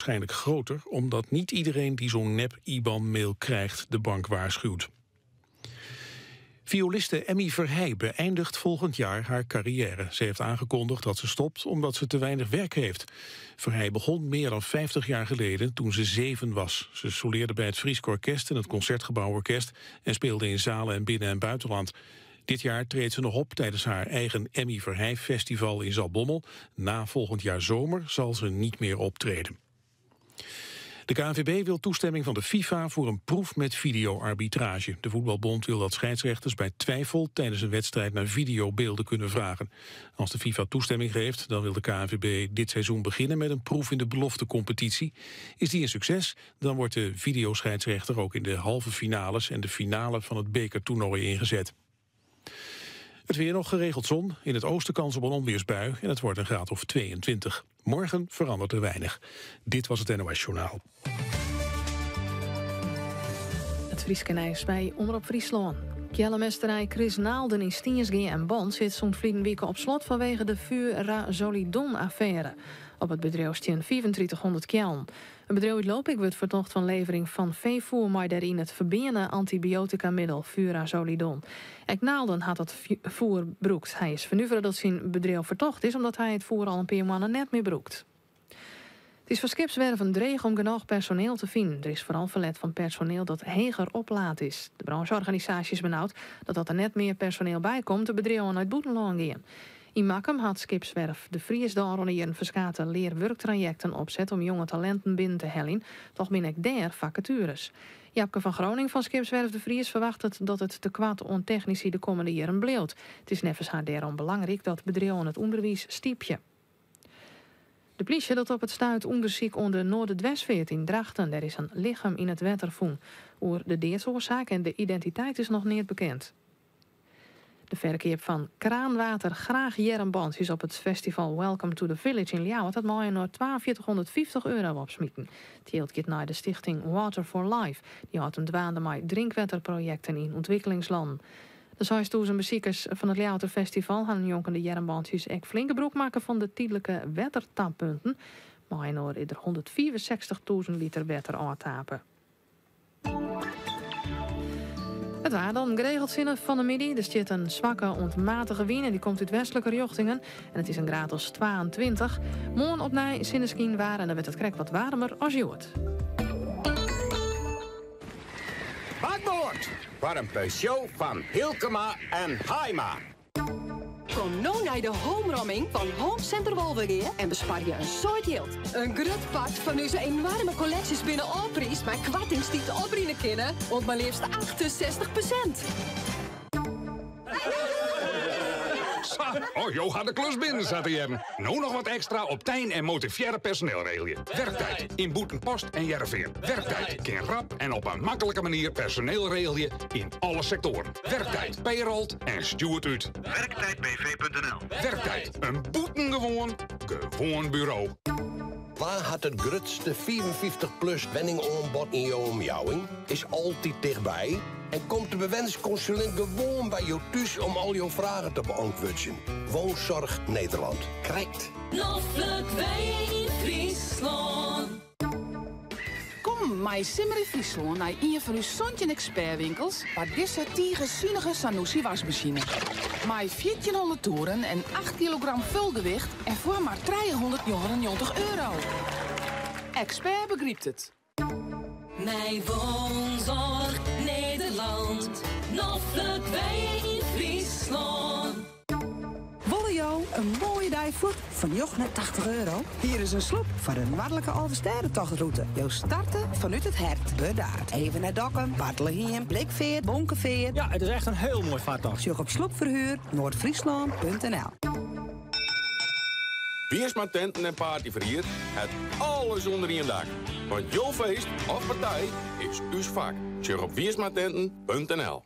waarschijnlijk groter, omdat niet iedereen die zo'n nep-IBAN-mail krijgt de bank waarschuwt. Violiste Emmy Verheij beëindigt volgend jaar haar carrière. Ze heeft aangekondigd dat ze stopt omdat ze te weinig werk heeft. Verheij begon meer dan 50 jaar geleden toen ze 7 was. Ze soleerde bij het Friesk Orkest en het Concertgebouworkest en speelde in zalen in binnen- en buitenland. Dit jaar treedt ze nog op tijdens haar eigen Emmy Verheij Festival in Zaltbommel. Na volgend jaar zomer zal ze niet meer optreden. De KNVB wil toestemming van de FIFA voor een proef met videoarbitrage. De voetbalbond wil dat scheidsrechters bij twijfel tijdens een wedstrijd naar videobeelden kunnen vragen. Als de FIFA toestemming geeft, dan wil de KNVB dit seizoen beginnen met een proef in de beloftecompetitie. Is die een succes, dan wordt de videoscheidsrechter ook in de halve finales en de finale van het bekertoernooi ingezet. Het weer nog geregeld zon, in het oosten kans op een onweersbui en het wordt een graad of 22. Morgen verandert er weinig. Dit was het NOS Journaal. Het Frieskenijs bij Omroep Friesland. Kjellenmesterij Chris Naalden in Stiensgeer en Bond zit zo'n vliegenweken op slot vanwege de Fura-Zolidon-affaire. Op het bedrijf staan 3500 kjellen. Het bedrijf Lopik wordt verdacht van levering van veevoer, maar daarin het verbinden antibiotica-middel Fura-Zolidon. Naalden had het voer broekt. Hij is vernuiverd dat zijn bedrijf verdacht is omdat hij het voer al een paar maanden net meer broekt. Het is voor skipswerven dreig om genoeg personeel te vinden. Er is vooral verlet van personeel dat heger oplaat is. De brancheorganisaties benauwd dat er net meer personeel bij komt, de bedrijven uit Boetenland gaan. In Makkum had skipswerf de Fries daar hier een verskate leerwerktrajecten opzet om jonge talenten binnen te hellen. Toch ben ik daar vacatures. Japke van Groningen van skipswerf de Fries verwacht dat het te kwaad on technici de komende jaren bleeuwt. Het is nevens haar daarom belangrijk dat bedrijven het onderwijs stiepje. De politie dat op het stuit onderzoek onder Noorderdwestveert in Drachten. Er is een lichaam in het water gevonden. Over de deersoorzaak en de identiteit is nog niet bekend. De verkoop van kraanwater graag Jerembans is op het festival Welcome to the Village in Ljouwert dat mag je nog €4250 opsmieten. Het geld gaat naar de stichting Water for Life. Die houdt een dwaande met drinkwaterprojecten in ontwikkelingslanden. De 6000 bezoekers van het Ljouwerter Festival gaan jonkende Jerembandjes echt flinke broek maken van de tijdelijke watertappunten. Maar je nog er 164.000 liter water aantapen. Het waar dan geregeld zinnen van de middag. Er zit een zwakke ontmatige wind en die komt uit westelijke richtingen. En het is een graad als 22. Morgen opnieuw zinneskien waar en dan werd het krek wat warmer als je hoort. Bakboord! Voor een Peugeot van Hilkema en Haima. Kom nou naar de homeromming van Home Center Wolvergeer en bespaar je een soort geld. Een grut pak van onze enorme collecties binnen Allprijs met kwartings die te opbrengen kunnen op maar liefst 68%. Oh, Jo gaat de klus binnen, zat hij. Nou nog wat extra op Tijn en motiviëre personeel regelen. Werktijd in Boeten, Post en Jereveen. Werktijd kan rap en op een makkelijke manier personeel regelen in alle sectoren. Werktijd, payroll en stuurt uit. Werktijdbv.nl. Werktijd, een gewoon bureau. Waar had het grutste 54-plus wenningaanbod in jouw omjouwing? Is altijd dichtbij. En komt de bewensingsconsulent gewoon bij jou thuis om al jouw vragen te beantwoorden. Woonzorg Nederland. Krijgt. Loffelijk wij in Friesland. Kom, mij simmer in Friesland naar een van uw Sontje expertwinkels, waar deze zinnige Sanusi wasmachine. Mij 1400 toeren en 8 kilogram vulgewicht en voor maar €390. Expert begrijpt het. Mijn woonzorg Nederland. Loffelijk wij in Friesland. Wolle jou een mooie dijvoet van joch naar €80. Hier is een sloep voor de noordelijke Alversterrentochtroute. Jo starten vanuit het hert. Bedaard. Even naar Dokkum, Bartelehiem, Blikveer, Bonkenveer. Ja, het is echt een heel mooi vaartocht. Zoek op sloepverhuur noordfriesland.nl. Wiersma Tenten en Partyverhier. Het alles onder één dak. Want jouw feest of partij is uw vak. Surf op wiersmatenten.nl.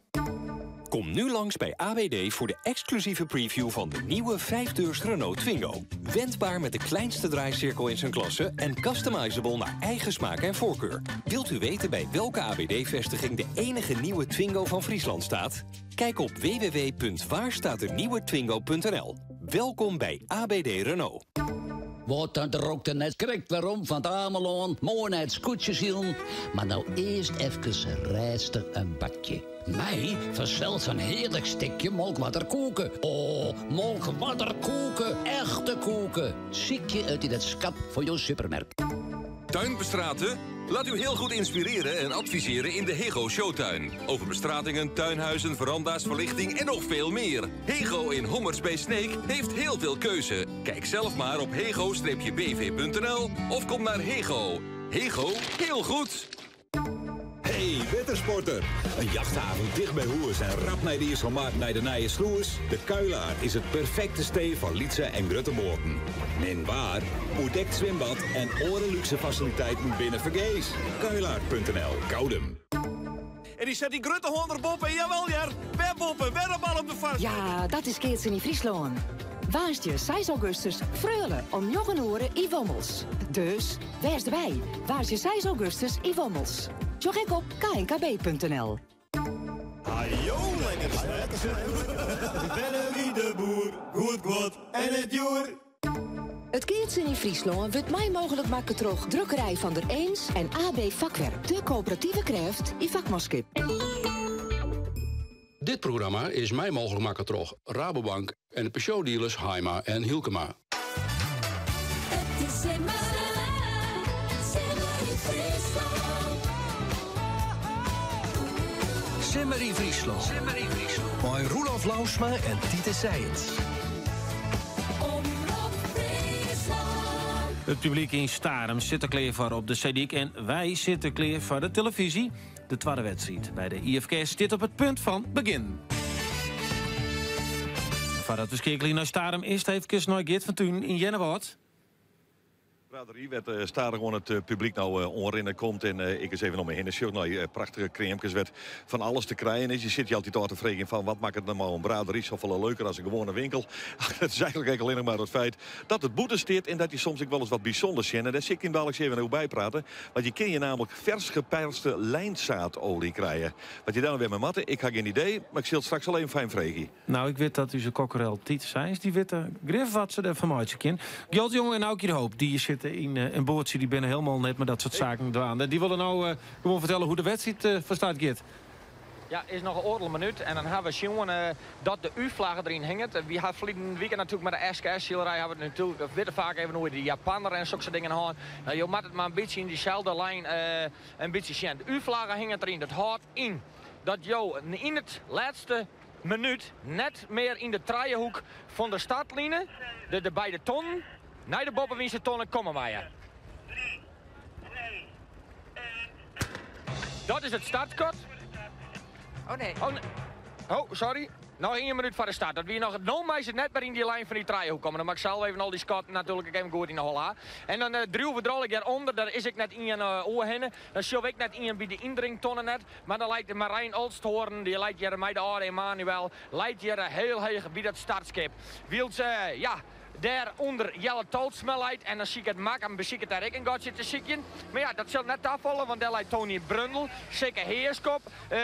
Kom nu langs bij ABD voor de exclusieve preview van de nieuwe 5-deurs Renault Twingo. Wendbaar met de kleinste draaicirkel in zijn klasse en customizable naar eigen smaak en voorkeur. Wilt u weten bij welke ABD-vestiging de enige nieuwe Twingo van Friesland staat? Kijk op www.waarstaatdenieuwetwingo.nl. Welkom bij ABD Renault. Wat dan er ook net schrikt waarom van het Ameloon, mooi naar het scootje zien. Maar nou eerst even rijstig een bakje. Mij verzelt zo'n heerlijk stikje molkwaterkoeken. Oh, molkwaterkoeken, echte koeken. Ziekje uit in het schap voor jouw supermarkt. Tuinbestraten? Laat u heel goed inspireren en adviseren in de Hego Showtuin. Over bestratingen, tuinhuizen, veranda's, verlichting en nog veel meer. Hego in Hommers bij Sneek heeft heel veel keuze. Kijk zelf maar op hego-bv.nl of kom naar Hego. Hego, heel goed! Hey, wintersporter. Een jachthaven dicht bij Hoers en rap naar de Ierselmaat naar de Nije Sloers. De Kuilaar is het perfecte stee voor Lietse en Gruttenboorten. Min waar, ontdekt zwembad en orenluxe faciliteiten binnen Vergees. Kuilaar.nl, koudem. En die zet die grutte hond erop en jawel, Jer. Webboppen, weddenbal op de vast. Ja, dat is Keertsen in Friesland. Waasje 6 augustus, Freulen om Joggenoren in Wommels. Dus, wees erbij. Waasje 6 augustus in Wommels. Zorg ik op knkb.nl. Ajo, lekker bennen wie de boer, goed en het joer. Het Keertsen in Friesland wordt mij mogelijk maken door Drukkerij van der Eems en AB Vakwerk. De coöperatieve kracht in vakmanschap. Dit programma is mij mogelijk maken door Rabobank en de Peugeot-dealers Heima en Hielkema. Het is Simmer in Friesland. Simmer in Friesland. Bij Roelof Lausma en Tiete Seiens. Het publiek in Starem zit er klaar voor op de Sadiq en wij zitten klaar voor de televisie. De tweede wedstrijd bij de IFK zit op het punt van begin. Voordat we schakelen naar Starem, eerst even naar Geert van Thun in Jennewoord. Braderie werd stadig gewoon het publiek nou onrinnen komt. En ik eens even om me heen. En nou, prachtige crèmekes werd van alles te krijgen. En je zit je altijd al te vregen van wat maakt het nou een braderie zoveel leuker als een gewone winkel. Het is eigenlijk alleen nog maar het feit dat het boete steert en dat je soms ook wel eens wat bijzonders ziet. En daar zit ik in Balks even over bijpraten. Want je kun je namelijk vers geperste lijnzaadolie krijgen. Wat je dan weer met matten, ik heb geen idee, maar ik zil straks alleen fijn vregen. Nou, ik weet dat u zijn kokkerel Tiet zijn. Die witte grif wat ze er van mij kind. Gjalt jongen en Aukje de Hoop, die zitten in een boordje, die binnen helemaal net met dat soort zaken dwaan. Die willen nou gewoon vertellen hoe de wedstrijd verstaat, Geert. Ja, is nog een oordeel minuut. En dan hebben we zien dat de U-vlaggen erin hangen. We hebben verleden weekend natuurlijk met de SKS-schilderij hebben we het natuurlijk witte vaak even hoe de Japaner en zulke dingen gaan. Nou, je moet het maar een beetje in diezelfde lijn een beetje zien. De U-vlaggen hangen erin. Dat houdt in dat je in het laatste minuut net meer in de draaienhoek van de startlijnen, de beide tonnen, naar de Bobbewiense tonnen komen wij. Dat is het startkort. Oh nee. Oh, sorry. Nog 1 minuut voor de start. Dat we nog het net meer in die lijn van die draaihoek komen. Dan mag ik zelf even al die scotten natuurlijk even goed in de hol aan. En dan driehoeven ik daaronder. Daar is ik net in een oor heen. Dan zie ik net in bij de indringtonnen net. Maar dan lijkt de Marijn Olsthoorn, die lijkt hier mij de oude Emanuel, lijkt hier heel heeg bij dat startskip. Wilt ze, ja, daaronder Jelle Tolsmelheid. En dan zie ik het Mak en bezie ik het daar ik een godje te zieken. Maar ja, dat zal net afvallen, want daar lijkt Tony Brundel, zeker Heerskop,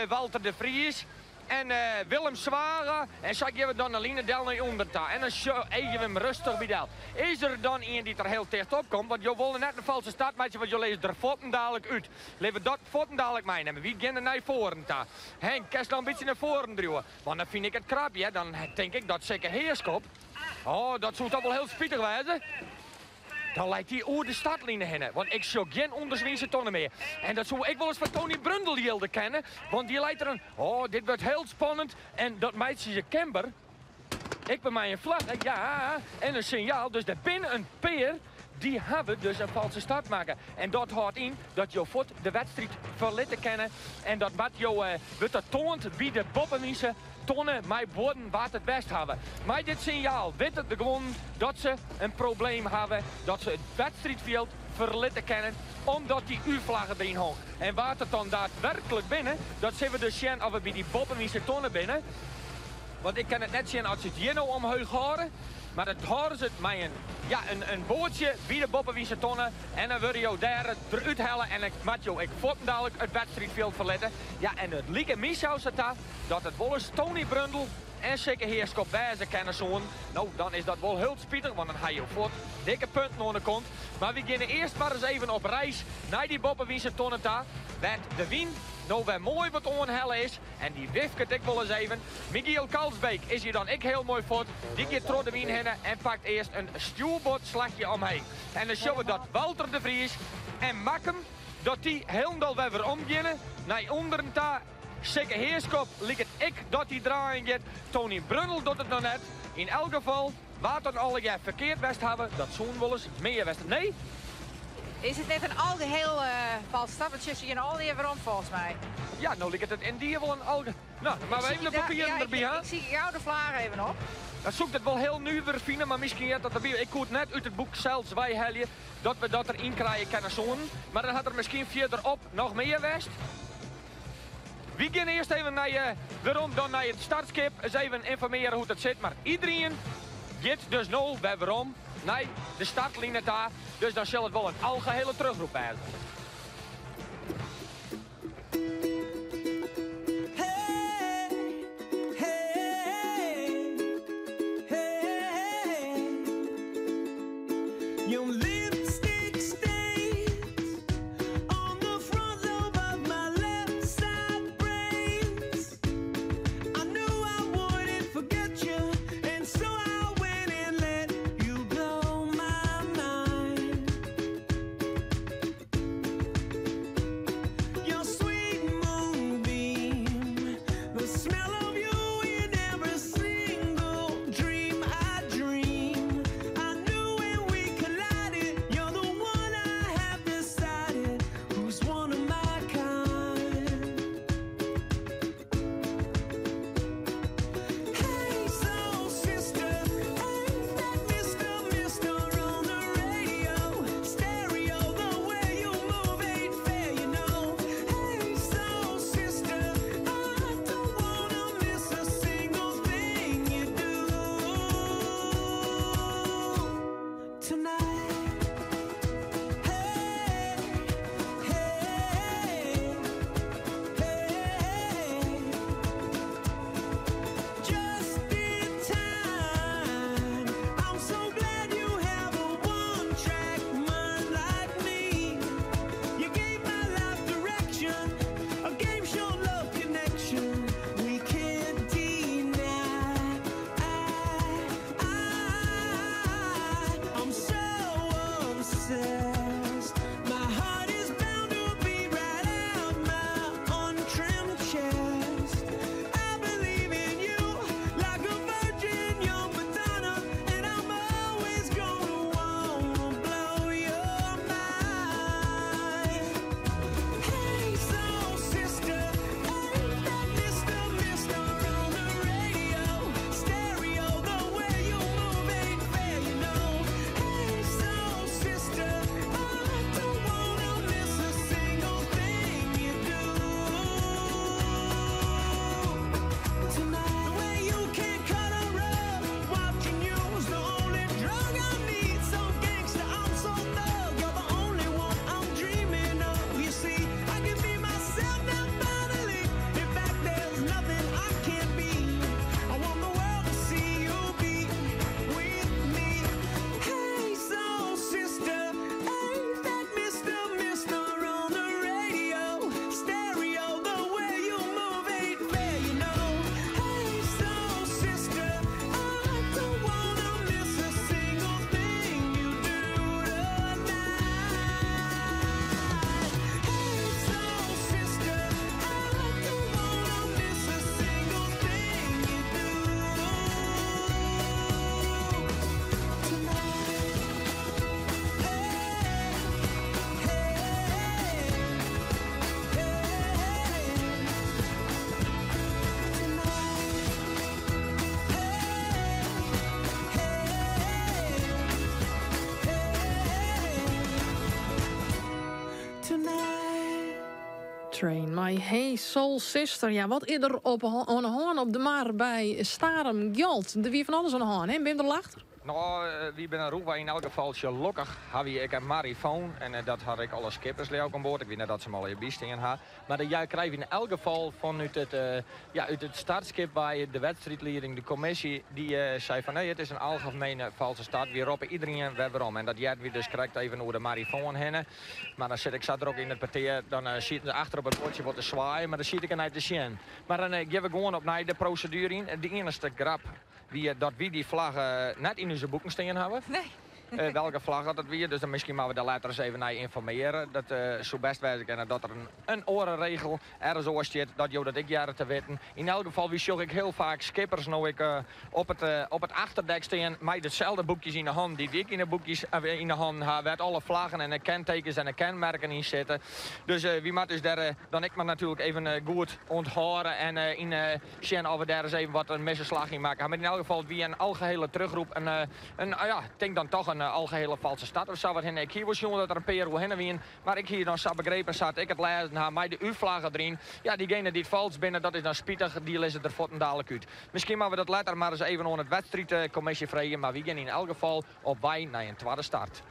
Walter de Vries. En Willem Zware. En zo geven we dan Aline Del naar onder. En dan even hem rustig bij Del. Is er dan iemand die er heel tegenop komt? Want je wilde net een valse startmaatje, want je leest er voeten dadelijk uit. Leef we dat voeten dadelijk meenemen. Wie gaan er naar voren? Henk, kerst dan een beetje naar voren duwen. Want dan vind ik het krapje. Dan denk ik dat zeker Heerskop. Oh, dat zou toch wel heel spietig wezen. Dan lijkt hij over de startlijnen heen. Want ik zie geen onderzwiense tonnen meer. En dat zou ik wel eens van Tony Brundel hielden kennen. Want die lijkt er een... Oh, dit wordt heel spannend. En dat meidje je Kemper. Ik ben mij een vlag. Ja, en een signaal. Dus er binnen een peer. Die hebben dus een valse start maken. En dat houdt in dat je voet de wedstrijd verlitten kennen. En dat wat je wordt toont wie de Bobbewiese tonnen mij worden wat het best hebben. Maar dit signaal weet het gewoon dat ze een probleem hebben. Dat ze het wedstrijdveld verlitten kennen. Omdat die U-vlaggen erin hangen. En wat het dan daadwerkelijk binnen. Dat zien we dus zien of we bij die Bobbewiese tonnen binnen. Want ik kan het net zien als ze het hier nou omhoog houden. Maar dat houden ze het met een bootje bij de Bobbewiese tonnen. En dan wil je daar eruit halen. En ik voet dadelijk het wedstrijdveld verletten. Ja, en het lieke mishoud dat het wel eens Tony Brundel en zeker heerskop wijze kennen zo'n. Nou, dan is dat wel heel spietig, want dan ga je voort dikke punten aan de kont. Maar we beginnen eerst maar eens even op reis naar die Boppenwiense tonneta. Werd de wien nou weer mooi wat onhellen is. En die wifket ik wel eens even. Michiel Kalsbeek is hier dan ik heel mooi voor. Die keer trot de wien heen en pakt eerst een stuurbordslagje omheen. En dan zien we dat Walter de Vries en Makkem, dat die helemaal weer ombeginnen. Naar onderen ta, zeker heerskop, liet het ik dat die draaien gaat. Tony Brunnel doet het nog net. In elk geval, wat dan alle jij verkeerd west hebben, dat zo'n wel eens meer west. Nee? Is het net een algeheel valstappertjes hier al die waarom volgens mij? Ja, nou ligt het in die wel een alge. Nou, maar we even de papieren erbij aan. Ik zie jou de vlaag even op. Dan zoekt het wel heel nu weer vinden, maar misschien ja, dat erbij. Ik kon het net uit het boek zelfs wij helje dat we dat erin krijgen kunnen zo'n. Maar dan had er misschien verderop nog meer west. We gaan eerst even naar waarom dan naar het startskip. Eens even informeren hoe het zit. Maar iedereen gaat dus nou bij waarom. Nee, de startlinie daar. Dus dan zal het wel een algehele terugroep zijn. Train My Hey Soul Sister. Ja, wat eerder op een haan op de maar bij Starum Gjalt. Er wie van alles aan de haan, hè? Ben je er achter? Nou, wie ben een roepen in elk geval gelukkig had ik een marifoon en dat had ik alle skippers ook aan boord. Ik weet niet dat ze hem al je biestingen had. Maar jij krijgt in elk geval vanuit het startskip bij de wedstrijdleiding, de commissie, die zei van nee, het is een algemene valse start. We roepen iedereen weer waarom. En dat jij weer dus krijgt even over de marifoon heen. Maar dan zat er ook in het parterre, dan zitten ze achter op het bordje wat te zwaaien, maar dan zie ik er niet te zien. Maar dan geven we gewoon op naar de procedure in. De enige grap. Dat we die vlaggen net in onze boeken staan hebben. Nee. Welke vlag dat weer, dus dan misschien maar we daar later eens even naar informeren. Dat zo best wijs en dat er een orenregel ergens over zit, dat ik jaren te weten. In elk geval, wie zag ik heel vaak skippers nou ik op het achterdek staan met hetzelfde boekjes in de hand die ik in de boekjes in de hand heb, met alle vlaggen en de kentekens en de kenmerken in zitten. Dus wie moet dus daar dan ik maar natuurlijk even goed onthouden en zien of we daar eens even wat een misslag in maken. Maar in elk geval wie een algehele terugroep ik denk dan toch een algehele valse stad of zo wat heen. Ik hier was jongen dat er een paar heen wien, maar ik hier dan zo begrepen zat, ik het lezen, mij de U-vlaggen erin. Ja, diegene die het vals binnen, dat is dan spietig, die lezen er voeten dadelijk uit. Misschien maar we dat later maar eens even onder het wedstrijdcommissie vragen, maar we gaan in elk geval op wij naar een tweede start.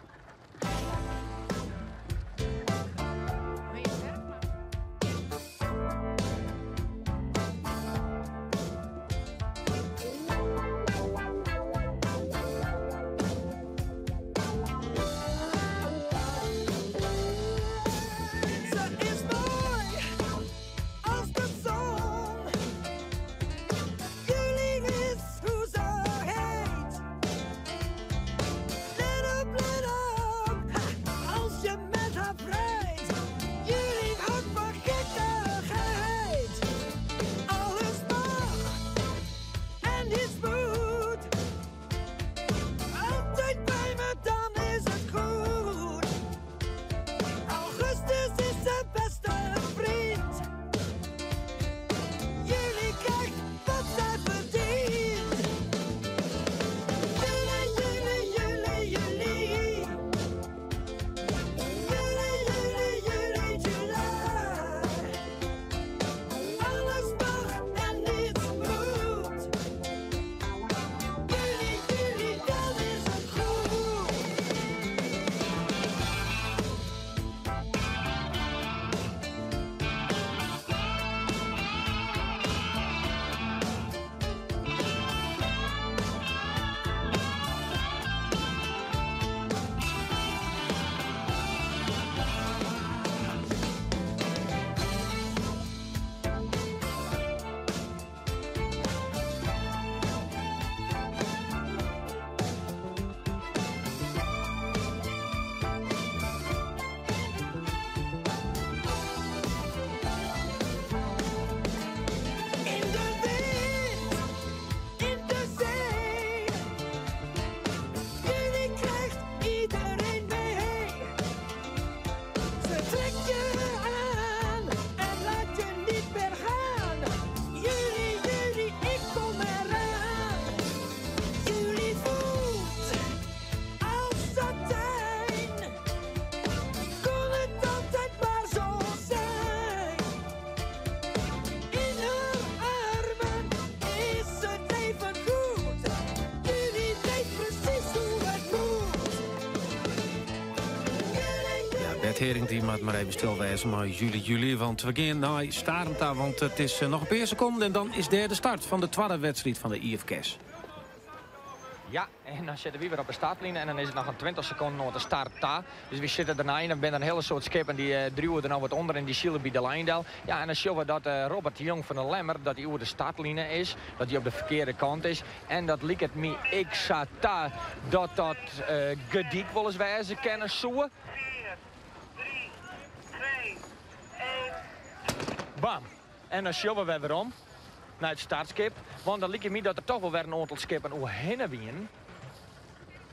Hering die moet maar even stilwijzen, maar juli, want we gaan naar Starenta, want het is nog een paar seconden en dan is de start van de tweede wedstrijd van de IFK's. Ja, en dan zitten we weer op de startlijnen en dan is het nog een 20 seconden nog de start daar. Dus we zitten erna in en ben een hele soort skippen die druwen er nou wat onder en die zielen bij de lijndel. Ja, en dan zien we dat Robert de Jong van de Lemmer, dat hij over de startlijnen is, dat hij op de verkeerde kant is. En dat lijkt het me, ik zat daar, dat gediek wel eens wijzen kennen zo. Bam. En dan zien we weer om naar het startskip. Want dan lijkt het me dat er toch wel weer een aantal skippen hoe heen wien.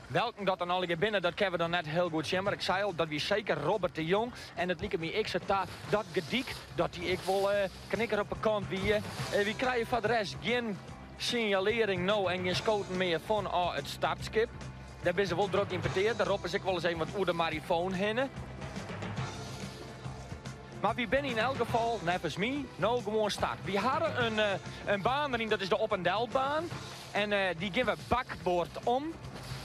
Welke dat dan al binnen, dat kunnen we dan net heel goed zien. Maar ik zei al, dat wie zeker Robert de Jong. En het lijkt me, ik zit daar, dat gediek, dat die ik wel knikker op de kant wie. Wie krijgen van de rest geen signalering nou en geen scouten meer van het startskip. Daar ben ze wel druk importeerd. Daarop is ik wel eens even wat oer de marifoon heen. Maar we zijn in elk geval, nevens mij, nou gewoon start. We hadden een baan erin, dat is de op- en delbaan. En die gaan we bakboord om.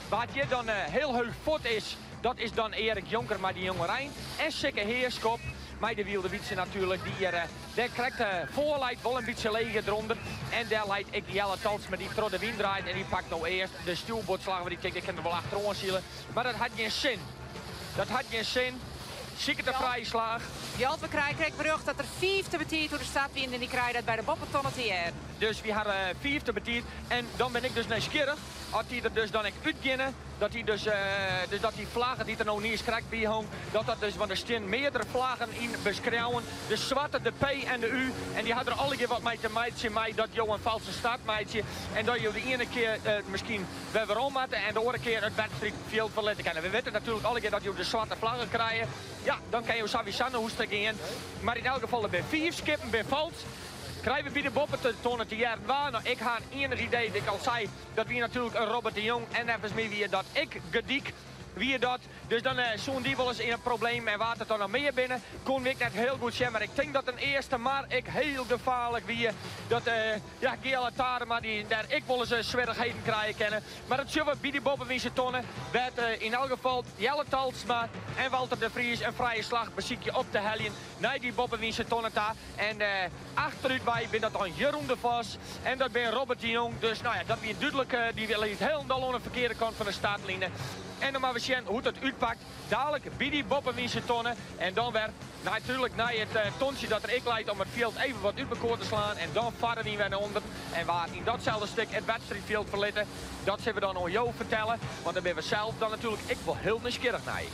Wat je dan heel heug voet is, dat is dan Erik Jonker, maar die jonge Rijn. En Sikke Heerskop. Maar de Wilde Wietse natuurlijk, die krijgt voorleid wel een beetje leger eronder. En daar leidt ik die Jelle Talsma die door de wind draait. En die pakt nou eerst de stuurbootslag, waar die kan er wel achterom zielen. Maar dat had geen zin. Dat had geen zin. Zieke de vrije slag. Ja, we krijgen bericht dat er 5e betiert door de stad wint en die krijgt dat bij de Boppentonnen hier. Dus we hadden 5e betiert. En dan ben ik dus nieuwsgierig. Als hij er dus dan uitginnen, dat hij dus dat die vlaggen die er nou niet eens krijgt bij hong, dat dus, want er staan meerdere vlaggen in beschrijven. De zwarte, de P en de U. En die hadden er alle keer wat mee te meidje mee dat je een valse start meidje. En dat je de ene keer misschien weer om had en de andere keer het wedstrijdveld verletten kan. En we weten natuurlijk alle keer dat je de zwarte vlaggen krijgt. Ja, dan kan je sowieso een hoestek in. Maar in elk geval bij 4 skippen bij valt. Krijgen we bij de boppen te tonen te jaren waar. Nou, ik ga een enig idee dat ik al zei dat we natuurlijk een Robert de Jong en even meer wie dat ik gediek. Wie dat. Dus dan zo'n die wel eens in een probleem en water dan nog meer binnen. Kon ik net heel goed zien, maar ik denk dat een eerste maar ik heel gevaarlijk wie dat Gele Tarema die daar ik wel eens zwerigheden krijgen kennen. Maar dat zullen we bij die bovenwiese tonnen. Werd in elk geval Jelle Talsma en Walter de Vries een vrije slag beziekje op te helien naar die bovenwiese tonnen daar. En achteruit bij ben dat dan Jeroen de Vos en dat ben Robert de Jong. Dus nou ja, dat weer duidelijk, die willen niet helemaal aan de verkeerde kant van de startlijnen. En dan maar we zien hoe het uitpakt. Dadelijk bij die boppenwiese tonnen. En dan weer natuurlijk naar het tonsje dat er ik leidt om het veld even wat uitbekoord te slaan. En dan varen we weer naar onder. En waar in datzelfde stuk het wedstrijdveld verlitten. Dat zullen we dan aan jou vertellen. Want dan ben we zelf dan natuurlijk ik wel heel nieuwsgierig naar je.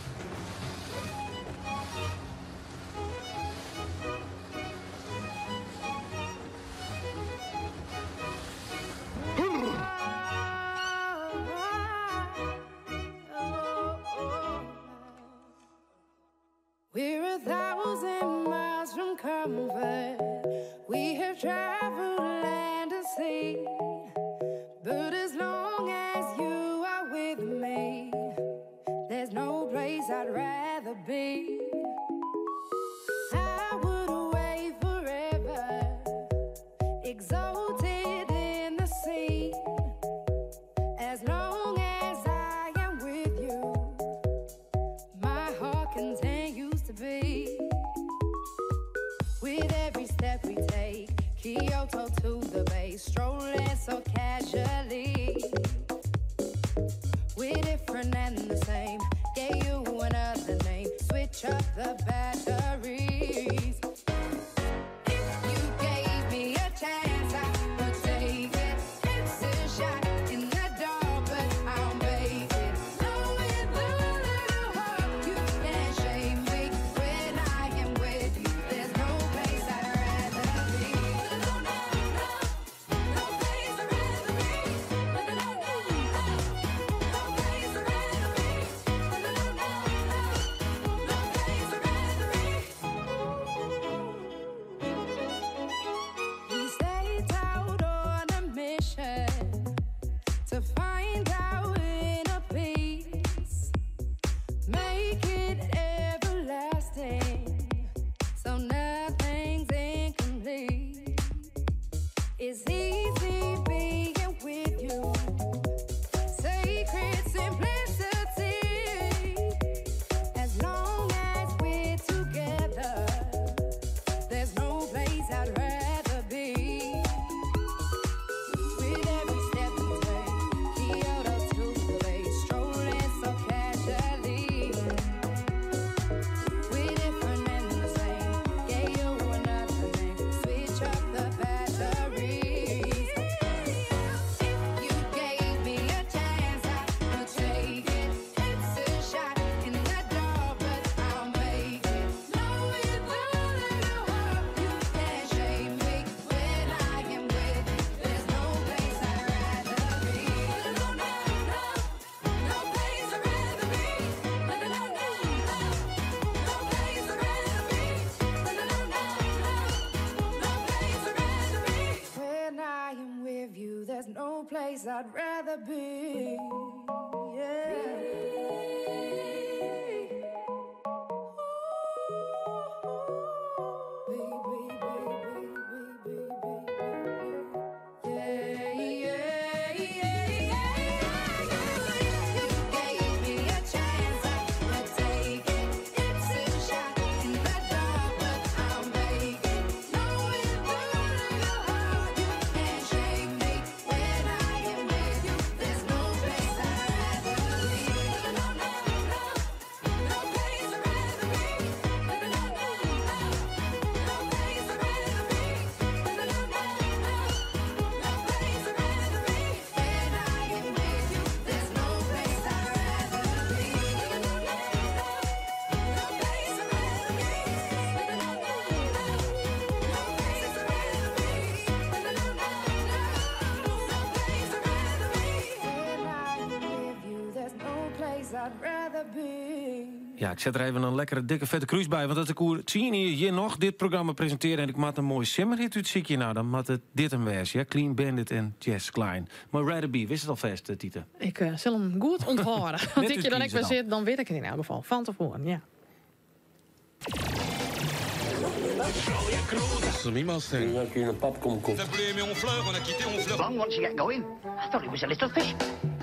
We're 1,000 miles from comfort. We have traveled land and sea. But as long as you are with me, there's no place I'd rather be. I would away forever, exalted in the sea. As long as I am with you, my heart continues to beat. With every step we take, Kyoto to the bay, strolling so casually. We're different and the same, gave you another name, switch up the batteries. If you gave me a chance, I would take it. It's a shot in the dark, but I'll make it. Knowing the little heart, you can't shame me. When I am with you, there's no place I'd rather be. No, no, no, no place I'd rather be. No, no, no, no, no place I'd rather be. No, no, no, no, no place I'd rather be. We stayed out on a mission to find our inner peace, make it everlasting, so nothing's incomplete. It's easy being with you, sacred simplicity. As long as we're together, there's no place I'd rather be. With every step we take, Kyoto to the bay, strolling so casually. We're different and the same, gave you another name, switch up the batteries. If you gave me a chance, I would take it. It's a shot in the dark, but I'll make it. Knowing the little heart, you can't shame me. When I am with you, there's no place I'd rather be. No, no, no, no place I'd rather be. No, no, no, no, no place I'd rather be. No, no, no, no, no place I'd rather be. When I am with you, there's no place I'd rather be. Yeah. I'd rather be. Ja, ik zet er even een lekkere dikke vette cruise bij. Want als ik zien hier nog dit programma presenteren en ik maak een mooi simmerhit uit ziekje, nou dan moet het dit een wees, ja? Clean Bandit en Jess Klein. Maar Rather Be, wist het alvast, Tieten? Ik zal hem goed onthouden. Want ik je dan ik weer zit, dan weet ik het in elk geval. Van tevoren, ja. Long once you get going. I thought he was a little fish.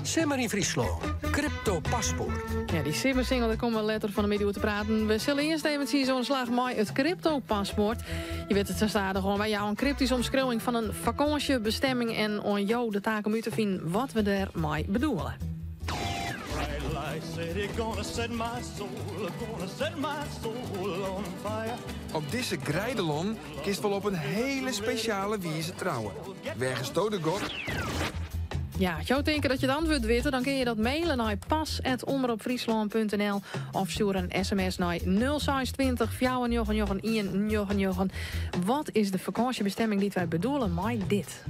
Simmer in Friesland. Crypto paspoort. Ja, die simmersingel, daar komen we later van de midden te praten. We zullen eerst even zien zo'n slag mooi het crypto-paspoort. Je weet het, er staat er gewoon bij jou een cryptische omschrijving van een vakantiebestemming en on jou de taak om u te vinden wat we daarmee bedoelen. Op deze grijdelon kiest wel op een hele speciale wijze trouwen. Wegens de god. Ja, als jou denken dat je het antwoord weet, dan kun je dat mailen naar pas@omroepfriesland.nl of stuur een sms naar 0620 499 199. Wat is de vakantiebestemming die wij bedoelen met dit?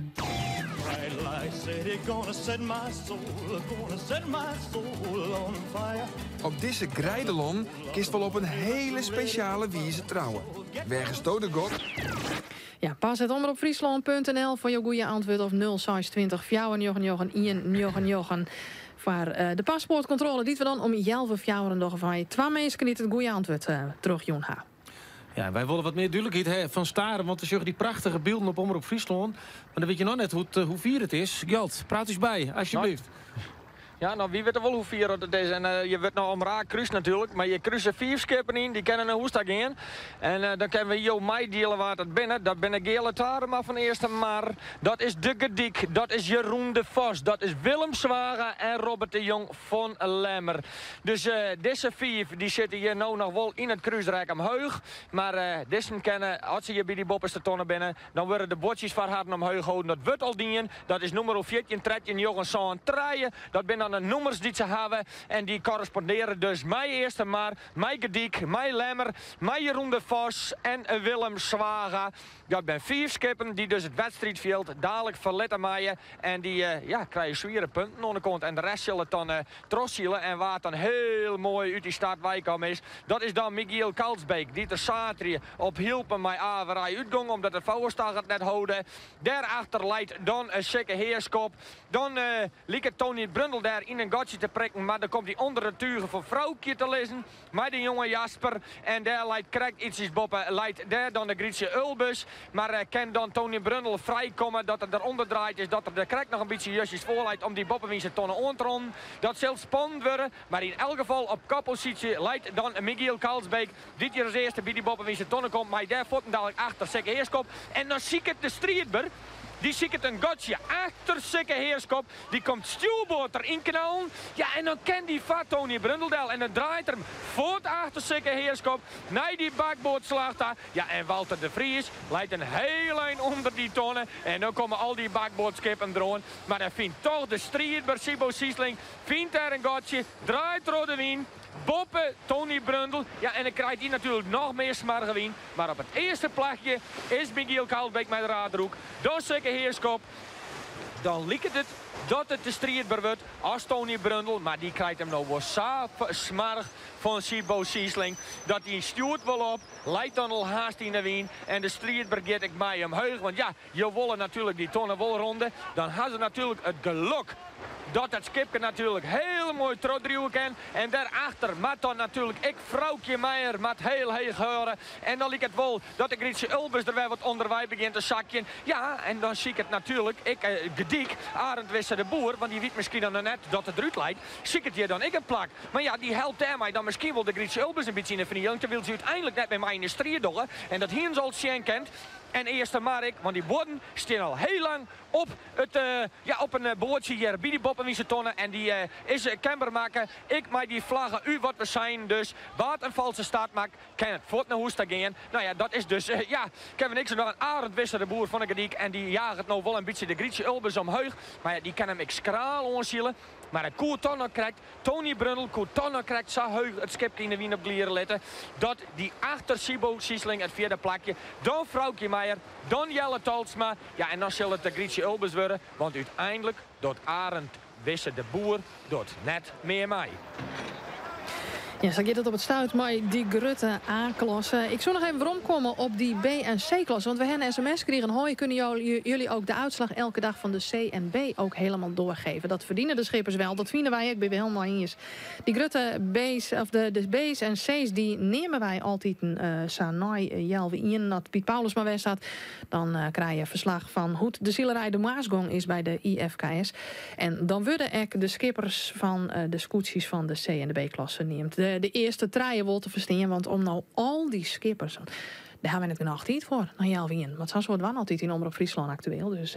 Op deze grijdelon kiest wel op een hele speciale wijze trouwen. Wegens de god. Ja, pas@omroepfriesland.nl voor je goede antwoord of 0620 499 199. Voor de paspoortcontrole die we dan om 11:00 van je 2 mensen niet het goede antwoord terug, Jonha. Ja, wij willen wat meer duidelijkheid van staren, want we zeggen die prachtige beelden op Omroep Friesland. Maar dan weet je nog net hoe vier het is. Gjalt, praat eens bij, alsjeblieft. Ja, nou wie weet er wel hoe vier het is. En je weet nou om raak kruis natuurlijk. Maar je kruist er 4 schepen in, die kennen een hoestag in. En dan kunnen we jou mij delen waar het binnen. Dat ben ik Gele Tarema van eerste maar. Dat is De Gediek, dat is Jeroen de Vos, dat is Willem Zwagen en Robert de Jong van Lemmer. Dus deze 4 die zitten hier nou nog wel in het kruisrijk omheug. Maar deze kennen, als ze hier bij die boppers te tonnen binnen, dan worden de bordjes van harten omheug houden. Dat wordt al dienen. Dat is nummer 14, 13, Johan Traaien. Dat ben de nummers die ze hebben en die corresponderen dus mij eerste maar, mij Gediek, mij Lemmer, mij Jeroen de Vos en Willem Zwaga. Dat ben 4 skippen die dus het wedstrijdveld dadelijk verletten maaien en die krijgen zware punten aan de kant en de rest zullen dan trossielen en waar het dan heel mooi uit die stad wijkom is, dat is dan Michiel Kalsbeek die ter Satrie op hielpen mij averij uitgang omdat de vouwenstag het net houden. Daarachter leidt dan een sikke heerskop. Dan liep het Tony Brundel daar in een gatje te prikken, maar dan komt hij onder de tugen voor vrouwtje te lezen. Maar de jonge Jasper en daar leidt krijgt ietsjes boppen, leidt daar dan de Grietse Ulbus. Maar kan dan Tony Brundel vrijkomen dat het eronder draait is, dat er de krijgt nog een beetje justjes voorleidt om die boppenwiese tonnen ontron. Dat zal spannend worden, maar in elk geval op koppositie leidt dan Michiel Kalsbeek. Dit jaar als eerste bij die boppenwiese tonnen komt, maar daar voeten dadelijk achter Sikke Heerskop. En dan zie ik het de strijdber. Die ziet het een gotje achter Sikke Heerskop. Die komt stuurboord erin knallen. Ja, en dan kan die vat Tony Brundeldel. En dan draait er hem voort achter Sikke Heerskop. Naar die bakboord slaagt daar. Ja, en Walter de Vries leidt een heel lijn onder die tonnen. En dan komen al die bakboordskippen droon. Maar dan vindt toch de strijdber Sibo Siesling. Vindt daar een gotje. Draait Rode Wien. Boppen Tony Brundel. Ja, en dan krijgt hij natuurlijk nog meer smarge wien. Maar op het eerste plakje is Michiel Kalsbeek met de raadroek. Dan Sikke Heerskop. Dan lijkt het dat het de strijdber wordt als Tony Brundel. Maar die krijgt hem nou wel smarg van Sibo Siesling. Dat hij stuurt wel op. Leidt dan al haast in de wien. En de strijdber gaat ik mij omheug. Want ja, je willen natuurlijk die tonnen wel ronden. Dan hebben ze natuurlijk het geluk dat het skipje natuurlijk heel mooi trotdruwen kan. En daarachter maakt dan natuurlijk ik vrouwtje Meijer met heel geuren. En dan liep het wel dat de Grietse Ulbus er weer wat onderwij begint te zakje. Ja, en dan zie ik het natuurlijk. Gediek, Arend Wisse de Boer, want die weet misschien dan net dat het eruit lijkt. Zie ik het hier dan ik een plak. Maar ja, die helpt daar mij dan misschien wel de Grietse Ulbus een beetje in de vernieling. Terwijl ze uiteindelijk net met mij in de strijd doggen. En dat hier zal zien kent. En eerste Mark, want die borden staan al heel lang op, op een boordje hier bij die boppenwiese tonnen. En die is kenbaar maken. Ik maak die vlaggen u wat we zijn. Dus wat een valse staat maakt, kan het voort naar Hoesta gaan. Nou ja, dat is dus, ik heb niks nog een Arend Wisse de Boer van de Gediek. En die jaagt het nou wel een beetje de Grietse Ulbus omheug. Maar ja, die kan hem skraal onzielen. Maar een Koertonner krijgt, Tony Brundel, Koertonner krijgt zo heug het skipje in de wien op glieren letten. Dat die achter Sibo Siesling het vierde plakje. Dan vrouwtje Meijer, dan Jelle Talsma. Ja, en dan zal het de Grietse Ulbus worden. Want uiteindelijk doet Arend Wisse de Boer doet net meer mij. Ja, zo gaat het op het stuit, maar die Grutte A-klasse. Ik zou nog even rondkomen op die B- en C-klasse. Want we hebben een sms kregen. Hoi, kunnen jullie ook de uitslag elke dag van de C en B ook helemaal doorgeven? Dat verdienen de schippers wel. Dat vinden wij, ik ben wel helemaal eens. Die Grutte B's, of de B's en C's, die nemen wij altijd saai jelwe in. Dat Piet Paulus maar weer staat. Dan krijg je verslag van hoe de zielerij de Maasgong is bij de IFKS. En dan worden ook de skippers van de scootjes van de C en de B-klasse neemt. De eerste treien wil te verstaan, want om nou al die skippers, daar hebben we net genoeg tijd voor, naar Jelwien. Maar het wordt wel altijd in Omroep Friesland actueel. Dus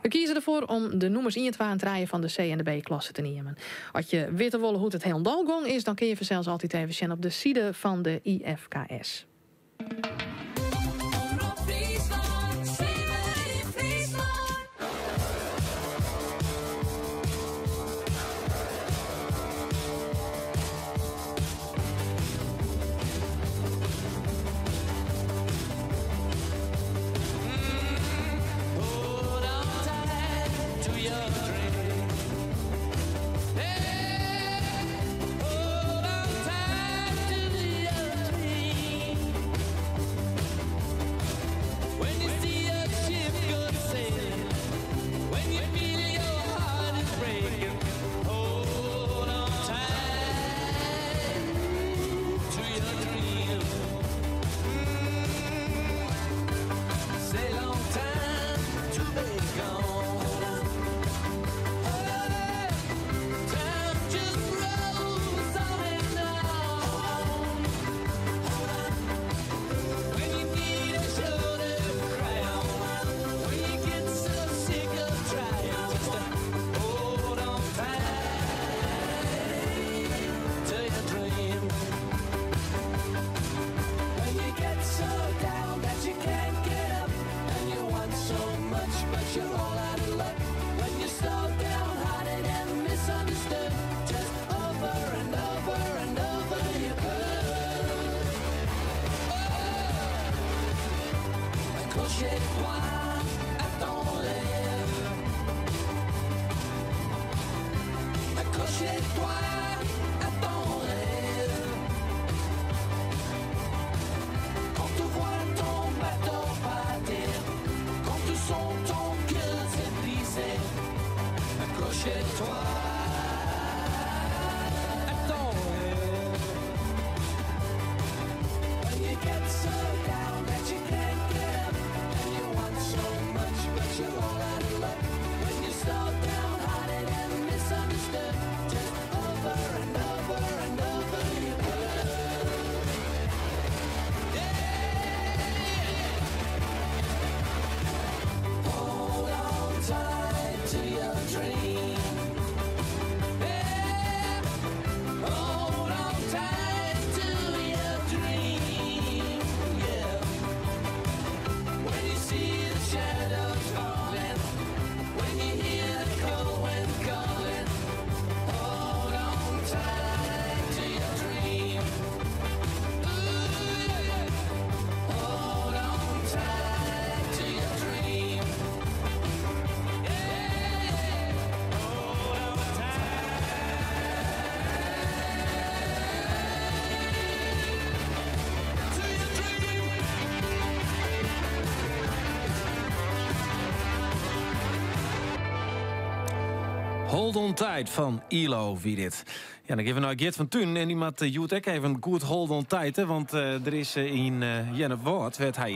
we kiezen ervoor om de nummers in het waan treien van de C en de B-klasse te nemen. Als je weten wil hoe het heel dalgong is, dan kun je zelfs altijd even zien op de site van de IFKS. Hold on tight van ILO, wie dit. Ja, dan geven we nou Geert van Thun en die maakt Joet ook even een goed hold on tight. Hè, want er is in Jenne Woord, waar hij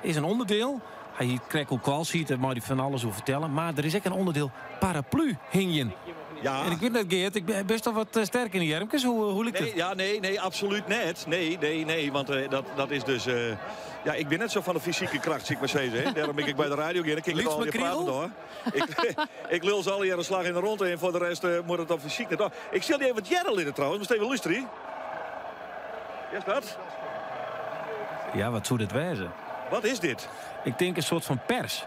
is een onderdeel. Hij krijgt ook kwal ziet, maar die van alles over vertellen. Maar er is ook een onderdeel paraplu hingen. Ja. En ik weet net, Geert, ik ben best wel wat sterk in die jermkes. Hoe ligt het? Ja, nee, absoluut net. Nee, want dat is dus... ja, ik ben net zo van de fysieke kracht, zie ik maar zeggen. Hè. Daarom ben ik bij de radio gaan. Ik al je praten door. Ik lul ze al hier een slag in de ronde en voor de rest moet het op fysiek net. Ik stel die even het jerrel in het trouwens. Moest even luisteren. Ja, dat? Ja, wat zou dit wezen? Wat is dit? Ik denk een soort van pers.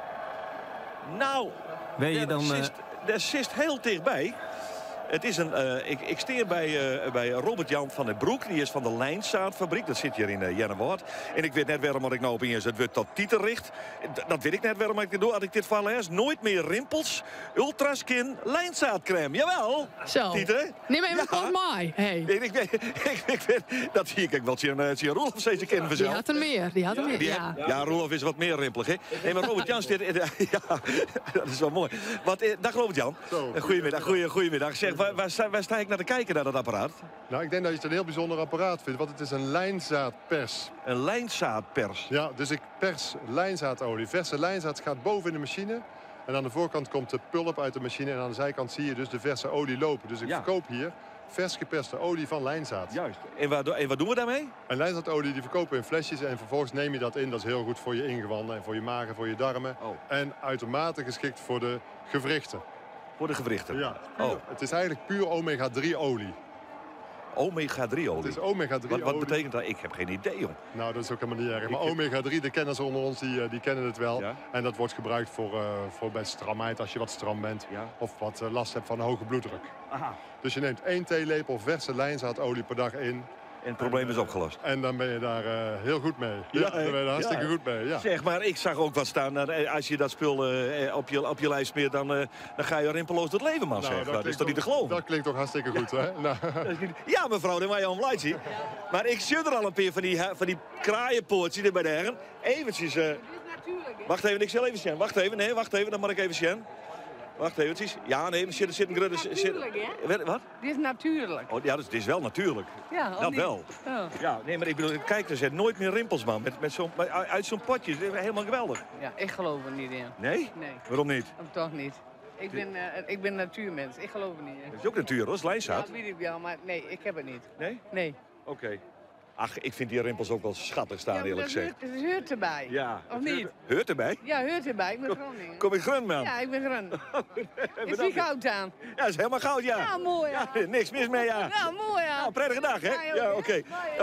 Nou, weet je dan... daar zit heel dichtbij. Het is ik steer bij Robert-Jan van den Broek. Die is van de Lijnzaadfabriek. Dat zit hier in Jennewoord. En ik weet net waarom ik nou opeens het wordt tot Tieter richt. Dat weet ik net waarom ik dit doe. Had ik dit van lees. Nooit meer rimpels. Ultraskin Lijnzaadcrème. Jawel. Zo. Tieter. Neem even kort mij. Hey. Ik weet, dat zie ik wel. Zie Roelof steeds kennen vanzelf. Die had er meer. Ja, Roelof is wat meer rimpelig, hè? Nee, maar Robert-Jan zit... Ja, dat is wel mooi. Dag Robert-Jan. Goedemiddag. Zeg, waar sta ik naar te kijken naar dat apparaat? Nou, ik denk dat je het een heel bijzonder apparaat vindt, want het is een lijnzaadpers. Een lijnzaadpers? Ja, dus ik pers lijnzaadolie. Verse lijnzaad gaat boven in de machine. En aan de voorkant komt de pulp uit de machine. En aan de zijkant zie je dus de verse olie lopen. Dus ik verkoop hier vers geperste olie van lijnzaad. Juist. En wat doen we daarmee? En lijnzaadolie die verkopen we in flesjes. En vervolgens neem je dat in. Dat is heel goed voor je ingewanden en voor je maag en voor je darmen. Oh. En uitermate geschikt voor de gewrichten. Voor de gewrichten? Ja. Het is eigenlijk puur omega-3 olie. Omega-3 olie? Het is omega-3 olie. Wat betekent dat? Ik heb geen idee, joh. Nou, dat is ook helemaal niet erg. Maar omega-3, de kenners onder ons, die kennen het wel. Ja? En dat wordt gebruikt voor bij stramheid, als je wat stram bent. Ja? Of wat last hebt van hoge bloeddruk. Aha. Dus je neemt 1 theelepel verse lijnzaadolie per dag in. En het probleem is opgelost. En dan ben je daar heel goed mee. Ja, dan ben je daar hartstikke goed mee. Ja. Zeg, maar ik zag ook wat staan. Als je dat spul op je lijf smeert, dan ga je rimpeloos door het leven, man. Nou, dat is toch niet te geloven? Dat klinkt toch hartstikke goed, hè? Nou. Ja, mevrouw, dan ben je blij zien. Maar ik zie er al een paar van die kraaienpoortjes er bij de heren. Eventjes. Wacht even, ik zal even zien. Wacht even, dan mag ik even zien. Wacht even. Ja, nee, er zit een grudde... Natuurlijk, hè? Wat? Dit is natuurlijk. Oh, ja, het is wel natuurlijk. Ja, dat wel. Oh. Ja, nee, maar ik bedoel, kijk, er zijn nooit meer rimpels, man. Uit zo'n potje. Helemaal geweldig. Ja, ik geloof er niet in. Nee? Nee. Waarom niet? Toch niet. Ik ben natuurmens. Ik geloof er niet in. Dat is ook natuur, hoor. Dat is lijnzaad. Ja, weet ik wel, maar nee, ik heb het niet. Nee? Nee. Oké. Ach, ik vind die rimpels ook wel schattig staan, eerlijk gezegd. Het heurt erbij. Ja. Of niet? Heurt erbij? Ja, heurt erbij. Ik ben Groningen. Kom ik grun, man? Ja, ik ben grun. Is die goud aan? Ja, dat is helemaal goud, ja. Ja, mooi, ja. Niks mis mee, ja. Ja, mooi, ja. Nou, prettige dag, hè? Ja,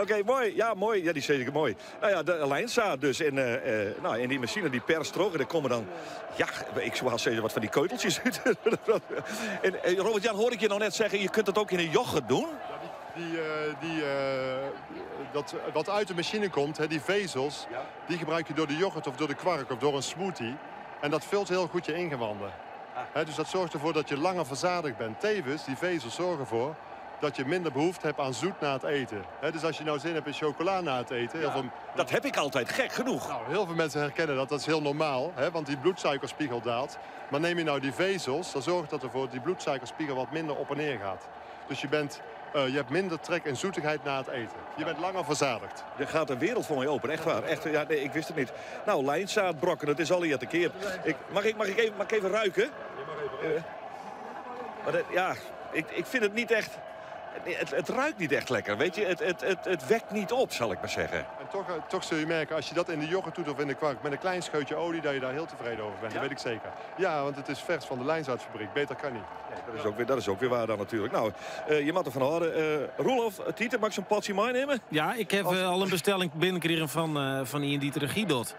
oké, mooi. Ja, mooi. Ja, die is zeker mooi. Nou ja, de lijnzaad dus. En die machine, die pers terug. En er komen dan... Ja, ik zou wel zeggen wat van die keuteltjes uit. En Robert-Jan, hoor ik je nou net zeggen, je kunt het ook in een yoghurt doen? Wat uit de machine komt, hè, die vezels, die gebruik je door de yoghurt of door de kwark of door een smoothie. En dat vult heel goed je ingewanden. Dus dat zorgt ervoor dat je langer verzadigd bent. Tevens, die vezels zorgen ervoor dat je minder behoefte hebt aan zoet na het eten. Dus als je nou zin hebt in chocola na het eten... Ja, dat heb ik altijd, gek genoeg. Nou, heel veel mensen herkennen dat, dat is heel normaal. Want die bloedsuikerspiegel daalt. Maar neem je nou die vezels, dan zorgt dat ervoor dat die bloedsuikerspiegel wat minder op en neer gaat. Dus je hebt minder trek en zoetigheid na het eten. Je bent langer verzadigd. Er gaat een wereld voor mij open, echt waar. Echt, ja, nee, ik wist het niet. Nou, lijnzaadbrokken, dat is al hier te keer. Mag ik even ruiken? Ik vind het niet echt... Het ruikt niet echt lekker, weet je. Het wekt niet op, zal ik maar zeggen. En toch zul je merken, als je dat in de yoghurt doet of in de kwark... met een klein scheutje olie, dat je daar heel tevreden over bent. Ja? Dat weet ik zeker. Ja, want het is vers van de lijnzaadfabriek. Beter kan niet. Nee, dat is ook weer waar dan natuurlijk. Nou, je mag ervan horen. Roelof, Tieter, mag ik zo'n potje meenemen? Ja, ik heb al een bestelling binnengekregen van Ian Dieter en Giedot.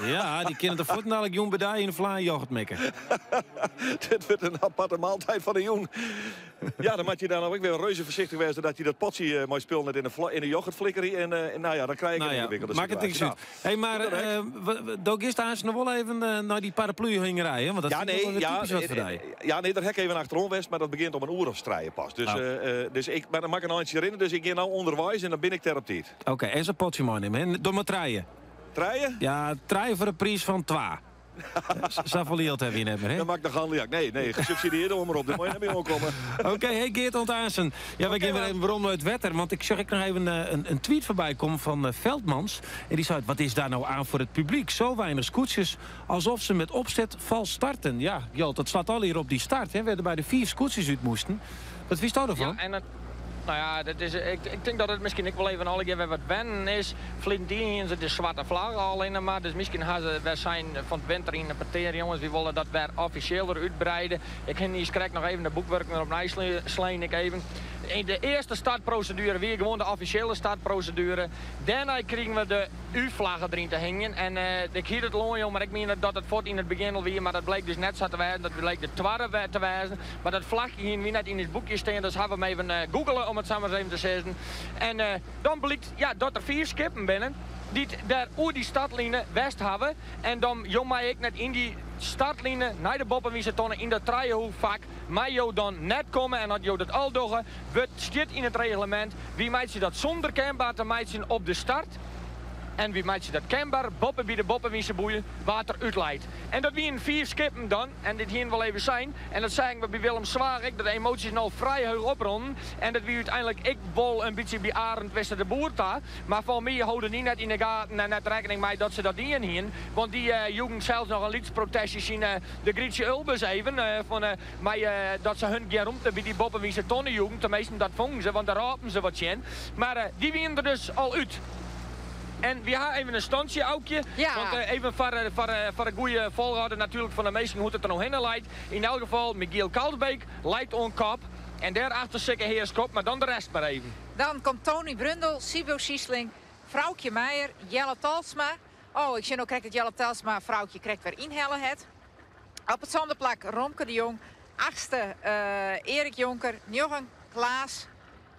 Ja, die kennen de voet dadelijk jong bedij in de vlaai yoghurt mekken. Dit wordt een aparte maaltijd van de jong. Ja, dan moet je dan ook weer reuze voorzichtig wezen dat je dat potje mooi speelt net in de yoghurtflikkerie. En nou ja, dan krijg je een ingewikkelde maak het situatie. Hé, maar Dook is daar nog wel even naar die paraplu-hingerij, hè? Want dat is nee, daar heb ik even achterom west, maar dat begint om 1 uur of strijden pas. Dus, maar dan mag ik een handje erin, dus ik ga nou onderwijs en dan ben ik ter op tijd. Oké, en zo'n potje meenemen, hè? Door maar treien. Treien? Ja, treien voor de prijs van 2. Zoveel geld hebben we niet meer, hè? Dat maakt de handel. Nee, gesubsidieerde om erop. Dat moet je naar binnen komen. Oké, hey Geert Ontaassen. Ja, we gaan weer even rond het wetter. Want ik zag nog even een tweet voorbij komen van Veldmans. En die zei, wat is daar nou aan voor het publiek? Zo weinig scootjes, alsof ze met opzet vals starten. Ja, Jolt, dat staat al hier op die start, hè? We er bij de 4 scootjes uit moesten. Wat wist je ervan? Ja, nou ja, ik denk dat het misschien ik wel even alle keer wat wennen is. Flintien ze de zwarte vlag al in, maar dus misschien we zijn van het winter in de partij, jongens. We willen dat weer officiëler uitbreiden. Ik heb hier krijg nog even de boekwerk naar op sleen ik even. in de eerste startprocedure weer gewoon de officiële startprocedure. Daarna kregen we de U-vlaggen erin te hangen. En ik hield het loon, maar ik meen dat het voort in het begin alweer, maar dat bleek dus net zo te wijzen. Dat bleek de twarre te wijzen. Maar dat vlagje hier weer net in het boekje staan, dus hebben we hem even googelen om het samen eens even te zeggen. En dan blijkt dat er 4 skippen binnen die daar over die startlijnen west hebben. En dan jongen ik net in die startlijnen naar de boppenwiesertonnen in dat treienhoekvak. Maar jou dan net komen en dat jou dat al doen, wordt staat in het reglement. Wie maakt je dat zonder kenbaar te maken op de start? En wie maakt je dat kenbaar boppen bij de boppenwieserboeien water uitleidt. En dat wie in 4 skippen dan, en dit hier wel even zijn. En dat zeggen we bij Willem Zwaar, dat de emoties nou vrij hoog opronden. En dat wie uiteindelijk ik bol een beetje bij Arend Wester de Boer daar. Maar van mij houden die net in de gaten en net rekening mee dat ze dat niet in hier. Want die jongen zelfs nog een lietsprotestje zien de Grietje Ulbus even. Dat ze hun keer rond bij die boppenwiesertonnen jongen. Tenminste dat vonden ze, want daar rapen ze wat in. Maar die winnen er dus al uit. En we hebben even een standje, Aukje. Ja. Want even voor een goede volgorde natuurlijk van de meesten hoe het er nog heen leidt. In elk geval, Michiel Kalsbeek leidt on kop. En daarachter zeker Heerskop, maar dan de rest maar even. Dan komt Tony Brundel, Sibo Siesling, Vrouwtje Meijer, Jelle Talsma. Oh, ik zie ook krijgt dat Jelle Talsma vrouwtje krijgt weer inhellen het. Op het zonderplak Romke de Jong. 8e Erik Jonker, Jochen Klaas.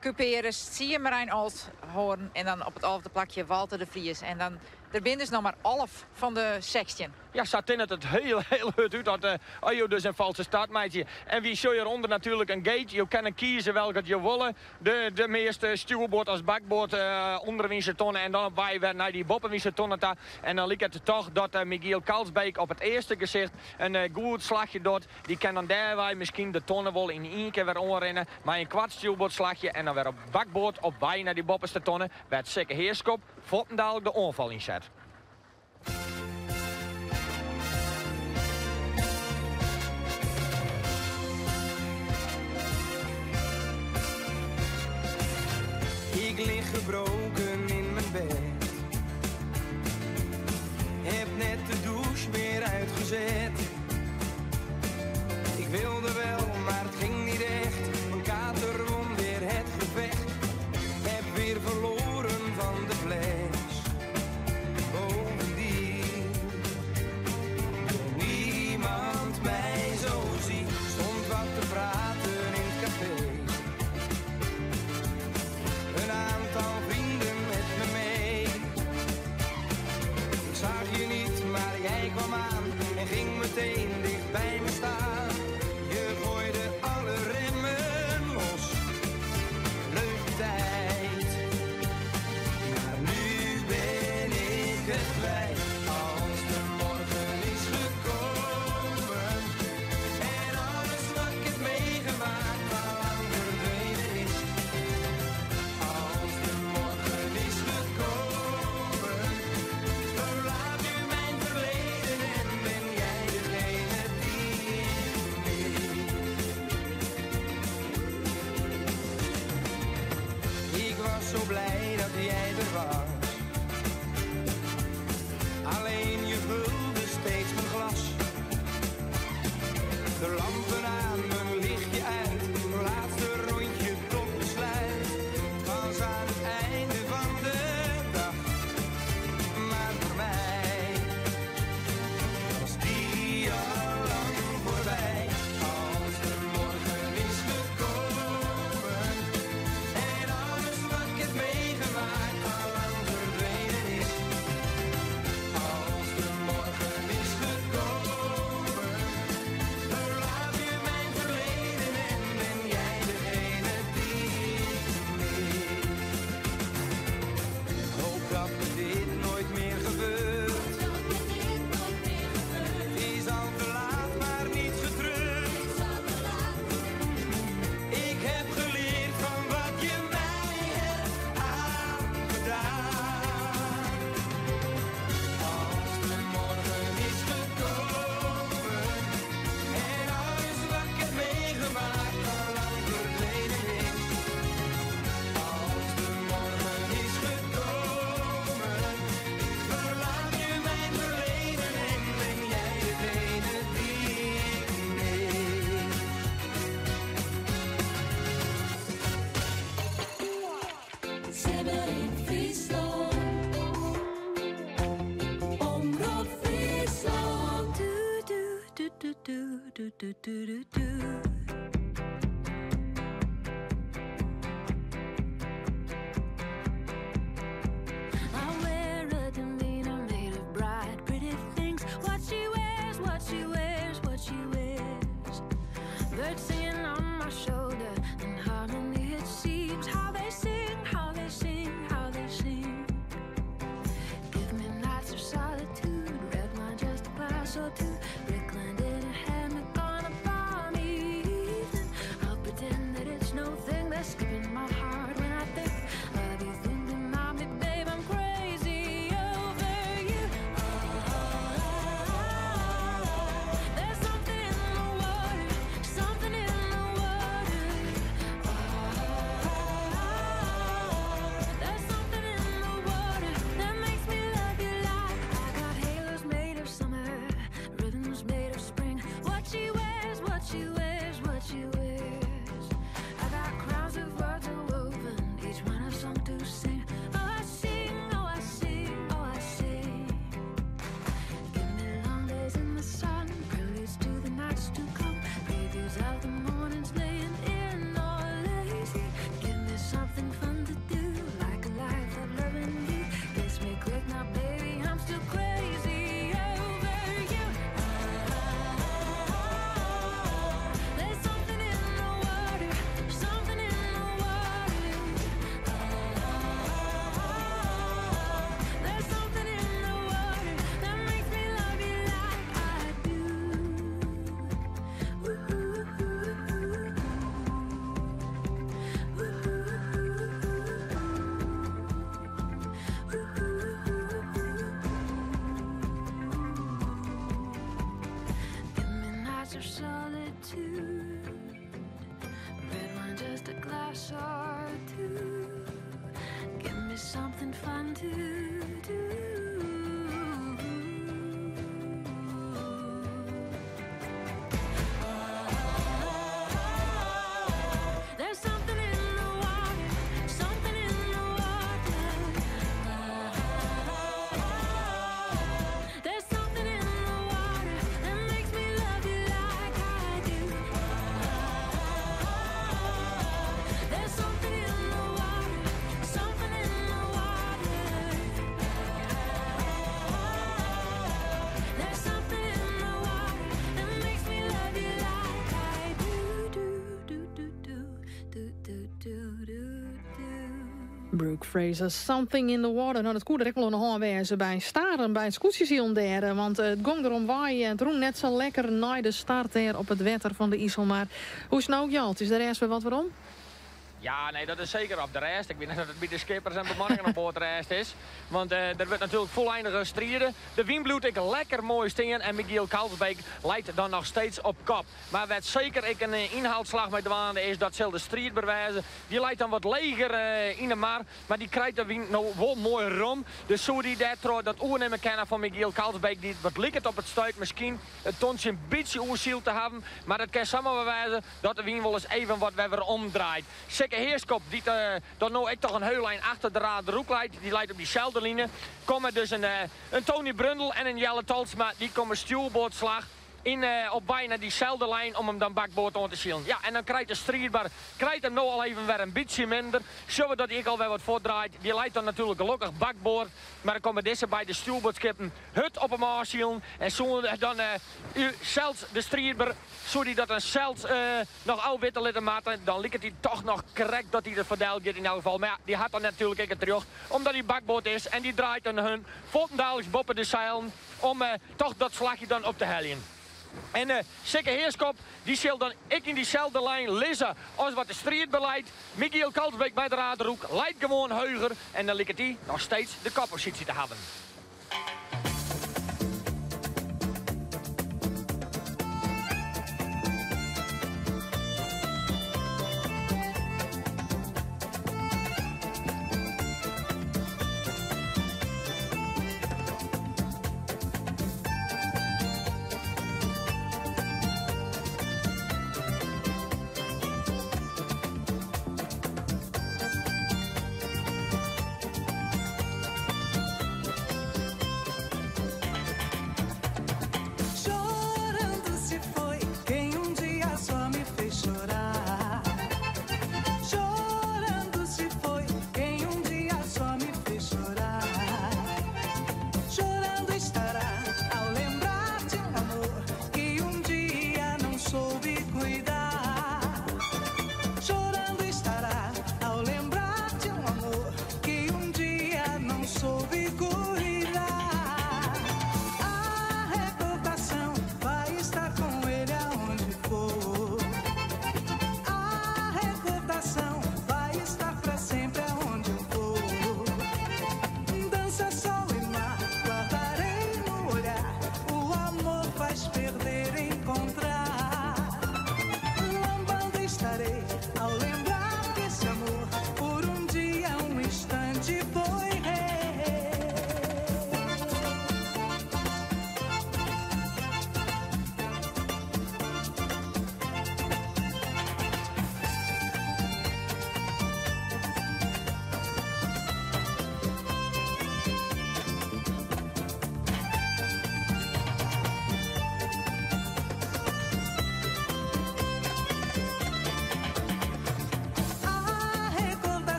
Cuperus, Sier Marijn Oldhoorn en dan op het 11e plakje Walter de Vries. En dan er binnen dus nog maar 11 van de 16. Ja, zat in het heel goed uit dat je dus een valse start maakt. En wie show hieronder natuurlijk een gate. Je kan kiezen welke je willen. De meeste stuurboord als bakboord onder tonnen en dan op wij weer naar die boppenwiesertonnen. En dan liep het toch dat Michiel Kalsbeek op het eerste gezicht een goed slagje doet. Die kan dan daarbij misschien de tonnen wel in 1 keer weer onrennen. Maar een kwart stuurboordslagje en dan weer op bakboord op wij naar die boppenste tonnen. Werd zeker Heerskop Vottendaal de onval inzet. Ik lig gebroken in mijn bed. Heb net de douche weer uitgezet. Ik wilde wel, maar het ging niet echt. Mijn kater won weer het gevecht. Heb weer verloren van de fles. Bovendien, wil niemand mij zo ziet. Stond wat te praten in het café. Een aantal vrienden met I wear a demeanor made of bright, pretty things. What she wears, what she wears, what she wears. Birds singing on my shoulder, in harmony it seems. How they sing, how they sing, how they sing. Give me nights of solitude, red wine, just a glass or two. Brickland in a hammock on a balmy evening. I'll pretend that it's no thing that's skipping my heart when I think of you. Thinking about me, babe, I'm crazy over you. There's something in the water, something in the water. There's something in the water that makes me love you like I got halos made of summer, rhythms made of spring. What she wears, what she wears, what she wears. I got crowns of words woven, each one a song to sing. Oh, I sing, oh, I sing, oh, I sing. Give me long days in the sun, preludes to the nights to come, previews of the mornings laying in or lazy. Give me something fun to do, like a life of loving you. Kiss me quick now, baby, I'm still crazy over you. There's something in the water, something in the water. There's something in the water that makes me love you like I do. Give me nights of solitude, red wine, just a glass or two. Give me something fun to do. There's something in the water, something in the water. There's something in the water that makes me love you like I do. There's something in the water, something in the water. There's something in the water that makes me love you like I do. Brooke Fraser, Something in the Water. Nou, dat koe er ook wel nog aanwezen bij Staren, bij het scootjesiel daar. Want het gong erom waaien en het roeng net zo lekker na de start daar op het wetter van de IJssel. Maar hoe is het nou, Jalt? Is de rest weer wat waarom? Ja, nee, dat is zeker op de rest. Ik weet niet dat het bij de skippers en bemanningen op boord de rest is. Want er wordt natuurlijk voleindige strijden. De wien bloedt ik lekker mooi steen en Michiel Kalsbeek leidt dan nog steeds op kop. Maar wat zeker ik een inhaalslag met de waande is, dat zal de strijd bewijzen. Die leidt dan wat leger in de mar, maar die krijgt de wien nou wel mooi rom. Dus zo die daar trouw dat oernemen kennen van Michiel Kalsbeek, die wat lijkt op het stuit misschien het tonsje een beetje oerziel te hebben. Maar dat kan samen bewijzen dat de wien wel eens even wat weer omdraait. Zeker Heerskop, die dan nou echt toch een heulijn achter de raad de roek leidt. Die leidt op diezelfde linie. Komen dus een Tony Brundel en een Jelle Talsma. Die komen stuurboordslag op bijna diezelfde lijn om hem dan bakboord aan te zien. Ja, en dan krijgt de strijdbaar, krijgt hem nou al even weer een beetje minder. Zullen we dat ik alweer wat voordraait. Die leidt dan natuurlijk gelukkig bakboord. Maar dan komen deze bij de stuurboordskippen hut op hem aanzien. En zo dan zelfs de strijdbaar, zo die dat een zelfs nog oude witte litten maten, dan lijkt hij toch nog correct dat hij de verdeel gaat in elk geval. Maar ja, die had dan natuurlijk ik het terug, omdat hij bakboord is. En die draait dan hun Voltendaalks boppen de zeilen om toch dat slagje dan op te hellen. En Sikke Heerskop, die zal dan ik in diezelfde lijn lezen als wat de strijdbeleid. Michiel Kalsbeek bij de Raderhoek leidt gewoon heuger. En dan lijkt hij nog steeds de koppositie te hebben.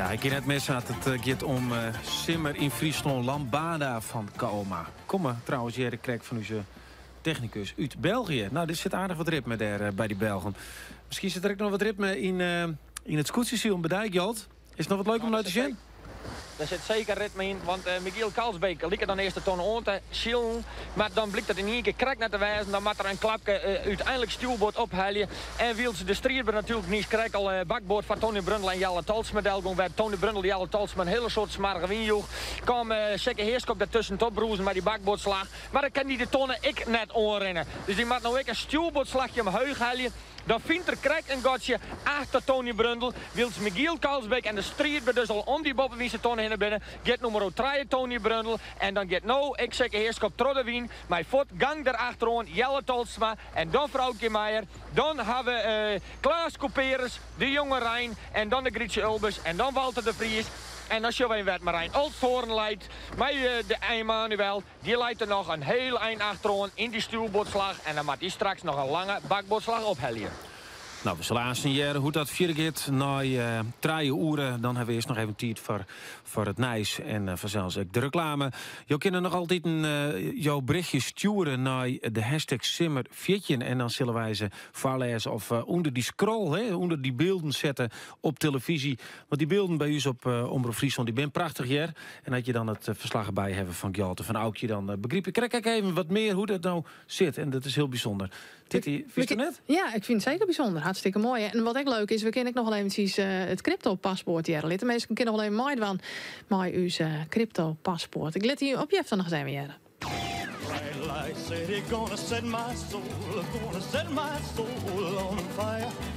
Ja, ik ken het mes had het gaat om Simmer in Friesland Lambada van Kaoma. Kom maar, trouwens, Jerry Krek van onze technicus uit België. Nou, dit zit aardig wat ritme daar bij die Belgen. Misschien zit er ook nog wat ritme in het scootjesiel bij Dijkjald. Is het nog wat leuk om uit te zien? Daar zit zeker ritme in, want Michiel Kalsbeek liep er dan eerst de ton aan te schielen. Maar dan blikt het in één keer krek naar te wijzen. Dan moet er een klapje uiteindelijk stuurboord ophalen. En wiels de strierber natuurlijk niet krek al bakboord van Tony Brundle en Jelle Talsma. Waar Tony Brundle en Jelle Talsma een hele soort smarige winjoeg. Kwam zeker Heerskop daartussen topbroezen met die bakboordslag. Maar dan kan die de tonnen ik net onrennen. Dus die moet nou ook een stuurboordslagje omhoog halen. Dan vindt er krek een gotje achter Tony Brundle. Wils Michiel Kalsbeek en de strierber dus al om die boppenwiese tonnen heen binnen. Get nummer 3 Tony Brundle. En dan get nou, ik zeg Heerskop Troddewien. Mijn voet gang daarachterom, Jelle Talsma. En dan Vrouwtje Meijer. Dan hebben we Klaas Couperus, de jonge Rijn. En dan de Grietje Ulbers. En dan Walter de Vries. En als je weet Marijn Olsthoorn leidt, met de Emmanuel, die leidt er nog een heel eind achterom in die stuurboordslag. En dan moet hij straks nog een lange bakboordslag ophellen. Nou, we zullen aansigneren hoe dat verder gaat. Na 3 uur, dan hebben we eerst nog even tijd voor het Nijs en vanzelfs ook de reclame. Je kunt nog altijd jouw berichtje sturen naar de hashtag Simmer14. En dan zullen wij ze voorlezen of onder die scroll, onder die beelden zetten op televisie. Want die beelden bij u op Omroep Friesland, die ben prachtig, ja. En dat je dan het verslag erbij hebben van Gjalte, van Aukje, dan begreep ik. Kijk even wat meer hoe dat nou zit. En dat is heel bijzonder. Titty, vind je het net? Ja, ik vind het zeker bijzonder. Hartstikke mooi. Hè? En wat ook leuk is, we kennen ook nog wel eventjes het crypto-paspoort hier. De mensen kennen nog wel even mooi van maar uw crypto-paspoort. Ik let hier op je even nog eens even jaren.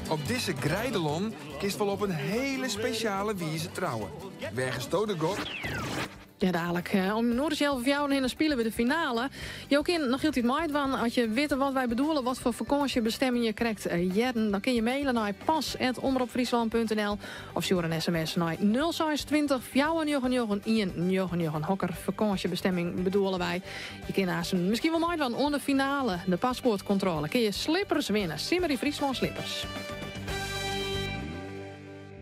Op deze grijdelon kist wel op een hele speciale wijze trouwen. Weggestoten God. Ja, dadelijk. Om Noordersjelf of jou heen spelen we de finale. Je kind nog heel iets maait van. Als je weet wat wij bedoelen, wat voor vakantiebestemming je krijgt, dan kun je mailen naar pas@omroepfriesland.nl of stuur een sms naar 026 499 Hokker vakantiebestemming bedoelen wij. Je kunt naast misschien wel maait van onder de finale, de paspoortcontrole. Kun je slippers winnen. Simmer in Friesland slippers.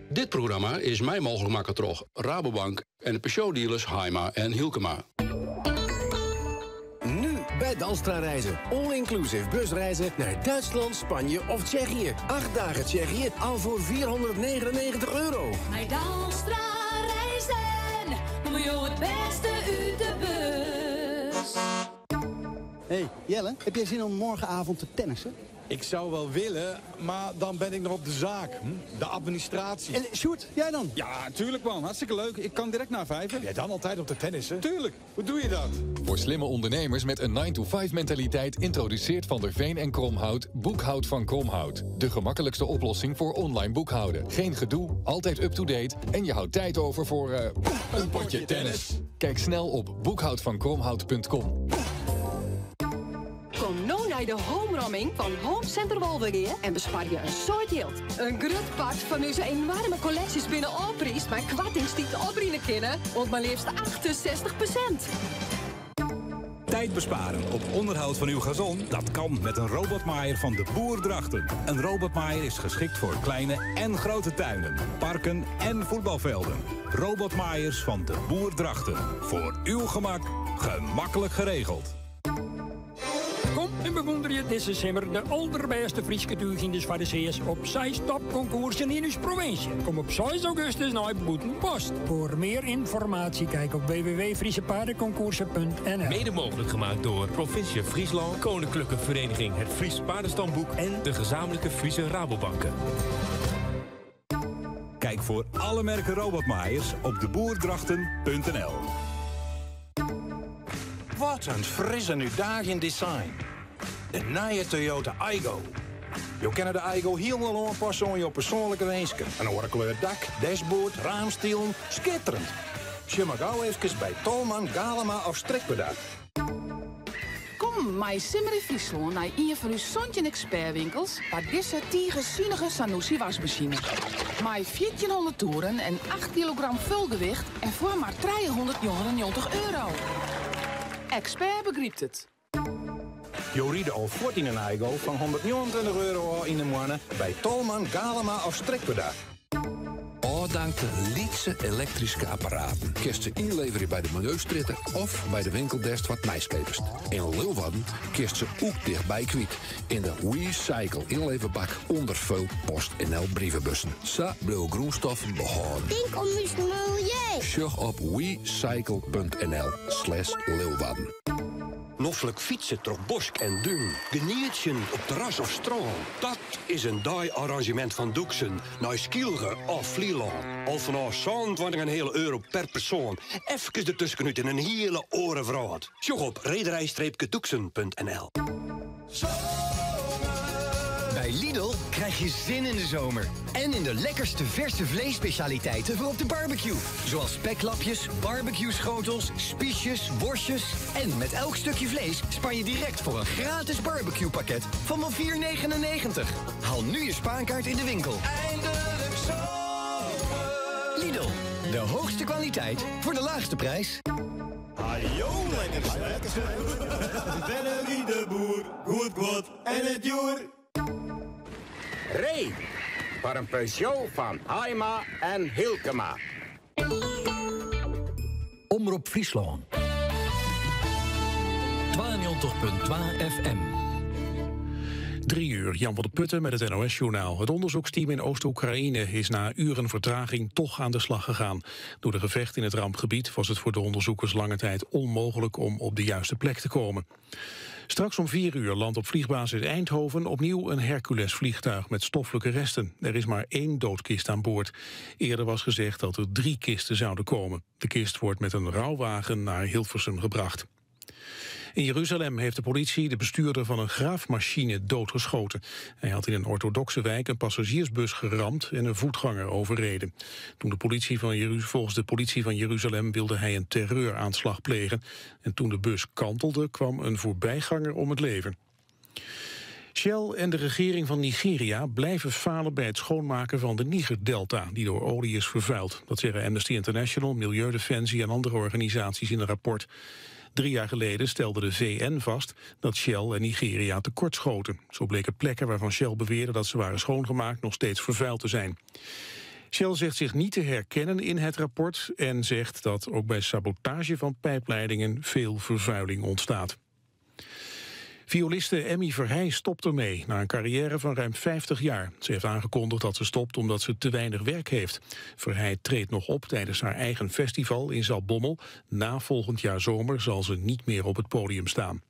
Dit programma is mij mogelijk maken door Rabobank en de Peugeot-dealers Heima en Hielkema. Nu bij Dalstra reizen. All-inclusive busreizen naar Duitsland, Spanje of Tsjechië. 8 dagen Tsjechië al voor €499. Bij Dalstra reizen. Doe je het beste uit de bus. Hey Jelle, heb jij zin om morgenavond te tennissen? Ik zou wel willen, maar dan ben ik nog op de zaak. De administratie. En Sjoerd, jij dan? Ja, tuurlijk man. Hartstikke leuk. Ik kan direct naar 5. Jij dan altijd op de tennissen? Tuurlijk. Hoe doe je dat? Voor slimme ondernemers met een 9-to-5 mentaliteit introduceert Van der Veen en Kromhout Boekhoud van Kromhout. De gemakkelijkste oplossing voor online boekhouden. Geen gedoe, altijd up-to-date en je houdt tijd over voor een potje tennis. Kijk snel op boekhoudvankromhout.com. Kom nou naar de home-romming van Home Center Wolvergeer en bespaar je een soort geld. Een groot pak van onze enorme collecties binnen Alprijs, maar kwartings die te opbrengen kunnen, want maar liefst 68%. Tijd besparen op onderhoud van uw gazon? Dat kan met een robotmaaier van de Boer Drachten. Een robotmaaier is geschikt voor kleine en grote tuinen, parken en voetbalvelden. Robotmaaiers van de Boer Drachten. Voor uw gemak, gemakkelijk geregeld. Kom en bewonder je deze zomer de allerbeste Friese tuurginders van de CS op 6 topconcoursen in uw provincie. Kom op 6 augustus naar Boetenpost. Voor meer informatie kijk op www.friesepaardenconcoursen.nl. Mede mogelijk gemaakt door Provincie Friesland, Koninklijke Vereniging Het Fries Paardenstamboek en de gezamenlijke Friese Rabobanken. Kijk voor alle merken robotmaaiers op deboerdrachten.nl. Wat een fris en uitdagend design. De nieuwe Toyota Aygo. Je kent de Aygo helemaal aanpassen aan je persoonlijke wensen. Een oorkleur dak, dashboard, raamstielen, schitterend. Je mag gauw even bij Tolman, Galema of Strikbedacht. Kom, mij Simmer in Friesland naar een van uw Sontje expertwinkels waar deze tiegezinnige Sanusi wasmachine. Mij 1400 toeren en 8 kilogram vulgewicht en voor maar €390. Expert begrijpt het. Je riede al 14 een Aygo van €129 in de maand bij Tolman, Galema of Strikbedacht. goddank de Lietse elektrische apparaten. Kerst ze inleveren bij de Milieustritten of bij de winkeldesk wat nijskepest. In Leeuwarden kerst ze ook dichtbij kwijt. In de WeCycle inleverbak onder veel PostNL brievenbussen. Sa blauw groenstoffen behouden. Denk om het milieu. Sjug op wecycle.nl/Leeuwarden. Noffelijk fietsen door bosk en dun. Genietjen op terras of strand. Dat is een dai-arrangement van Doeksen. Naar Skielge of Vlieland. Al vanaf €120 een hele euro per persoon. Even de tussenuit in een hele orenvraat. Sjog op rederij-doeksen.nl. Bij Lidl krijg je zin in de zomer. En in de lekkerste verse vleesspecialiteiten voor op de barbecue. Zoals speklapjes, barbecue-schotels, spiesjes, worstjes. En met elk stukje vlees spaar je direct voor een gratis barbecuepakket van maar €4,99. Haal nu je spaarkaart in de winkel. Eindelijk zomer. Lidl, de hoogste kwaliteit voor de laagste prijs. Ajo, lekker Bennerie de boer, goed en het joer. Ray, voor een Peugeot van Haima en Hilkema. Omroep Friesland. 92.2 FM. 3 uur, Jan van der Putten met het NOS-journaal. Het onderzoeksteam in Oost-Oekraïne is na uren vertraging toch aan de slag gegaan. Door de gevechten in het rampgebied was het voor de onderzoekers lange tijd onmogelijk om op de juiste plek te komen. Straks om 4 uur landt op vliegbasis Eindhoven opnieuw een Hercules-vliegtuig met stoffelijke resten. Er is maar 1 doodkist aan boord. Eerder was gezegd dat er 3 kisten zouden komen. De kist wordt met een rouwwagen naar Hilversum gebracht. In Jeruzalem heeft de politie de bestuurder van een graafmachine doodgeschoten. Hij had in een orthodoxe wijk een passagiersbus geramd en een voetganger overreden. Volgens de politie van Jeruzalem wilde hij een terreuraanslag plegen. En toen de bus kantelde kwam een voorbijganger om het leven. Shell en de regering van Nigeria blijven falen bij het schoonmaken van de Niger-delta, die door olie is vervuild. Dat zeggen Amnesty International, Milieudefensie en andere organisaties in een rapport. 3 jaar geleden stelde de VN vast dat Shell en Nigeria tekortschoten. Zo bleken plekken waarvan Shell beweerde dat ze waren schoongemaakt nog steeds vervuild te zijn. Shell zegt zich niet te herkennen in het rapport en zegt dat ook bij sabotage van pijpleidingen veel vervuiling ontstaat. Violiste Emmy Verheij stopt ermee na een carrière van ruim 50 jaar. Ze heeft aangekondigd dat ze stopt omdat ze te weinig werk heeft. Verheij treedt nog op tijdens haar eigen festival in Zaltbommel. Na volgend jaar zomer zal ze niet meer op het podium staan.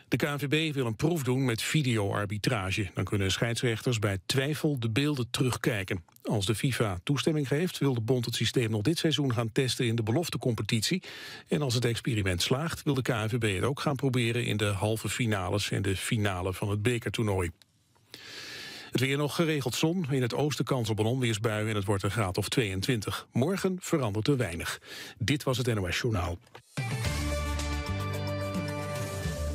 De KNVB wil een proef doen met videoarbitrage. Dan kunnen scheidsrechters bij twijfel de beelden terugkijken. Als de FIFA toestemming geeft, wil de bond het systeem nog dit seizoen gaan testen in de beloftecompetitie. En als het experiment slaagt, wil de KNVB het ook gaan proberen in de halve finales en de finale van het bekertoernooi. Het weer nog geregeld zon, in het oosten kans op een onweersbui en het wordt een graad of 22. Morgen verandert er weinig. Dit was het NOS Journaal.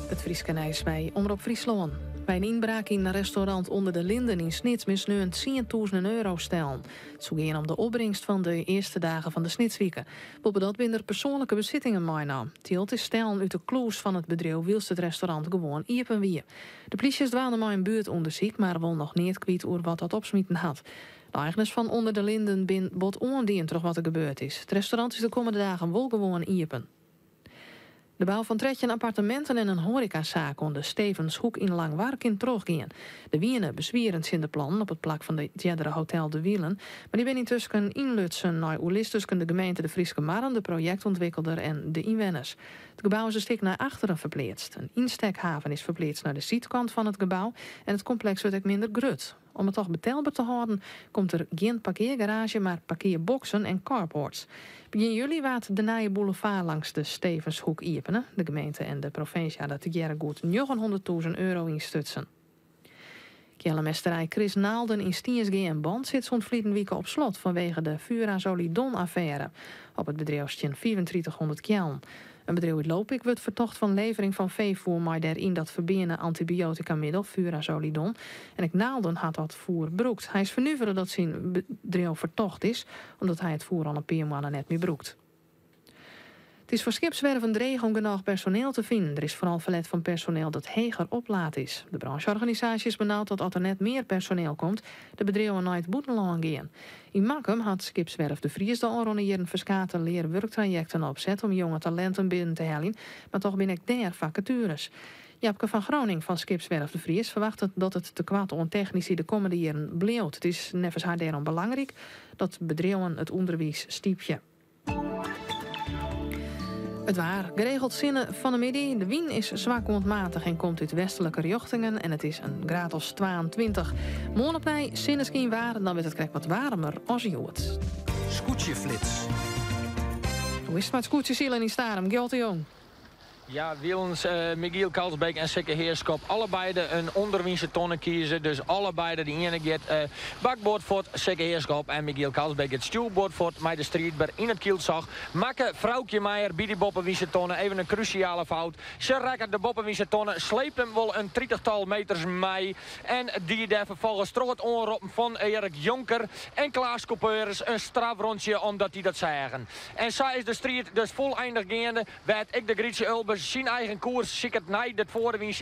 Het Frieskenijs bij Omroep Friesland. Bij een inbraak in een restaurant Onder de Linden in Snits misneund €10.000 stellen. Het zou gaan om de opbrengst van de eerste dagen van de Snitswieken. Boven dat binnen persoonlijke bezittingen meenam. Tielt is stellen uit de kloos van het bedrijf wilst het restaurant gewoon iepen wie. De politie dwaalde maar een buurtonderzoek, maar won nog niet kwijt over wat dat opsmieten had. De eigenaars van Onder de Linden bin bot oondien terug wat er gebeurd is. Het restaurant is de komende dagen wel gewoon iepen. De bouw van 13 appartementen en een horecazaak onder Stevenshoek in Langwark teruggaan. De wienen bezwierend in de plannen op het plak van de Jedre Hotel De Wielen. Maar die ben intussen inlutsen naar Oelis tussen de gemeente De Frieske Marren, de projectontwikkelaar en de inwoners. Het gebouw is een stuk naar achteren verplaatst. Een instekhaven is verplaatst naar de zuidkant van het gebouw en het complex wordt ook minder grut. Om het toch betaalbaar te houden, komt er geen parkeergarage, maar parkeerboxen en carports. Begin juli waat de Nije Boulevard langs de Stevenshoek iepenen. De gemeente en de provincie hadden het jaar goed €900.000 in stutsen. Kellermesterij Chris Naalden in Stiensge en Band zit zo'n vliegenweken op slot vanwege de Fura-Solidon-affaire. Op het bedrijf stien 3500 kjellen. Een bedrijf uit Lopik wordt vertocht van levering van veevoer, maar daarin dat verbindende antibiotica-middel Fura-Solidon. En ik Naalden had dat voer broekt. Hij is vernuiveren dat zijn bedrijf vertocht is, omdat hij het voer al een paar maanden net meer broekt. Het Het is voor skipswerven dreig om genoeg personeel te vinden. Er is vooral verlet van personeel dat heger oplaat is. De brancheorganisatie is benauwd dat als er net meer personeel komt, de bedrijven naar het boetenland gaan. In Makkum had skipswerf De Vries de oranje verskate leer-werktrajecten opzet om jonge talenten binnen te halen, maar toch ben ik daar vacatures. Japke van Groning van skipswerf De Vries verwacht dat het te kwaad on technici de komende jaren bleeuwt. Het is nevens haar daarom belangrijk dat bedrijven het onderwijs stiepje. Het waar. Geregeld zinnen van de middag. De wind is zwak ontmatig en komt uit westelijke richtingen. En het is een graad of 22. Morgen op mij, zinneskien waar. Dan wordt het krijg wat warmer als jood. Scootjeflits. Hoe is het met scootjesielen in Starum? Gjolt de Jong. Ja, Wielens, Michiel Kalsbeek en Sikke Heerskop. Allebei een onderwiense tonnen kiezen. Dus allebei die ene gaat bakboord voor Sikke Heerskop en Michiel Kalsbeek het stuurboord voor mij de strijdber in het kielzag. Makke Vrouwtje Meijer bij die boppenwiese tonnen. Even een cruciale fout. Ze raken de boppenwiese tonnen. Sleept hem wel een 30-tal meters mee. En die daar vervolgens terug het onroepen van Erik Jonker. En Klaas Coupeurers een strafrondje omdat die dat zeggen. En zij is de strijd dus volleindig gaande. Werd ik de Grietse Ulbers zijn eigen koers ziekert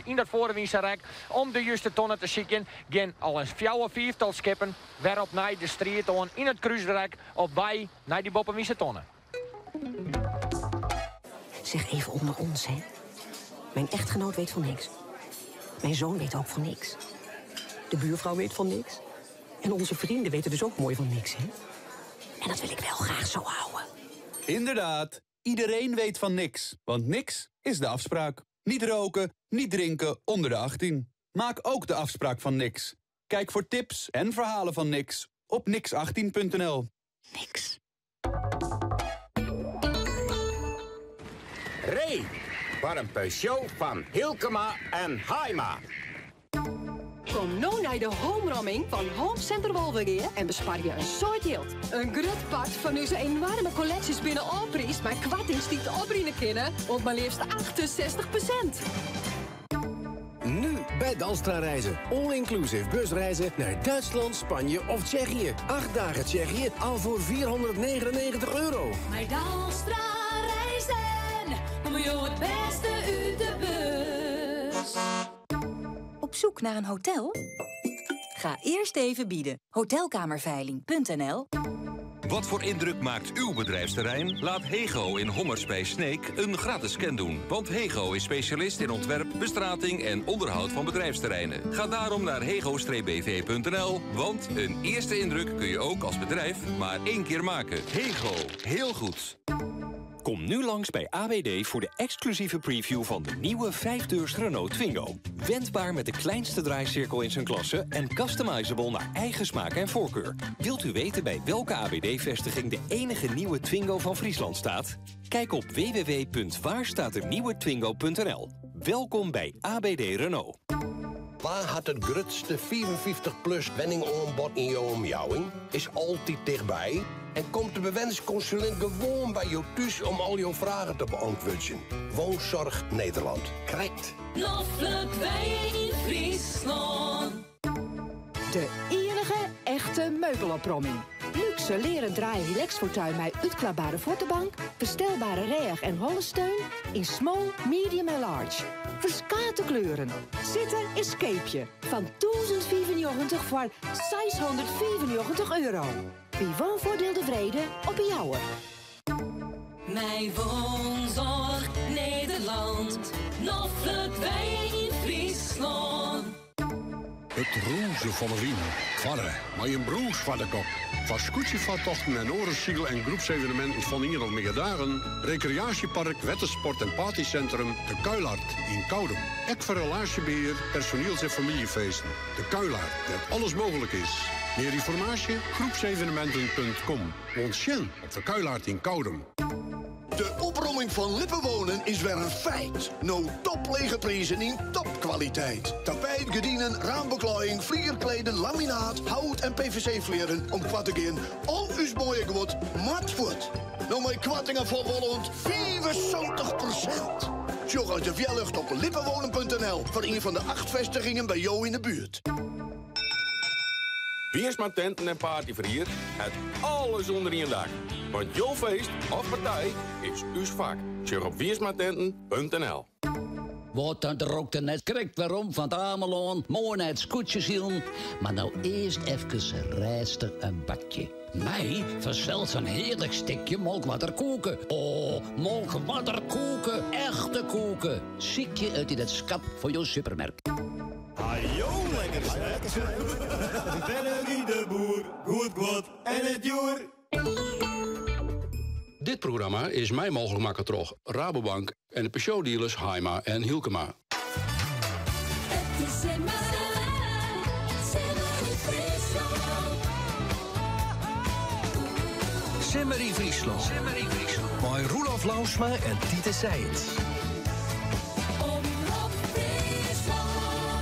in dat voorwiense rek om de juiste tonnen te zieken. Geen al een fjouwe viertal skippen, waarop naar de strijd on in het kruisrek op wij naar die boppenwiense tonnen. Zeg even onder ons, hè. Mijn echtgenoot weet van niks. Mijn zoon weet ook van niks. De buurvrouw weet van niks. En onze vrienden weten dus ook mooi van niks, hè. En dat wil ik wel graag zo houden. Inderdaad. Iedereen weet van niks, want niks is de afspraak. Niet roken, niet drinken onder de 18. Maak ook de afspraak van niks. Kijk voor tips en verhalen van niks op nix18.nl. Niks. Ray, voor een Peugeot van Hilkema en Haima. Kom nou naar de homeromming van Home Center Wolvergeer en bespaar je een soort geld. Een groot part van onze enorme collecties binnen Allprijs, maar kwartings die te opbrengen kunnen op maar liefst 68%. Nu bij Dalstra Reizen. All-inclusive busreizen naar Duitsland, Spanje of Tsjechië. 8 dagen Tsjechië, al voor €499. Maar Dalstra Reizen, om jou het beste uit de bus. Op zoek naar een hotel? Ga eerst even bieden. Hotelkamerveiling.nl. Wat voor indruk maakt uw bedrijfsterrein? Laat Hego in Hommers bij Sneek een gratis scan doen. Want Hego is specialist in ontwerp, bestrating en onderhoud van bedrijfsterreinen. Ga daarom naar hego-bv.nl. Want een eerste indruk kun je ook als bedrijf maar 1 keer maken. Hego, heel goed. Kom nu langs bij ABD voor de exclusieve preview van de nieuwe 5-deurs Renault Twingo. Wendbaar met de kleinste draaicirkel in zijn klasse en customizable naar eigen smaak en voorkeur. Wilt u weten bij welke ABD-vestiging de enige nieuwe Twingo van Friesland staat? Kijk op www.waarstaaternieuwetwingo.nl. Welkom bij ABD Renault. Waar had het grootste 54-plus wenningaanbod in jouw omjouwing? Is altijd dichtbij en komt de bewensconsulent gewoon bij jou thuis om al jouw vragen te beantwoorden. Woonzorg Nederland. Krijgt. Loffelijk wij in Friesland. De enige echte meubelopruiming. Luxe leren draaien relaxfortuin met uitklapbare voetenbank, verstelbare reag en hollesteun in small, medium en large. Verskate kleuren. Zitten is keepje. Van 1095 voor €695. Wie woonvoordeel tevreden op een jouwer. Mijn woonzorg Nederland. Loffelijk wij in Friesland. Het roze van de wien. Vadder, maar je broers van de kop. Van scootjevaartochten en orensiegel en groepsevenementen van hier al meer dagen. Recreatiepark, wettersport en partycentrum De Kuilaard in Koudem. Ek voor relatiebeheer, personeels- en familiefeesten. De Kuilaard, dat alles mogelijk is. Meer informatie? groepsevenementen.com. Ontjen op De Kuilaard in Koudem. De opromming van Lippenwonen is weer een feit. No top lege prijzen in topkwaliteit. Tapijt, gardinen, raambeklaaien, vlierkleden, laminaat, hout en PVC-vlieren om kwart te gaan. Al uw mooie geword, mat voort. Nou met kwattingen voor Holland 75%. Sjog uit de Vjellucht op lippenwonen.nl voor een van de 8 vestigingen bij jou in de buurt. Wiersma Tenten en Partyverhier, het alles onder één dak. Want jouw feest of partij is uw vak. Surf op wiersmatenten.nl. Wat dan er ook net krijgt waarom van het Ameloon, mooi naar het scootje zien. Maar nou eerst even rijstig een bakje. Mij vanzelfs een heerlijk stukje molkwaterkoeken. Oh, molkwaterkoeken, echte koeken. Ziek je uit in het schap voor jouw supermarkt. Ajo, lekker zeg. Bennerie de Boer, goed en het joer. Dit programma is mij mogelijk maken door Rabobank en de Peugeot-dealers Haima en Hielkema. Simmerie Friesland. Bij Roelof Lausma en Tiete Seijer.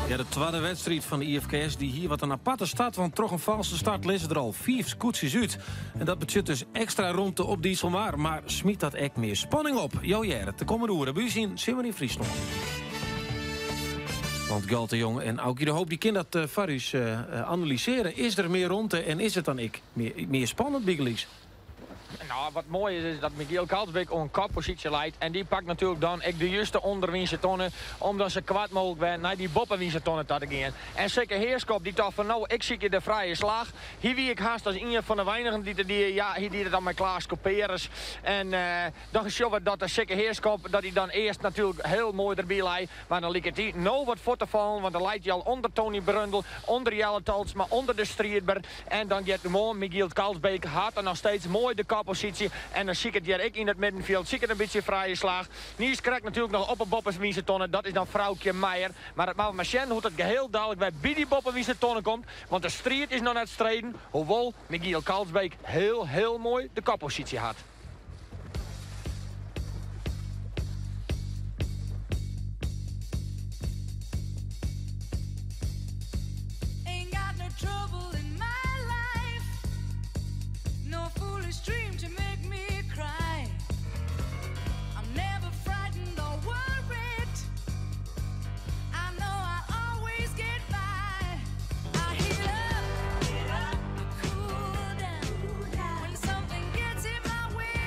Ja, de tweede wedstrijd van de IFKS die hier wat een aparte start. Want toch een valse start lezen er al 4 scootjes uit. En dat betekent dus extra ruimte op Dieselmaar. Maar smiet dat echt meer spanning op. Jo, Jere, te komen roeren. Bij u zien Simmerie Friesland. Want Galte Jong en Aukie de Hoop die kunnen dat Varus analyseren. Is er meer ruimte en is het dan meer spannend, Bigelies? Nou, wat mooi is dat Michiel Kalsbeek een koppositie leidt. En die pakt natuurlijk dan de juiste onderwinse tonnen. Omdat ze kwaad mogelijk zijn naar die boppenwinse tonnen te gaan. En zeker Heerskop die toch van nou, ik zie je de vrije slag. Hier wie ik haast als een van de weinigen die het dan met Klaas Couperus. En dan is het dat de zeker Heerskop dat hij dan eerst natuurlijk heel mooi erbij leidt. Maar dan lijkt hij nou wat voor te vallen. Want dan leidt hij al onder Tony Brundel, onder Jelle Tals, maar onder de Striedber. En dan gaat de mooi Michiel Kalsbeek had er nog steeds mooi de koppositie. En dan zie ik het hier ik in het middenveld. Zie ik het een beetje vrije slag. Niels krijgt natuurlijk nog op een boppenwiese tonnen. Dat is dan vrouwtje Meijer. Maar het mag maar zien hoe het geheel dadelijk bij die boppenwiese tonnen komt. Want de strijd is nog net streden. Hoewel Michiel Kalsbeek heel mooi de koppositie had. Ain't got no trouble in my life. No foolish dream to make me cry. I'm never frightened or worried. I know I'll always get by. I heat up, cool down. When something gets in my way,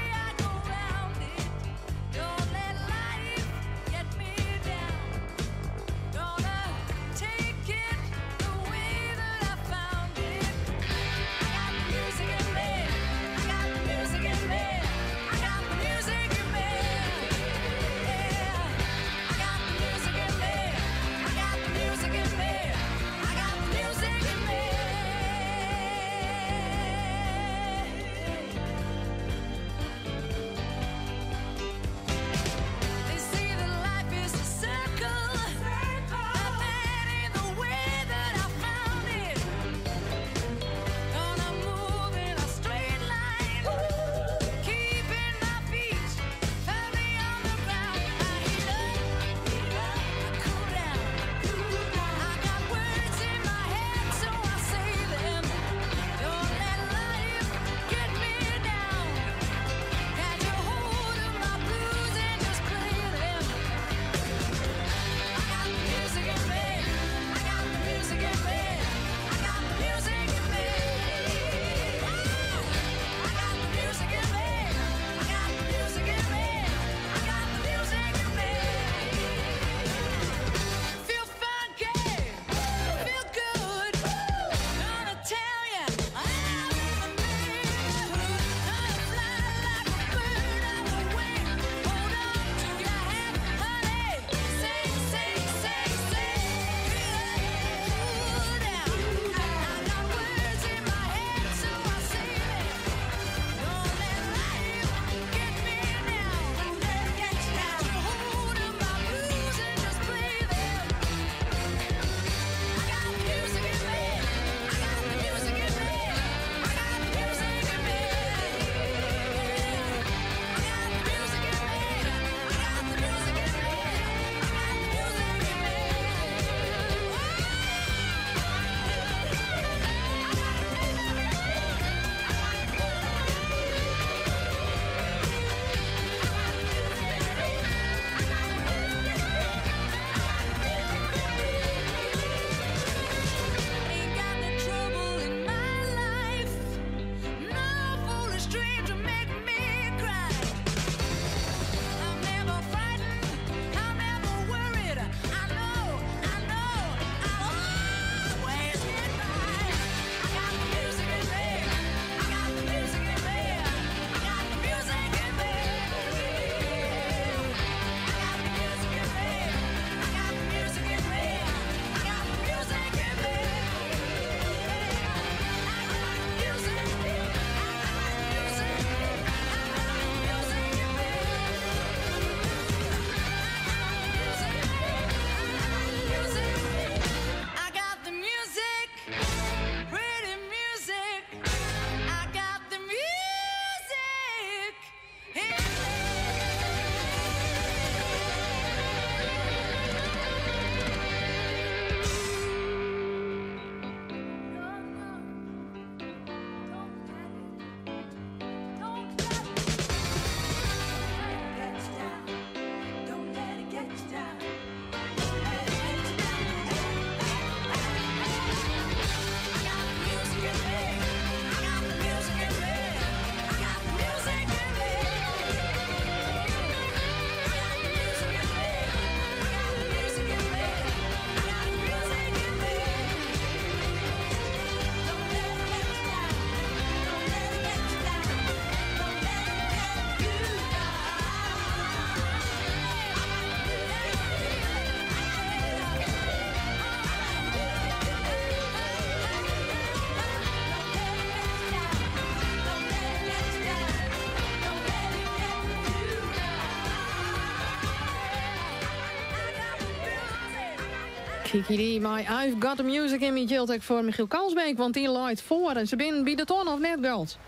Kiki die, maar I've got the music in me gilt ik voor Michiel Kalsbeek, want die looit voor en ze binnen bij de ton of net gold.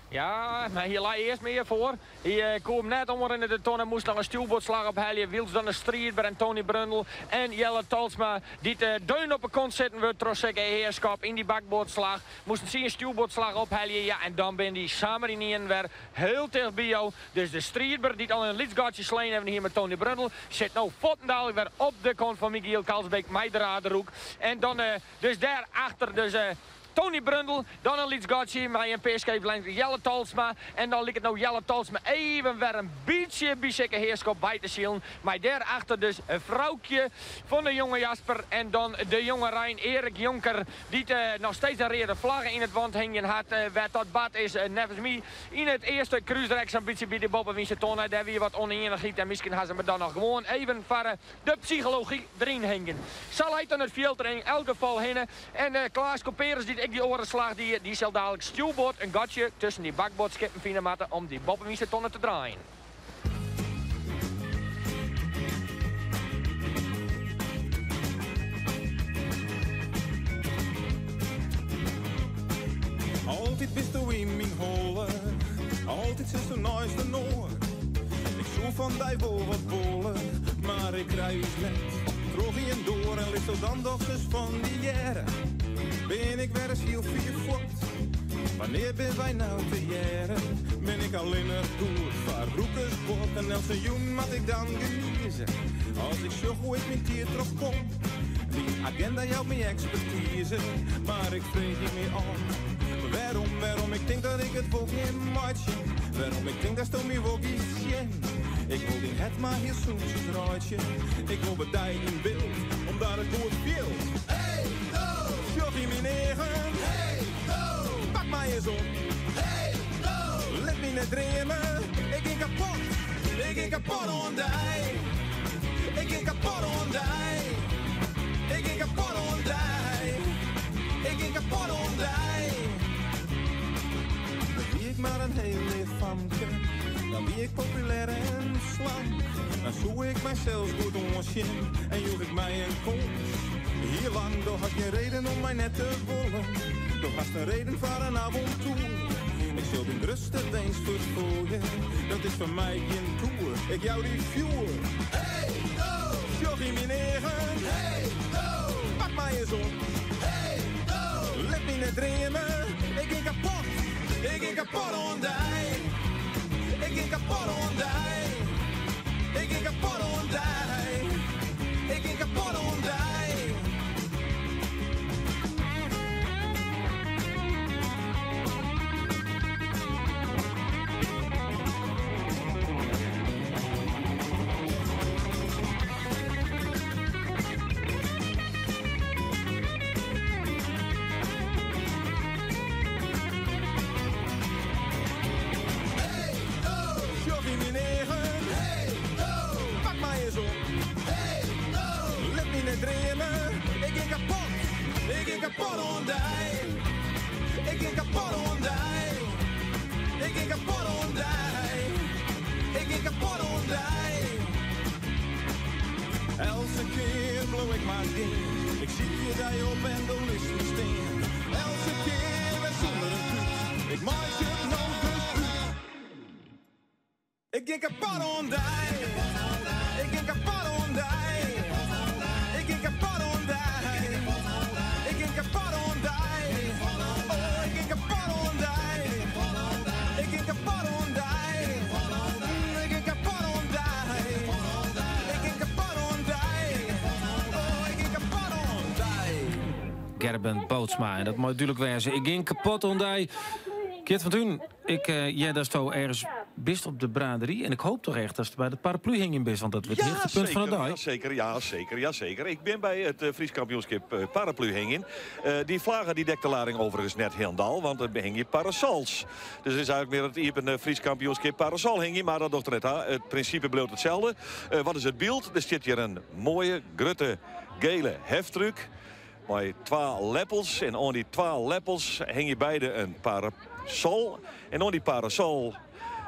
Ja, maar hier lag eerst meer voor. Hij kwam net onder in de ton en moest nog een stuwbordslag ophelden. Wils dan een strijd bij Tony Brundle en Jelle Talsma. Die deun op een kont zitten wordt Trossek en Heerschap in die bakboordslag. Moesten zien een stuwbordslag ophelden. Ja, en dan ben die samen in weer heel dicht bij jou. Dus de strijdber die al een lidsgaatje sleen hebben hier met Tony Brundle. Zit nou Vottendal weer op de kont van Michiel Kalsbeek. Meideraderhoek. En dan dus daarachter dus... Tony Brundle, dan een lidsgaatje met een peerscheep langs Jelle Talsma. En dan ligt het nou Jelle Talsma even weer een beetje bijzeker heerschap bij te zien. Maar daarachter dus een vrouwtje van de jonge Jasper. En dan de jonge Rijn Erik Jonker. Die nog steeds een rode vlaggen in het wand hingen had. Waar dat bad is nevens mij. In het eerste cruisereeksambitie bij de Bobbenwiese tonnen. Daar weer wat oneenigheid. En misschien gaan ze me dan nog gewoon even voor de psychologie erin hingen. Zal hij dan het filter in elk geval heen. En Klaas Couperus die ik die orenslag die zal dadelijk stuwboord een gatje tussen die bakboordschippen vinden matten om die Bobbenwiese tonnen te draaien. Altijd bist du in mijn holle, altijd is de nooiste noord. Ik zoek van die wel wat bollen, maar ik rij eens net. Droog je door en ligt zo dan toch eens van die jaren. Ben ik weer eens heel veel voort. Wanneer ben wij nou te jaren? Ben ik alleen nog goed van Roekersbord en Nelson Joen wat ik dan geniezen. Als ik zo hoe ik mijn tier terugkom. Die agenda jouw mijn expertise, maar ik vrees niet meer af. Waarom ik denk dat ik het ook niet maatje. Waarom ik denk dat stom je ook iets zien. Ik wil in het maar heel zoetjes draadje. Ik wil bij in beeld, omdat het goed viel. Hey, no! Jochie mijn eigen. Hey, no! Pak mij eens op. Hey, no! Let me net dreamen. Ik ging kapot. Ik ging kapot on die. Ik ging kapot on die. Ik ging kapot on die. Ik ging kapot on die. Dan wie ik maar een heel lief famke. Dan wie ik populair en slank. Dan zoek ik mijzelf goed onzin. En joeg ik mij een kont. Hier lang, toch had je reden om mij net te wollen. Toch had een reden voor een avontuur. Ik zul die rustig eens vergooien. Dat is voor mij geen tour. Ik jou die vuur. Hey, no! Jochie mijn eigen. Hey, no! Pak mij eens op. Hey, no! Let me net dreamen. Ik ging kapot. Ik ging kapot on die. Ik ging kapot on die. Ik ging kapot on die. Ik ging kapot on die. Kapot on die. Ik ging kapot on die. Ik ging kapot on die. Ik ging kapot on die. Elke keer blow ik maar ding. Ik zie je daar op en dan is mijn steen. Elke keer weer zonder een truc. Ik maak je nou dus uit. Ik ging kapot on die. Ik ging kapot on die. Ik ging kapot on die. Ik ging kapot on die. Oh, ik ging kapot on die. Ik ging kapot on die. Ik ging kapot on die. Ik ging kapot on die. Oh, ik ging kapot on die. Gerben Bootsma, en dat moet natuurlijk wezen. Ik ging kapot on die. Kjert van Thun, jij daar sto ergens best op de braderie. En ik hoop toch echt dat het bij de paraplu hing in best. Want dat werd het hoogtepunt van de dag. Ja, zeker. Ik ben bij het Fries kampioenschap paraplu hingen. Die vlaggen die dekt de lading overigens net helemaal. Want er hing je parasols. Dus het is eigenlijk meer het Iepen Fries kampioenschap parasol hing. Maar dat doet er net aan. Het principe bleef hetzelfde. Wat is het beeld? Er zit hier een mooie, grutte, gele heftruck. Met 12 leppels. En aan die 12 leppels hing je beide een parasol. En aan die parasol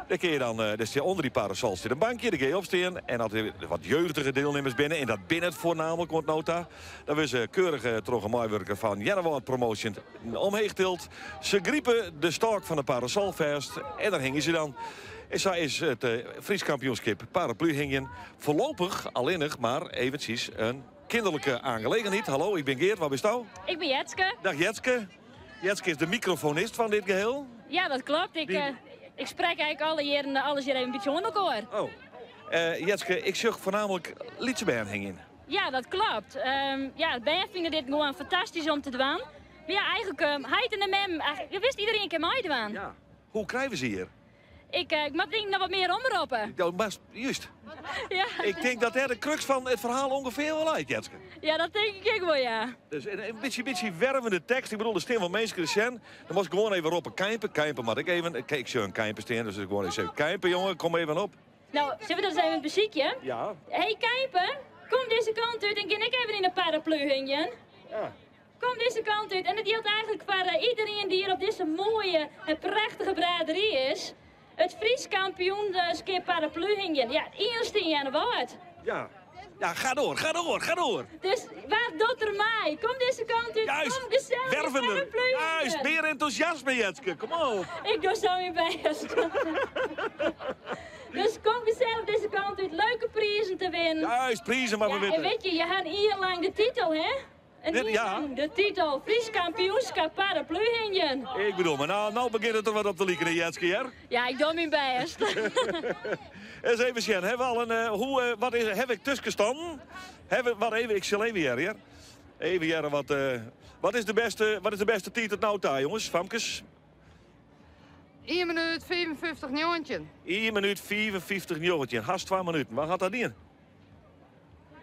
Dan kun je dan, dus onder die parasol zit een bankje, daar kun je opstaan. En dat er wat jeugdige deelnemers binnen. En dat binnen het voornamelijk, komt nota. Dan was ze keurig toch een mooiwerker van Jennewoord Promotion omheen getild. Ze griepen de stok van de parasol vast. En daar hingen ze dan. En zo is het Fries kampioenschap paraplu hingen voorlopig, alleenig, maar eventjes een kinderlijke aangelegenheid. Hallo, ik ben Geert, wat ben je nou? Ik ben Jetske. Dag Jetske. Jetske is de microfonist van dit geheel. Ja, dat klopt. Ik spreek eigenlijk alles hier even een beetje onder elkaar. Oh. Jetske, ik zag voornamelijk Lietsebern hingen. Ja, dat klopt. Het band vinden dit gewoon fantastisch om te doen. Maar ja, eigenlijk, hij en de mem, je wist iedereen kan mij doen. Ja. Hoe krijgen ze hier? Ik moet denk nog wat meer omroepen. Ja, maar juist. Ja. Ik denk dat er de crux van het verhaal ongeveer wel uit, Jetske. Ja, dat denk ik wel, ja. Dus een beetje wervende tekst. Ik bedoel, de stem van mensen Christian. Dan moest ik gewoon even op een Kijpen, maar ik even... Ik zie een Kijpen staan, dus ik gewoon even Kijpen, jongen, kom even op. Nou, zullen we dat eens even een muziekje? Ja. Hey, Kijpen, kom deze kant uit en kan ik even in een paraplu hingen? Ja. Kom deze kant uit. En het geldt eigenlijk voor iedereen die hier op deze mooie en prachtige braderie is. Het Fries kampioenschap paraplu hingen. Ja, het eerste in januari. Ja. Ja, ga door. Dus waar doet er mij? Kom deze kant uit. Juist, kom gezellig wervender. paraplu hingen. Juist, meer enthousiasme, Jetske. Kom op. Ik doe zo mijn best. Dus kom gezellig deze kant uit. Leuke prijzen te winnen. Juist, prijzen maar we En winnen. weet je had hier lang de titel, hè? De titel Fries kampioenschap paraplu hingen. Ik bedoel, maar nou begint het er wat op te lieken, Jetske, hè? Ja, ik doe mijn best. Eens even zien, hebben we al een, heb ik tussen gestaan? Ik zal even hier. Even hier, wat is de beste titel nou daar, jongens, Famkes? 1 minuut 55 nieuwtje. 1 minuut 55 nieuwtje. Haast 2 minuten. Waar gaat dat in?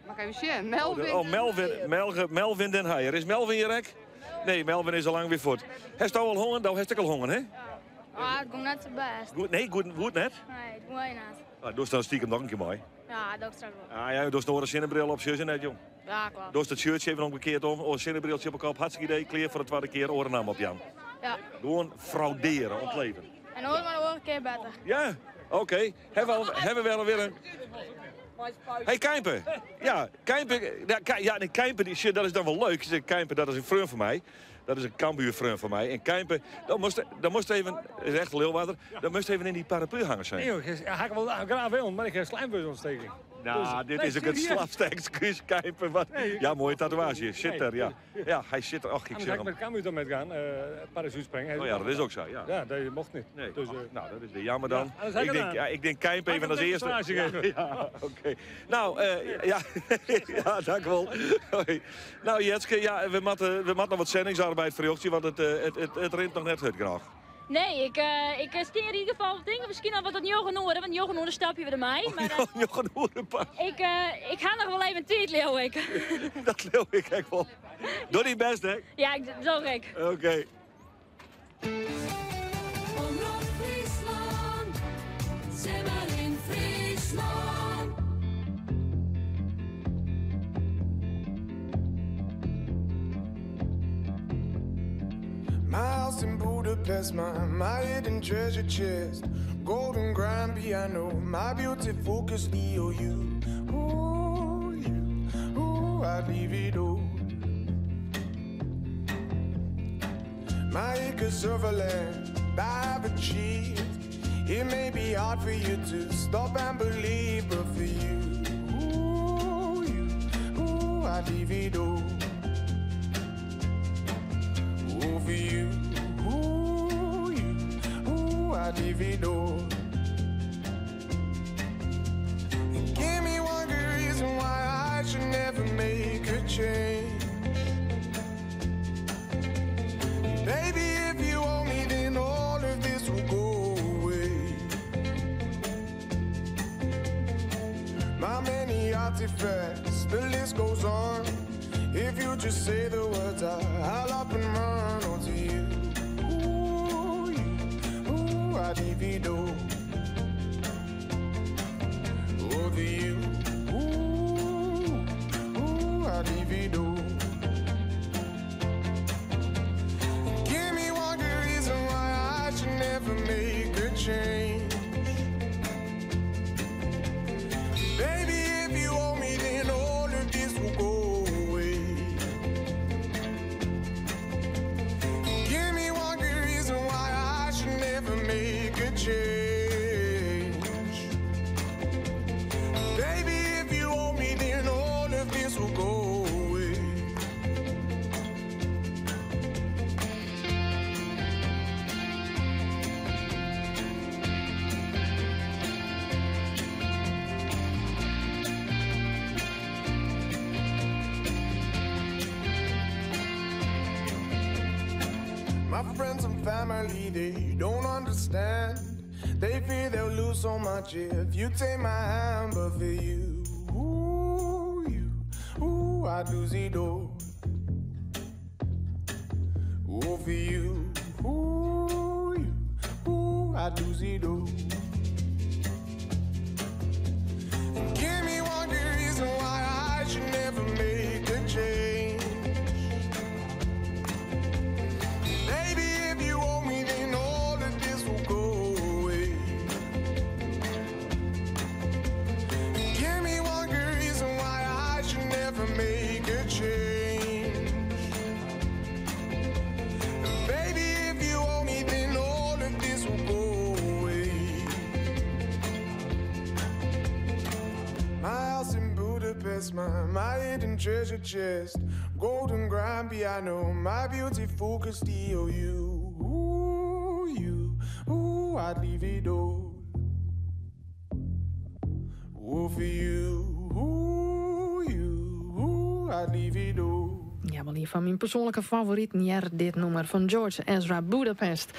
Mag ik even zien? Melvin. Melvin den Heijer. Is Melvin hier rek? Nee, Melvin is al lang weer voort. Heeft al honger? Nou, heeft ik al honger, hè? Ah, het gaat net zo best. Goed, nee, goed net? Nee, het gaat net. Ah, doe dan stiekem nog een keer mooi. Ja, dat straks wel. Ah ja, doe nog een zinnenbril op, zus en net, jong. Ja, klopt. Doe het shirtje even omgekeerd om. Een zinnenbriltje op elkaar. Hartstikke idee. Kleer voor de tweede keer. Orennaam op Jan. Ja. Gewoon frauderen, ontleven. En hoor maar nog een keer beter. Ja, oké. Hebben we wel weer een... Hey, Kijpen. Ja, Kijpen. Ja, Kijpen, dat is dan wel leuk. Kijpen, dat is een vriend van mij. Dat is een Cambuur-vriend van mij. En Kijpen, dan moest even... Dat is echt Leeuwarder. Dan moest even in die paraplu hangen zijn. Nee joh, ga ik wel graag willen, maar ik heb slijmbuisontsteking. Nou, dit is ook het slapste excuus, Kijpen. Wat... Ja, mooie tatoeage. Zit er, ja. Ja, hij zit er. Ach, ik zeg hem. Met Cambuur dan met gaan, parachute springen. Oh ja, dat is ook zo, ja. Ja, dat mocht niet. Nee. Dus, nou, dat is weer jammer dan. Ja, ik denk Kijpen even als eerste. Ja, oké. Nou, ja, dank wel. Nou, Jetske, ja, we moeten nog wat zendingsarbeid verjochten, want het rint nog net goed graag. Nee, ik steer in ieder geval dingen. Misschien al wat het Jochen Noorden, want Jochen Noorden stap je weer mij. Maar Jochen Noorden pas. Ik ga nog wel even tijd, leeuw ik. Dat leeuw ik echt wel. Doe die best, hè? Ja, zo gek. Oké. Omroep Friesland, Zimmer in Friesland. My house in Budapest, my hidden treasure chest, golden grand piano, my beauty focus EOU. Ooh, you, ooh, I'd leave it all. My acres of land I've achieved. It may be hard for you to stop and believe, but for you, I'd leave it all. For you, I'd leave it all. Give me one good reason why I should never make a change. Baby, if you owe me, then all of this will go away. My many artifacts, the list goes on. If you just say the words, I'll up and run onto you. Ooh, I'd divido. Over you. Ooh, I'd divido. Give me one good reason why I should never make a change. My friends and family, they don't understand. They fear they'll lose so much if you take my hand. But for you, I'd lose it all. Oh, for you, I'd lose it all. And give me one good reason why I should never make a change. Baby, if you owe me, then all of this will go away. Give me one good reason why I should never make a change. Baby, if you owe me, then all of this will go away. My house in Budapest, my hidden treasure chest, golden grand piano, my beautiful Castillo. I'd leave it all. Oh, for you, I'd leave it all. Ja, wel een van mijn persoonlijke favorieten, ja, dit nummer van George Ezra Budapest.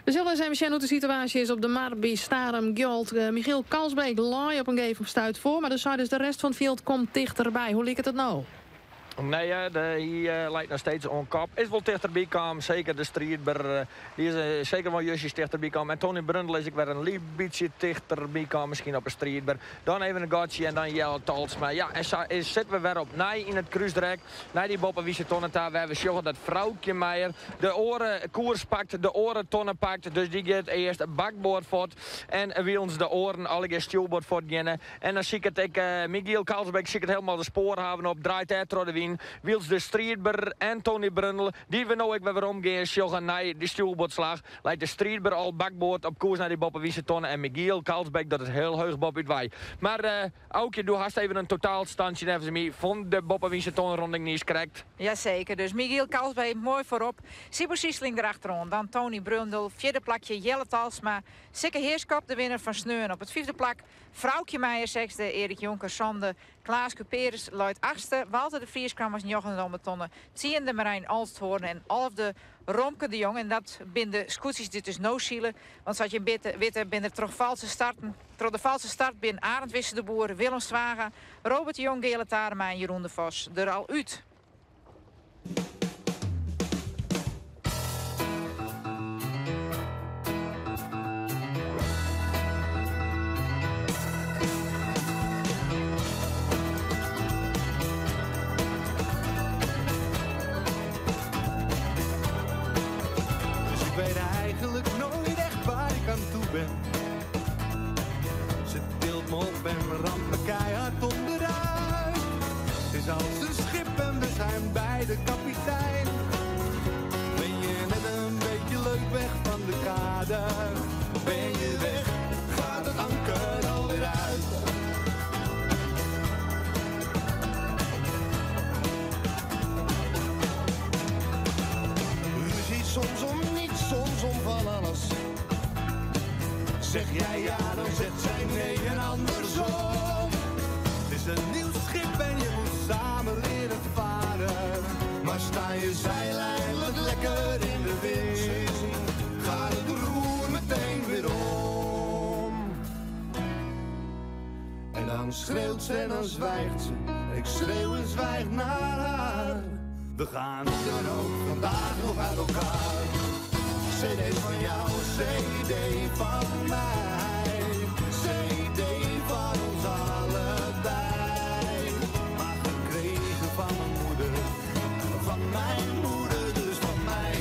We zullen eens even zien hoe de situatie is op de Marby Starum Gold. Michiel Kalsbeek laai op een gegeven stuit voor, maar dus de rest van het veld komt dichterbij. Hoe ligt het nou? Nee, hij lijkt nog steeds on kop. Is wel dichterbij komen, zeker de strijdber. Die is zeker wel justjes dichterbij komen. En Tony Brundle is ik weer een beetje dichterbij komen, misschien op een strijdber. Dan even een gotje en dan Jelle Talsma. Ja, en zitten we weer op nee in het kruisdrek. Nee, die boppen wie ze tonnen daar. We hebben gezien dat vrouwtje Meijer de oren koers pakt, de oren tonnen pakt. Dus die gaat eerst een bakboord voort. En wie ons de oren alle keer stuurboord voort gaan. En dan zie ik het, Michiel Kalsbeek zie ik het helemaal de sporen hebben op. Draait hij door de wind. Wils de strijdber en Tony Brundle, die we nou ook weer omgaan, joggen naar de stuurboordslag. Leidt de strijdber al bakboord op koers naar die boppen wie ze tonnen. En Michiel Kalsbeek dat het heel heug bob uit wij. Maar Aukje, doe haast even een totaalstandje even mee. Vond de boppen wie ze tonnen ronding niet correct? Jazeker, dus Michiel Kalsbeek mooi voorop. Sibo Siesling erachterom. Dan Tony Brundle, vierde plakje Jelle Talsma. Sikke Heerskop, de winnaar van Sneuren op het vijfde plak. Vrouwtje Meijer, zesde. Erik Jonker, zonde. Klaas Cuperus, Lloyd achtste. Walter de Vries kwam als Jochen tonnen. Tiende Marijn Alsthoorn en Alfde Romke de Jong. En dat binnen de scootjes dit dus no zielen. Want zoals je weten binnen de valse starten. Door de valse start binnen Arend Wisse de Boer, Willem Zwaga, Robert de Jong, Gele Tarema en Jeroen de Vos er al uit. Ik weet eigenlijk nooit echt waar ik aan toe ben. Ze tilt me op en ramt me keihard onderuit. Het is als een schip en we zijn beide kapitein. Ben je net een beetje leuk weg van de kade? Ben je weg, gaat het anker alweer uit. Ruzie soms om niets, soms om van alles. Zeg jij ja, dan zegt zij nee en andersom. Het is een nieuw schip en je moet samen leren varen. Maar sta je zeil eindelijk lekker in de wind, gaat het roer meteen weer om. En dan schreeuwt ze en dan zwijgt ze. En ik schreeuw en zwijg naar haar. We gaan dan ook vandaag nog uit elkaar. CD van jou, CD van mij. CD van ons allebei. Maar gekregen van mijn moeder. Van mijn moeder, dus van mij.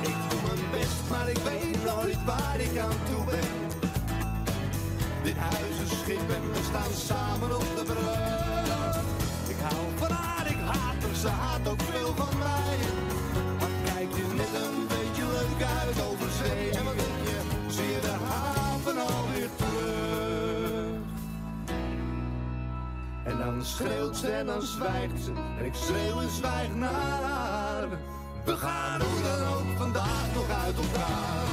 Ik doe mijn best, maar ik weet nooit waar ik aan toe ben. Dit huis is schip en we staan samen op de brug. Ik hou van haar, ik haat haar, ze haat ook veel van mij. Maar kijk je net een beetje leuk uit over zee. En wat denk je, zie je de haven alweer terug. En dan schreeuwt ze en dan zwijgt ze. En ik schreeuw en zwijg naar haar. We gaan hoe dan ook vandaag nog uit elkaar.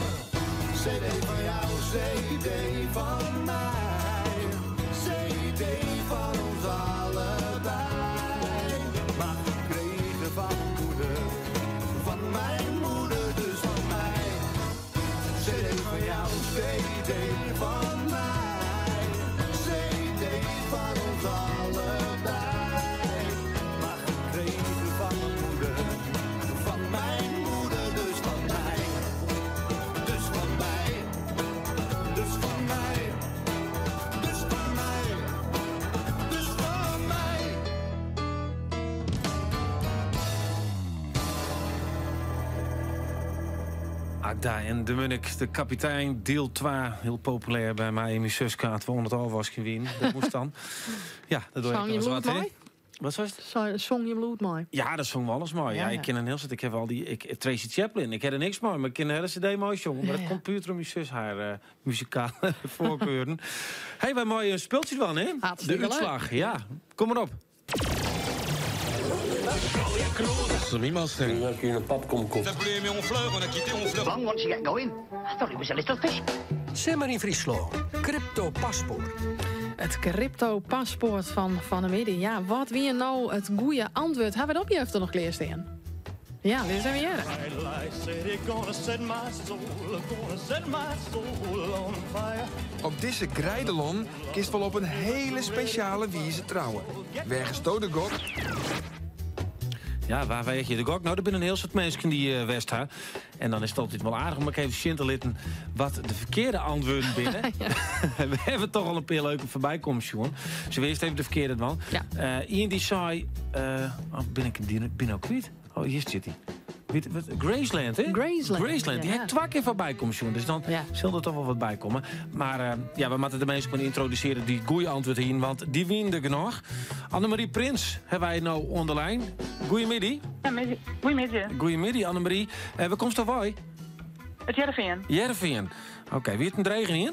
CD van jou, CD van mij. CD van ons allen. van moeder. Van mijn moeder, dus van mij. CD van jou, CD van mij. CD van ons allebei. Maar gekregen van mijn moeder. Van mijn moeder, dus van mij. Dus van mij. Dus van mij. Dus van mij. Dus van mij. Agda en de Munnik, de kapitein, deel 2. Heel populair bij mij in mijn zuskaart. 200 al was gewin. Dat moest dan. Ja, dat doe Zong ik je nog eens bloed wat, hè? mooi? Wat was het? Zong je bloed mooi? Ja, dat zong wel alles mooi. Ja, Ja. ik ken een heel soort. Ik heb al die. Tracy Chaplin. Ik heb er niks mooi, maar ik ken de hele CD mooi jongen. Maar dat komt puur door mijn zus haar muzikale voorkeuren. Hey, wij mooi een speeltje dan, hè? Hartstikke De uitslag. Ja, kom maar op. Som iemand zijn. Ja, kun je een pap komen kopen. Long once you get going. I thought it was a little fish. Simmer in Friesland. Crypto paspoort. Het crypto-paspoort van de midden. Ja, wat wie nou het goede antwoord? Hebben we het op je even nog geleerd staan? Ja, dit zijn we hier. Op deze grijdelon kist wel op een hele speciale wijze trouwen. Wegens de god. Ja, waar weet je de gok? Nou, er zijn een heel soort mensen die West hebben. En dan is het altijd wel aardig om even zien te litten wat de verkeerde antwoorden binnen. We hebben toch al een paar leuke voorbijkomst, jongen. Zullen we eerst even de verkeerde man? Ja. Ian die zei... ben ik hem nou kwijt? Oh, hier zit hij. Graceland, hè? Graceland, Die ja. heb ik 2 keer voorbij komen, jongen. Dus dan zal er toch wel wat bij komen. Maar ja, we moeten de mensen kunnen introduceren die goede antwoord hier. Want die winnen genoeg. Annemarie Prins hebben wij nou onderlijn. Goedemiddag. Ja, goedemiddag. Goedemiddag, Annemarie. Waar komt er bij? Het Jereveen. Jereveen. Oké, wie het een dregen in?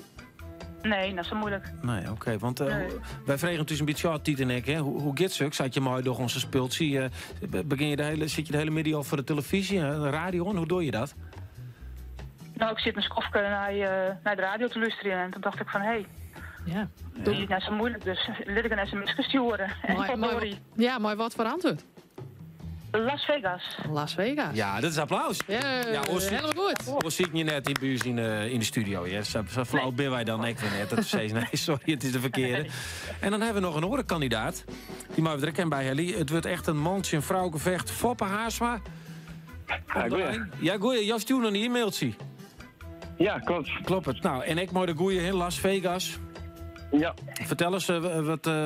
Nee, dat is zo moeilijk. Nee, oké, want Nee. wij vregen dus een beetje aan Tiet en ik, hè. Hoe gaat het? Zat je mooi door onze speelt? Zit je de hele middag al voor de televisie, de radio? En hoe doe je dat? Nou, ik zit een skofke naar de radio te luisteren en toen dacht ik van, hé, ja. doe je het net zo moeilijk, dus liet ik een sms sturen. En verdorie. Ja, maar wat voor antwoord? Las Vegas. Las Vegas. Ja, dat is applaus. Ja, helemaal goed. Hoe zit je net in buurt in de studio? Ja? Zo flauw ben wij dan ik weer net. Dat is steeds, nee, sorry, het is de verkeerde. En dan hebben we nog een andere kandidaat. Die maken we er kennen bij Helly. Het wordt echt een mans- en vrouwengevecht. Foppe Haarsma. Ja, goeie. Jij stuurde een e-mailtje. Ja, klopt. Klopt het. Nou, en ik mooi de goeie in Las Vegas. Ja. Vertel eens,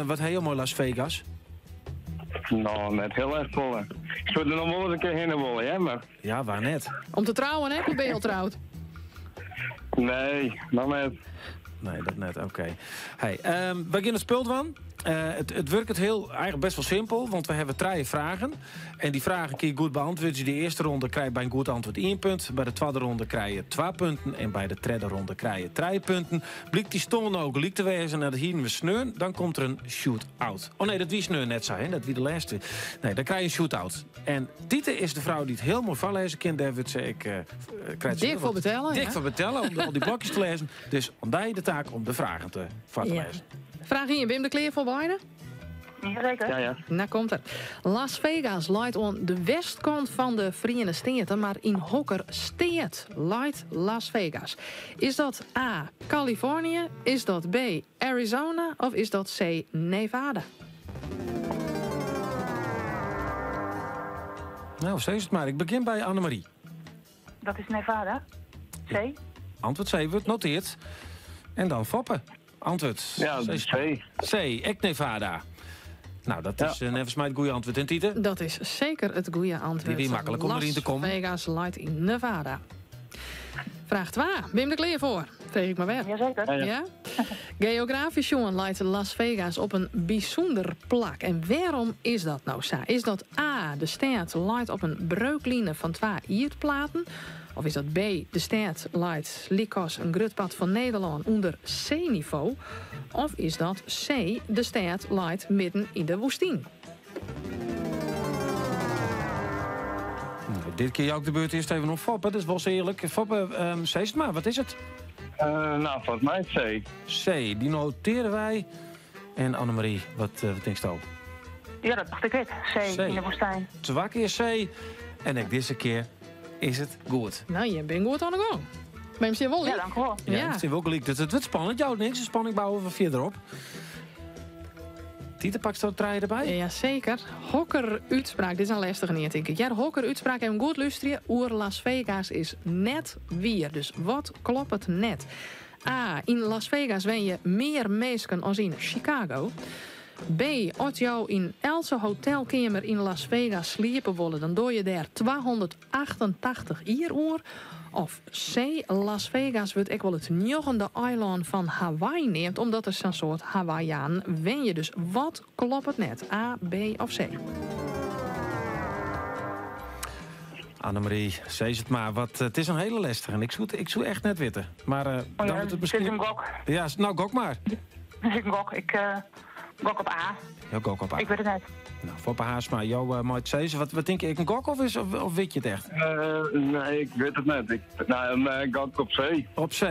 wat heel mooi Las Vegas? Nou, net heel erg vol. Ik zou er nog wel eens een keer heen willen, hè, maar... Ja, waar net? Om te trouwen, hè? Hoe ben je al trouwd? Nee, nog net. Nee, dat net, oké. Hey, we beginnen het spul van. Het werkt eigenlijk best wel simpel, want we hebben 3 vragen. En die vragen kun je goed beantwoorden. De eerste ronde krijg je bij een goed antwoord 1 punt. Bij de tweede ronde krijg je 2 punten. En bij de derde ronde krijg je 3 punten. Blijkt die stonden ook liek te wezen en dat hier we sneuren, dan komt er een shoot-out. Oh nee, dat wie sneur net zei, hè? Dat wie de laatste. Nee, dan krijg je een shoot-out. En Tiete is de vrouw die het heel mooi voorlezen kan. David zei ik... Dik voor betellen, Dik ja. voor betellen, om al die blokjes te lezen. Dus om die de taak om de vragen te lezen. Vraag 1, Wim de Kleer voor beide? Jazeker. Ja. Nou komt er. Las Vegas leidt aan de westkant van de Verenigde Staten, maar in hokker steed leidt Las Vegas. Is dat A, Californië, is dat B, Arizona of is dat C, Nevada? Nou, steeds het maar. Ik begin bij Annemarie. Dat is Nevada. C. Antwoord C wordt noteerd. En dan Foppe. Antwoord. Ja, dat is C. C, ek Nevada. Nou, dat is nevens mij het goede antwoord. En Tiete? Dat is zeker het goede antwoord. Die makkelijk om erin te komen. Las Vegas leidt in Nevada. Vraag 2. Wim de Kleer voor. Vreeg ik maar weg. Jazeker. Ja? Geografisch jongen leidt Las Vegas op een bijzonder plak. En waarom is dat nou zo? Is dat A, de stad leidt op een breukline van 2 iertplaten? Of is dat B, de stad leidt likos een grutpad van Nederland onder zeeniveau? Of is dat C, de stad leidt midden in de woestijn? Dit keer jou ook de beurt eerst even op Foppe. Dat is wel eerlijk. Foppe, zeg het maar, wat is het? Nou, volgens mij C. C, die noteren wij. En Annemarie, wat denk je ook? Ja, dat dacht ik het. C in de woestijn. 2 keer C. En ook deze keer is het goed. Nou, je bent goed aan de gang. Ben je misschien wel lief? Ja, dank u wel. Ja, het is wel gelijk. Het wordt spannend. Jou niks. De spanning bouwen we verderop. Tieter, pak zo draaien erbij? Ja, zeker. Hokker-uitspraak. Dit is een lastige niet, denk ik. Ja, de hokker-uitspraak hebben we goed luisteren. Oer Las Vegas is net weer. Dus wat klopt het net? A. In Las Vegas wen je meer mensen als in Chicago. B. Als jou in elke hotelkamer in Las Vegas sliepen willen, dan doe je daar 288 uur. Of C. Las Vegas wordt ook wel het 9e eiland van Hawaii neemt, omdat er zo'n soort Hawaiian wen je. Dus wat klopt het net? A, B of C? Annemarie, zeg het maar. Het is een hele lastige en ik zou echt net weten. Maar dan wordt het misschien... Dit is een gok. Ja, nou gok maar. Dit is een gok. Ik gok op A. Ja, gok op A. Ik weet het net. Nou, voor Haasma, jou mooit zeggen. Wat denk je? Ik een gok of weet je het echt? Nee, ik weet het net. Ik gok op C. Op C.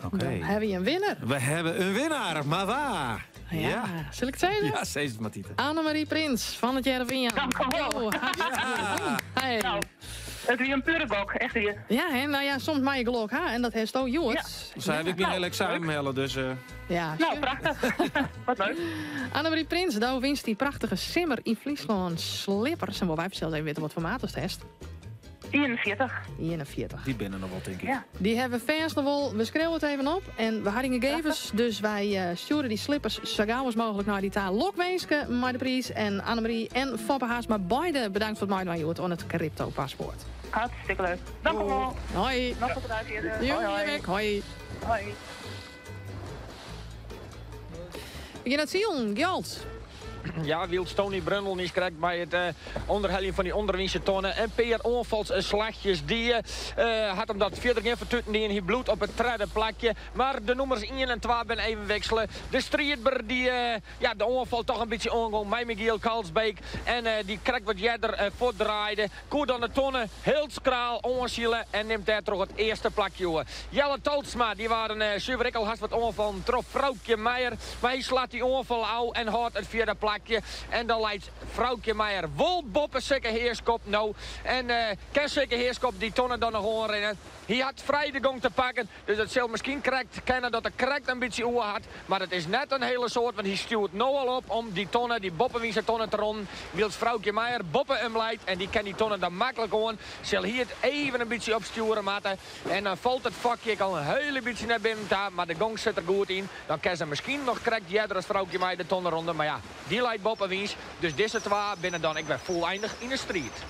Oké. Dan hebben we een winnaar. We hebben een winnaar, maar waar? Ja. Zal ik het zeggen? Ja, zeg het maar, Tieter. Annemarie Prins van het Jereveen. Dank u wel. Hey. Nou, het is een pure gok, echt hier. Ja, hè? Nou ja, soms mag je geloof ha, en dat heeft ook jongens. Ja. Zij heb ik mijn hele examen hellen, dus... Ja, nou, prachtig. Wat leuk. Annemarie Prins, daar winst die prachtige simmer in Friesland slippers. En wij zelfs even weten wat voor maat is het heeft. 41. 41. Die binnen nog wel, denk ik. Ja. Die hebben we fans nog wel. We schreeuwen het even op. En we hadden gegevens. Dus wij sturen die slippers zo gauw als mogelijk naar die taal. Lokweeske, maar de prijs. En Annemarie en Foppe Haasma. Beide bedankt voor het meedoen aan het crypto-paspoort. Hartstikke leuk. Dank u wel. Hoi. Nog wat eruit hier. Hoi. Hoi. Hoi. We gaan het zien. Geld. Ja, Wiels Tony Brundel is correct bij het onderhelling van die onderwinse tonnen. En Peer onvalsslagjes. Die had hem dat verder geen vertutten. Die in het bloed op het derde plakje. Maar de nummers 1 en 2 ben even wisselen. De strijdber die de onval toch een beetje ongegaan. Bij Michiel Kalsbeek. En die krijgt wat jadder voortdraaide. Koer dan de tonnen. Heel skraal onzielen. En neemt daar toch het eerste plakje. Jelle Talsma. Die waren Suverikkel had wat onval. Trof Vrouwtje Meijer. Maar hij slaat die onval au en houdt het vierde plakje. En dan leidt Vrouwtje Meijer wol boppen zeker heerskop nou. En kan zeker heerskop die tonnen dan nog gewoon rennen. Hij had vrij de gong te pakken. Dus het zal misschien correct kennen dat er correct een beetje oer had. Maar het is net een hele soort. Want hij stuurt nou al op om die tonnen, die boppenwiese tonnen te ronden. Wils Vrouwtje Meijer boppen hem leidt. En die kan die tonnen dan makkelijk gewoon. Zal hier het even een beetje opsturen matten. En dan valt het vakje al een hele beetje naar binnen te. Maar de gong zit er goed in. Dan kan ze misschien nog correct jadder als Vrouwtje Meijer de tonnen ronden. Maar ja, die leidt boppenwies. Dus deze 2 binnen dan ik ben voleindig in de strijd.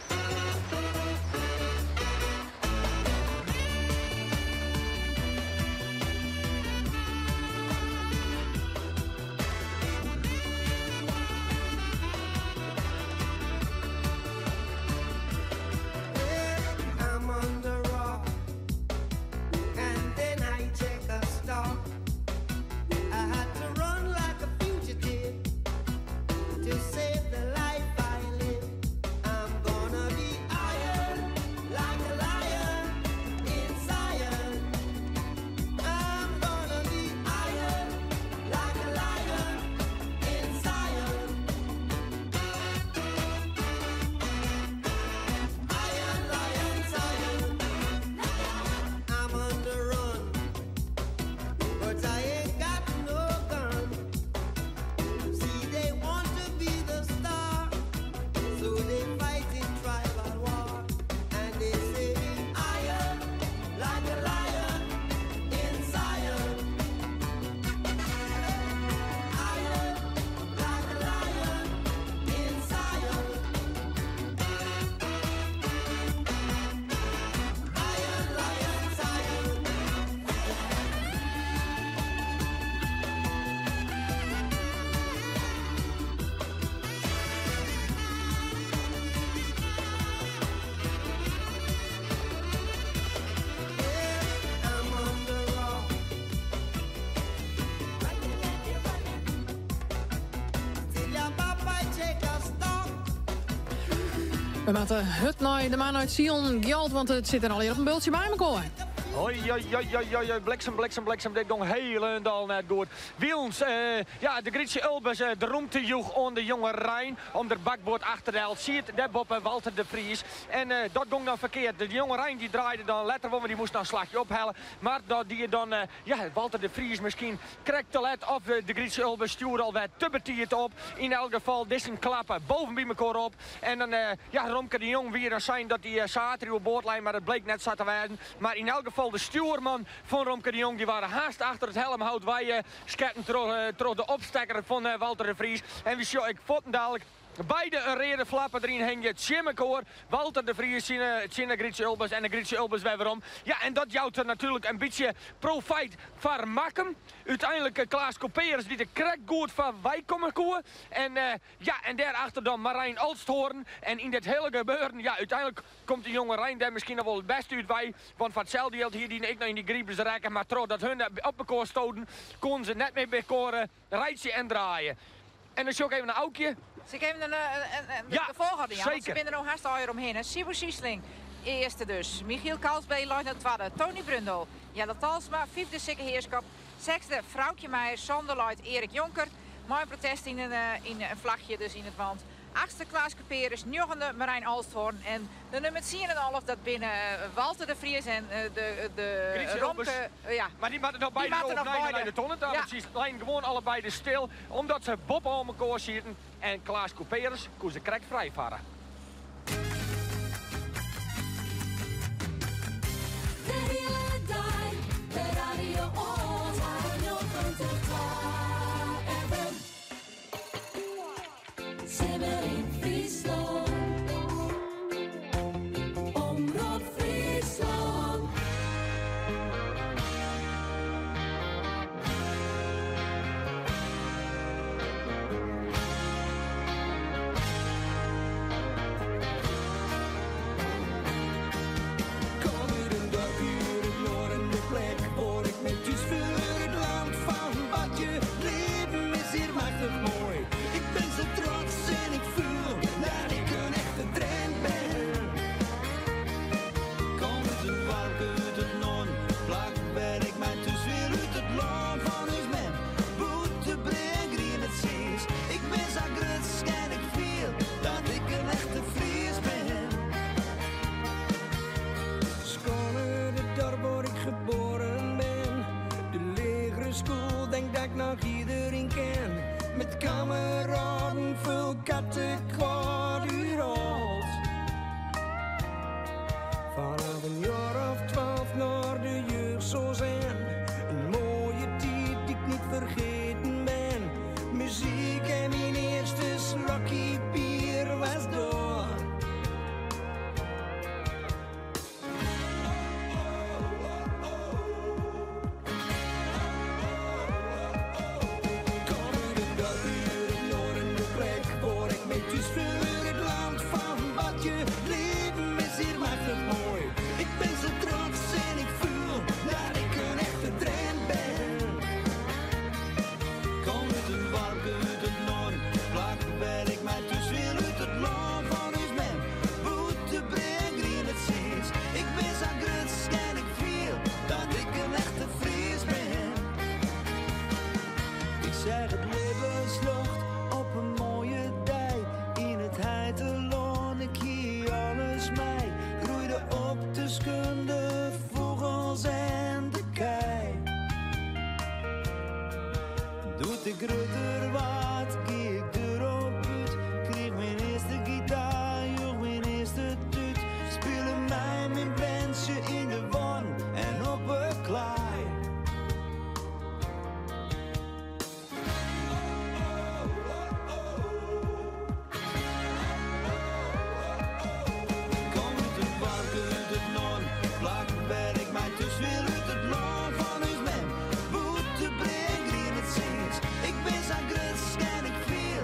Save the life I live. I'm gonna be We maken het naar de man uit Sion geld, want het zit er alweer op een bultje bij elkaar. Hoi, bliksem, dit ging helemaal net goed. Wielens, de Grietse Ulbers, de roemtejoeg on de jonge Rijn, om de bakboord achter de held. Ziet de Bob Walter de Vries. En dat ging dan verkeerd. De jonge Rijn die draaide dan letter, want die moest dan een slagje ophellen. Maar dat die dan, Walter de Vries misschien krijgt te let of de Grietse Ulbers stuurde alweer te betiert op. In elk geval, dit is een klappen boven bij elkaar op. En dan, Romke de Jong weer dan zijn dat die zaten op boordlijn, maar dat bleek net zat te werden. Maar in elk geval de stuurman van Romke de Jong, die waren haast achter het helmhout. Wij sketten terug de opstekker van Walter de Vries. En we zien, ik vond dadelijk beide een reden flappen erin hingen. Het Jimmekoor, Walter de Vries, Tjinne Grietse Ulbers en de Grietse Ulbers weer waarom. Ja, en dat jouwt er natuurlijk een beetje profijt van maken. Uiteindelijk Klaas Couperus die de krek goed van wij komen koer. En en daarachter dan Marijn Alsthoorn. En in dit hele gebeuren, uiteindelijk komt de jonge Rijn daar misschien nog wel het beste uit bij. Want van hetzelfde geld hier die ik nog in die griepers raken. Maar trouw dat hun op elkaar stoten, konden ze net mee bij elkaar rijtje en draaien. En dan zie ik even een aukje. Ze geven de volgende, ja. Ze zijn er nog hartstikke omheen. Sibu Siesling, eerste dus. Michiel Kalsbee, luitenant tweede. Tony Brundel, Jelle Talsma, vijfde Sikke Heerskop. Zesde Vrouwtje Meijer, zonderluid Erik Jonker. Mooi protest in een vlagje dus in het wand. Achtste Klaas Couperus, negende Marijn Alsthoorn. En de nummer 10 en half dat binnen Walter de Vries en de Romke. Maar die moeten nog beide naar de tonnen. Daar zijn gewoon allebei de stil. Omdat ze Bob om elkaar zitten. En Klaas Couperus koos de krek vrij varen. De hele dag, de radio on, radio van de FM. Simmer in Friesland, Omroep Friesland. Mooi. Ik ben zo trots en ik voel dat ik een echte trend ben. Kom uit het warm, uit het non, vlak ben ik mijn thuis weer uit het land van ons men. Boete brengen in het zees. Ik ben zo grutsk en ik voel dat ik een echte Fries ben. Schone de dorp waar ik geboren ben. De legere school, denk dat ik nog iedereen ken. Met kameraden veel katten kwaad uit. Vanaf een jaar of 12 naar de jeugd zo zijn. Een mooie tijd die ik niet vergeten ben. Muziek en mijn eerste slokje bier was door. Dus voor het land van wat je leven is hier machtig mooi. Ik ben zo trots en ik voel dat ik een echte trend ben. Kom uit het warm, uit het noorden, vlak ben ik mij dus weer uit het land van ons men. Boete brengen in het zees. Ik ben zo grutsk en ik voel dat ik een echte Fries ben. Ik zeg het leven slocht op een mooie dag. Heitelon, ik hier alles mij. Groeide op tussen de vogels en de kei. Doet ik rutter wat, gie ik erop uit. Kreeg mijn eerste gitaar, joeg mijn eerste tuut. Spelen mij mijn bandje in de won en op een klaai. Dus weer uit het land van ons men. Boete brengen in het zees. Ik ben zo grutsk en ik voel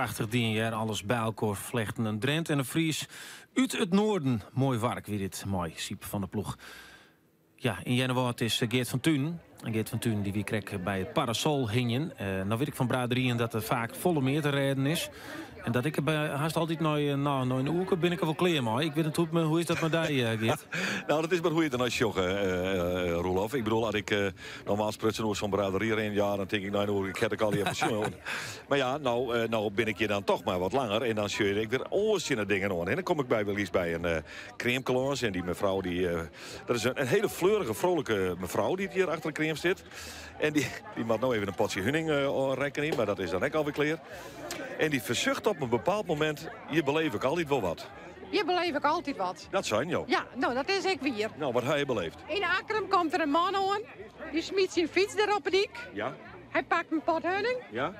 achter 10 jaar alles bij elkaar vlechten. Een Drent en een Fries uit het noorden. Mooi werk weer dit. Mooi, Siep van de ploeg. Ja, in januari is Geert van Thun. En Geert van Thun die wie kreeg bij het Parasol hingen. Nou weet ik van braderieën dat er vaak volle meer te rijden is. En dat ik er bij haast altijd nooit een oeke ben ik er wel klaar mee. Ik weet het hoe is dat met die, Geert? Nou, dat is maar hoe je het dan als joggen, Roelof. Ik bedoel, als ik normaal sprutsen door zo'n braderie in, ja, dan denk ik, nou, ik heb ik al die even. Maar ja, nou ben ik hier dan toch maar wat langer. En dan zeur ik weer oorzinnen dingen aan. En dan kom ik wel eens bij een crèmecolons. En die mevrouw, dat is een hele fleurige, vrolijke mevrouw die hier achter de crème zit. En die moet nou even een potje hunning rekken, maar dat is dan ook alweer klaar. En die verzucht op een bepaald moment, hier beleef ik altijd wel wat. Hier beleef ik altijd wat. Dat zijn, joh. Ja, nou, dat is ik weer. Nou, wat heb je beleefd? In Akkerum komt er een man aan. Die smiet zijn fiets erop en ik. Ja. Hij pakt een pot hunning. Ja.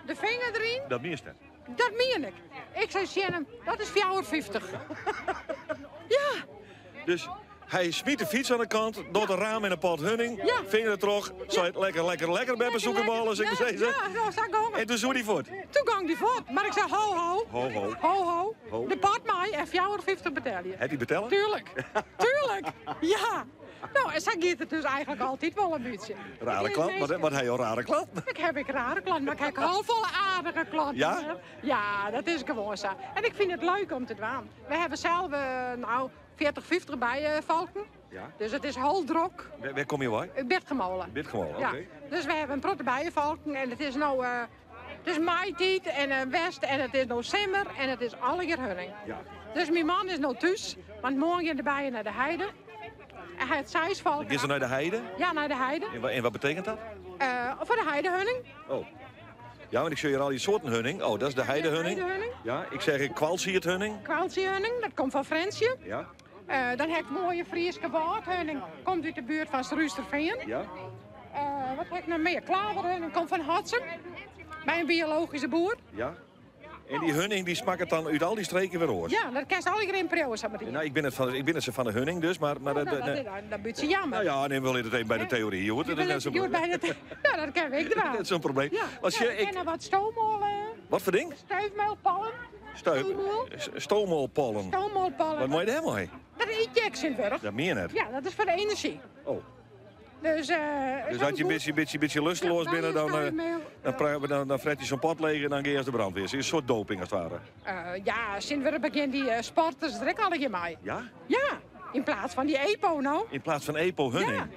De vinger erin. Dat meest het. Dat meen ik. Ik zei, Shannon, dat is 4,50 €. Ja. Dus hij smiet de fiets aan de kant, door de raam in een pot hunning, ja. Vinger terug, zou je het lekker bij bezoeken ballen, zeg maar. Ja, zo zag ik. En toen zoek hij voort. Toen ging hij voort, maar ik zei, ho. De pot mij en 4,50 € betalen. Heb hij betalen? Tuurlijk, ja. Nou, en zo gaat het dus eigenlijk altijd wel een beetje. Rare klant? Wat heb je al rare klant? Ik heb een rare klant, maar ik heb heel veel aardige klanten. Ja? Ja, dat is gewoon zo. En ik vind het leuk om te doen. We hebben zelf, 40, 50 bijenvalken. Ja. Dus het is heel druk. Waar kom je bij? Bedgemolen. Bedgemolen, oké. Ja. Dus we hebben een protte bijenvalken en het is nou... het is maaitijd en west en het is nou simmer en het is alle keer hunning. Ja. Dus mijn man is nou thuis, want morgen gaan de bijen naar de heide. En hij heeft 6 valken. Is er naar de heide? Ja, naar de heide. En wat betekent dat? Voor de heidehunning. Oh. Ja, want ik zie hier al die soorten hunning. Oh, dat is de heidehunning. Ja, ik zeg kwalsierthunning. Kwalsierhunning, dat komt van Fransje. Ja. Dan heb ik mooie Friese woordhunning. Komt uit de buurt van Struisterveen. Ja. Wat heb ik nog meer? Klaverhunning komt van Hatsum. Bij een biologische boer. Ja. En die hunning die smaakt het dan uit al die streken weer hoor. Ja, dat kan je alle keer in Preeuwen. Nou, ik ben het van de hunning dus, maar dat moet je jammer. Nou ja, neem wel in het een bij de theorie. Je hoort het net zo'n probleem. Nou, dat ken ik eraan. Dat is zo'n probleem. Ja. En dan wat stoomol. Wat voor ding? Stuifmeelpallen. Stoomolpollen. Stoomolpollen. Wat moet je daar mooi? Dat eet je Exenburg. Dat meen je net. Ja, dat is voor de energie. Oh. Dus als je een beetje lusteloos binnen, dan fret je zo'n pot leeg en dan ga je als de brandweer. Het is een soort doping als het ware. Ja, sinds we beginnen die sporters er ook alle keer mee. Ja? Ja, in plaats van die EPO nou. In plaats van EPO hunning? Ja.